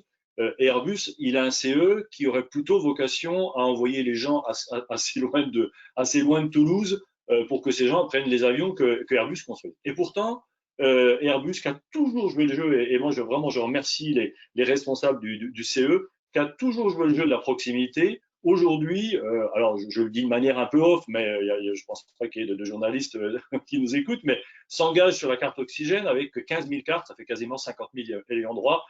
Et Airbus, il a un CE qui aurait plutôt vocation à envoyer les gens assez loin de Toulouse pour que ces gens prennent les avions que Airbus construit. Et pourtant, Airbus qui a toujours joué le jeu, et moi je remercie les responsables du CE, qui a toujours joué le jeu de la proximité. Aujourd'hui, alors je le dis de manière un peu off, mais je ne pense pas qu'il y ait de journalistes qui nous écoutent, mais s'engage sur la carte Oxygène avec 15 000 cartes, ça fait quasiment 50 000 ayants droit.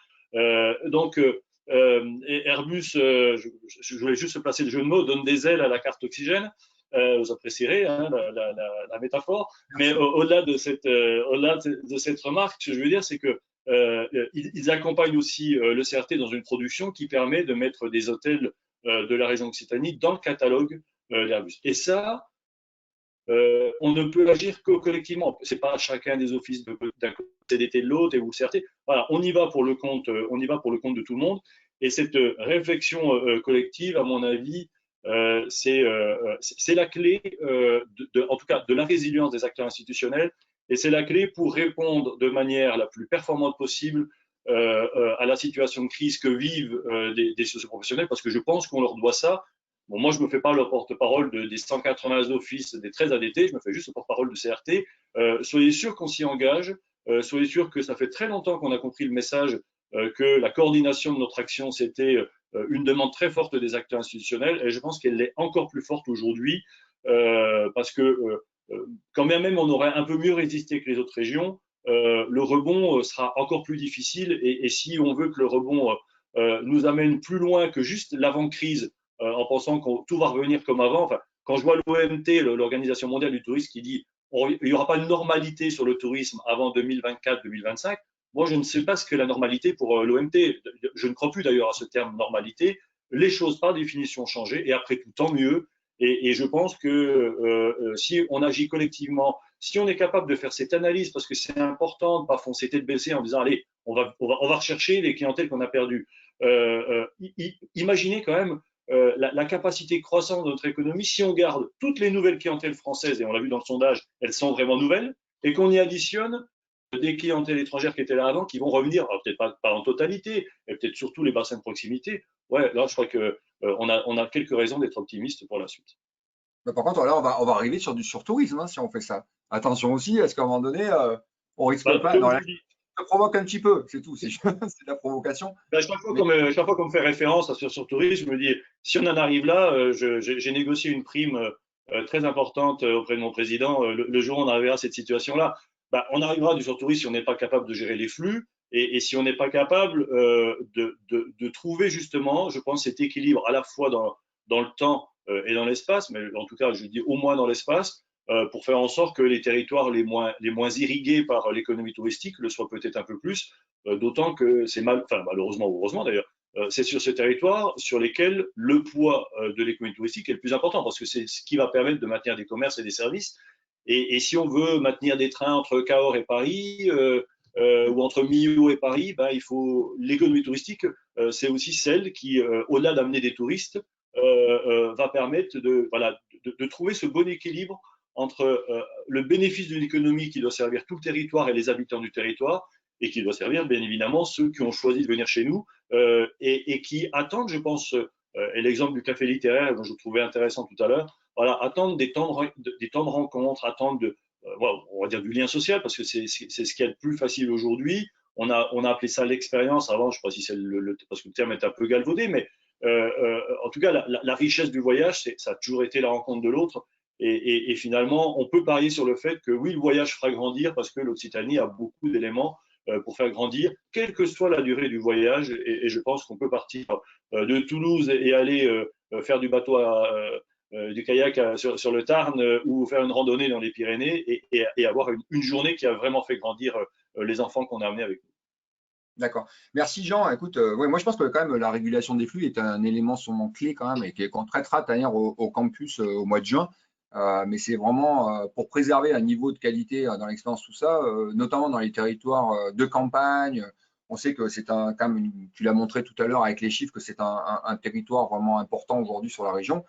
Donc Airbus, je voulais juste placer le jeu de mots, donne des ailes à la carte Oxygène. Vous apprécierez hein, la métaphore, mais au-delà de cette remarque, ce que je veux dire, c'est que ils accompagnent aussi le CRT dans une production qui permet de mettre des hôtels de la région Occitanie dans le catalogue d'Airbus. Et ça, on ne peut agir que collectivement. C'est pas chacun des offices d'un côté CDT de l'autre et vous le CRT. Voilà, on y va pour le compte de tout le monde. Et cette réflexion collective, à mon avis, c'est la clé, en tout cas, de la résilience des acteurs institutionnels. Et c'est la clé pour répondre de manière la plus performante possible à la situation de crise que vivent des socioprofessionnels, parce que je pense qu'on leur doit ça. Bon, moi, je ne me fais pas le porte-parole des 180 offices des 13 ADT, je me fais juste le porte-parole de CRT. Soyez sûr qu'on s'y engage, soyez sûr que ça fait très longtemps qu'on a compris le message que la coordination de notre action, c'était une demande très forte des acteurs institutionnels, et je pense qu'elle est encore plus forte aujourd'hui, parce que quand même on aurait un peu mieux résisté que les autres régions, le rebond sera encore plus difficile, et si on veut que le rebond nous amène plus loin que juste l'avant-crise, en pensant que tout va revenir comme avant. Enfin, quand je vois l'OMT, l'Organisation mondiale du tourisme, qui dit qu'il n'y aura pas de normalité sur le tourisme avant 2024-2025, moi, je ne sais pas ce qu'est la normalité pour l'OMT. Je ne crois plus d'ailleurs à ce terme normalité. Les choses, par définition, ont changé, et après tout, tant mieux. Et je pense que si on agit collectivement, si on est capable de faire cette analyse, parce que c'est important de ne pas foncer tête baissée en disant allez, on va rechercher les clientèles qu'on a perdues. Imaginez quand même la capacité croissante de notre économie, si on garde toutes les nouvelles clientèles françaises, et on l'a vu dans le sondage, elles sont vraiment nouvelles, et qu'on y additionne des clientèles étrangères qui étaient là avant, qui vont revenir, peut-être pas en totalité, mais peut-être surtout les bassins de proximité. Ouais, là, je crois qu'on a quelques raisons d'être optimistes pour la suite. Mais par contre, là, on va arriver sur du surtourisme hein, si on fait ça. Attention aussi, est-ce qu'à un moment donné, on risque pas. Non, là, ça provoque un petit peu, c'est tout, c'est de la provocation. Chaque fois qu'on me fait référence à ce surtourisme, je me dis, si on en arrive là, j'ai négocié une prime très importante auprès de mon président le jour où on arrivera à cette situation-là. On arrivera du surtourisme si on n'est pas capable de gérer les flux et si on n'est pas capable de trouver justement, je pense, cet équilibre à la fois dans le temps et dans l'espace, mais en tout cas, je dis au moins dans l'espace, pour faire en sorte que les territoires les moins irrigués par l'économie touristique le soient peut-être un peu plus, d'autant que c'est malheureusement ou heureusement d'ailleurs, c'est sur ces territoires sur lesquels le poids de l'économie touristique est le plus important, parce que c'est ce qui va permettre de maintenir des commerces et des services. Et si on veut maintenir des trains entre Cahors et Paris, ou entre Millau et Paris, il faut l'économie touristique, c'est aussi celle qui, au-delà d'amener des touristes, va permettre de trouver ce bon équilibre entre le bénéfice d'une économie qui doit servir tout le territoire et les habitants du territoire, et qui doit servir bien évidemment ceux qui ont choisi de venir chez nous et qui attendent, je pense, et l'exemple du café littéraire dont je trouvais intéressant tout à l'heure, voilà, attendent des temps de rencontre, attendent on va dire du lien social, parce que c'est ce qui est le plus facile aujourd'hui. On a appelé ça l'expérience avant, je ne sais pas si c'est parce que le terme est un peu galvaudé, mais en tout cas, la richesse du voyage, ça a toujours été la rencontre de l'autre. Et finalement, on peut parier sur le fait que oui, le voyage fera grandir parce que l'Occitanie a beaucoup d'éléments pour faire grandir, quelle que soit la durée du voyage. Et je pense qu'on peut partir de Toulouse et aller faire du bateau du kayak sur le Tarn ou faire une randonnée dans les Pyrénées et avoir une journée qui a vraiment fait grandir les enfants qu'on a amenés avec nous. D'accord. Merci Jean. Écoute, ouais, moi je pense que quand même la régulation des flux est un élément sûrement clé quand même et qu'on traitera d'ailleurs au campus au mois de juin. Mais c'est vraiment pour préserver un niveau de qualité dans l'expérience, tout ça, notamment dans les territoires de campagne. On sait que c'est quand même, tu l'as montré tout à l'heure avec les chiffres, que c'est un territoire vraiment important aujourd'hui sur la région,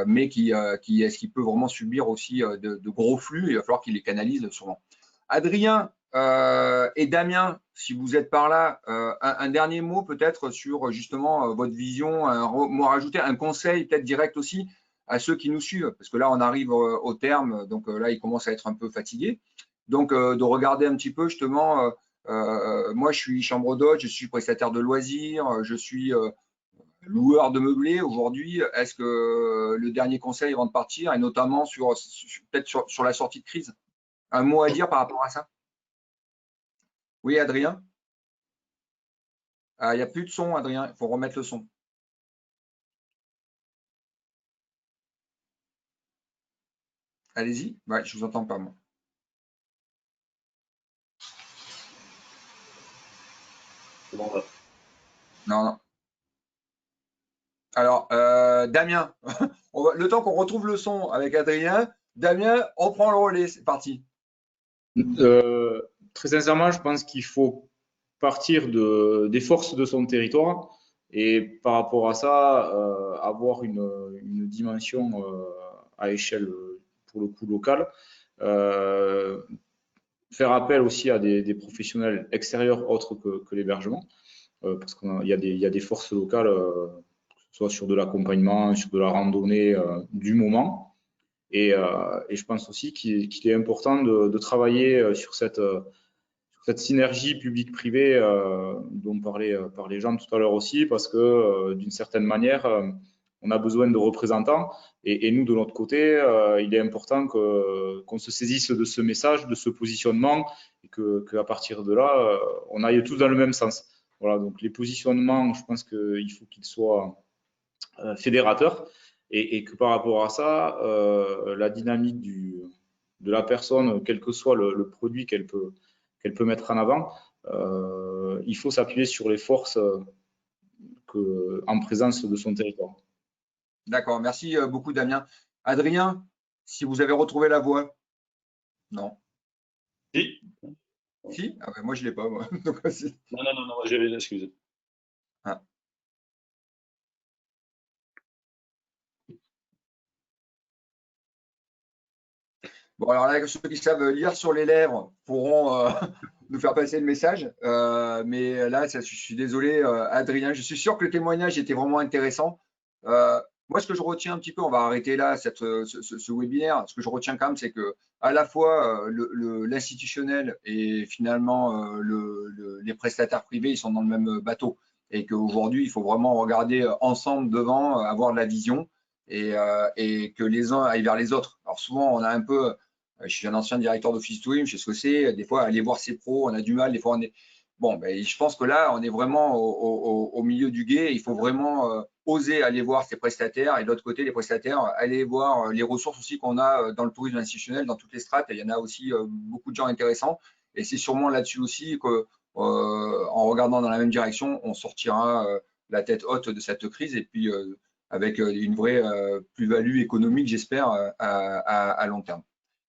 mais est-ce qu'il peut vraiment subir aussi de gros flux. Il va falloir qu'il les canalise sûrement. Adrien et Damien, si vous êtes par là, un dernier mot peut-être sur justement votre vision, un mot à rajouter, un conseil peut-être direct aussi à ceux qui nous suivent, parce que là on arrive au terme, donc là ils commencent à être un peu fatigués. Donc de regarder un petit peu justement, moi je suis chambre d'hôte, je suis prestataire de loisirs, je suis loueur de meublés aujourd'hui. Est-ce que le dernier conseil avant de partir, et notamment peut-être sur la sortie de crise, un mot à dire par rapport à ça? Oui, Adrien? Il n'y a plus de son, Adrien. Il faut remettre le son. Allez-y. Ouais, je ne vous entends pas, moi. C'est bon, là. Non, non. Alors, Damien, le temps qu'on retrouve le son avec Adrien, Damien, on prend le relais. C'est parti. Très sincèrement, je pense qu'il faut partir des forces de son territoire et par rapport à ça, avoir une dimension à échelle, pour le coup, locale. Faire appel aussi à des professionnels extérieurs autres que l'hébergement, parce qu'il y a des forces locales, que ce soit sur de l'accompagnement, sur de la randonnée du moment. Et je pense aussi qu'il est important de travailler sur cette synergie public-privé dont parlait Jean tout à l'heure aussi, parce que d'une certaine manière, on a besoin de représentants. Et nous, de notre côté, il est important qu'on se saisisse de ce message, de ce positionnement, et qu'à partir de là, on aille tous dans le même sens. Voilà, donc les positionnements, je pense qu'il faut qu'ils soient fédérateurs. Et que par rapport à ça, la dynamique de la personne, quel que soit le produit qu'elle peut mettre en avant, il faut s'appuyer sur les forces en présence de son territoire. D'accord, merci beaucoup Damien. Adrien, si vous avez retrouvé la voix? Non. Si. Si? Ah ben, moi je ne l'ai pas, moi. Non, j'avais excusez. Ah. Bon, alors là, ceux qui savent lire sur les lèvres pourront nous faire passer le message. Mais là, je suis désolé, Adrien. Je suis sûr que le témoignage était vraiment intéressant. Moi, ce que je retiens un petit peu, on va arrêter là ce webinaire. Ce que je retiens quand même, c'est que à la fois l'institutionnel et finalement les prestataires privés, ils sont dans le même bateau. Et qu'aujourd'hui, il faut vraiment regarder ensemble devant, avoir de la vision et que les uns aillent vers les autres. Alors souvent, on a un peu… Je suis un ancien directeur d'office tourisme, je sais ce que c'est. Des fois, aller voir ses pros, on a du mal. Des fois, on est… Bon, ben, je pense que là, on est vraiment au milieu du gué. Il faut vraiment oser aller voir ses prestataires. Et de l'autre côté, les prestataires, aller voir les ressources aussi qu'on a dans le tourisme institutionnel, dans toutes les strates. Et il y en a aussi beaucoup de gens intéressants. Et c'est sûrement là-dessus aussi que, en regardant dans la même direction, on sortira la tête haute de cette crise. Et puis, avec une vraie plus-value économique, j'espère, à long terme.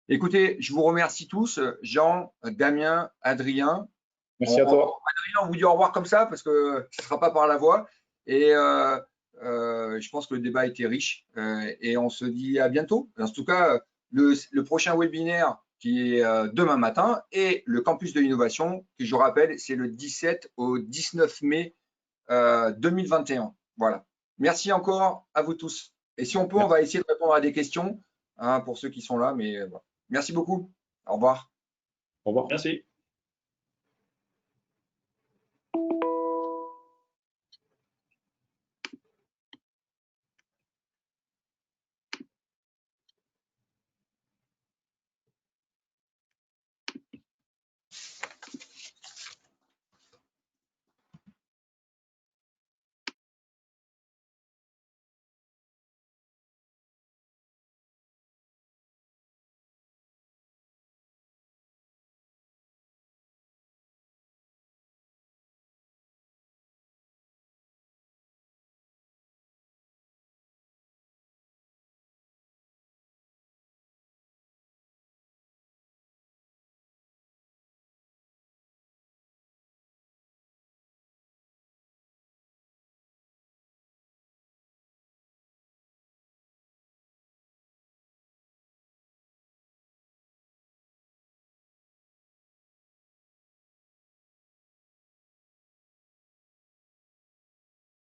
Écoutez, je vous remercie tous, Jean, Damien, Adrien. Merci à toi. Adrien, on vous dit au revoir comme ça parce que ce ne sera pas par la voix. Et Je pense que le débat a été riche et on se dit à bientôt. En tout cas, le prochain webinaire qui est demain matin et le campus de l'innovation, qui je rappelle, c'est le 17 au 19 mai 2021. Voilà. Merci encore à vous tous. Et si on peut, on va essayer de répondre à des questions pour ceux qui sont là. Mais voilà. Merci beaucoup. Au revoir. Au revoir. Merci.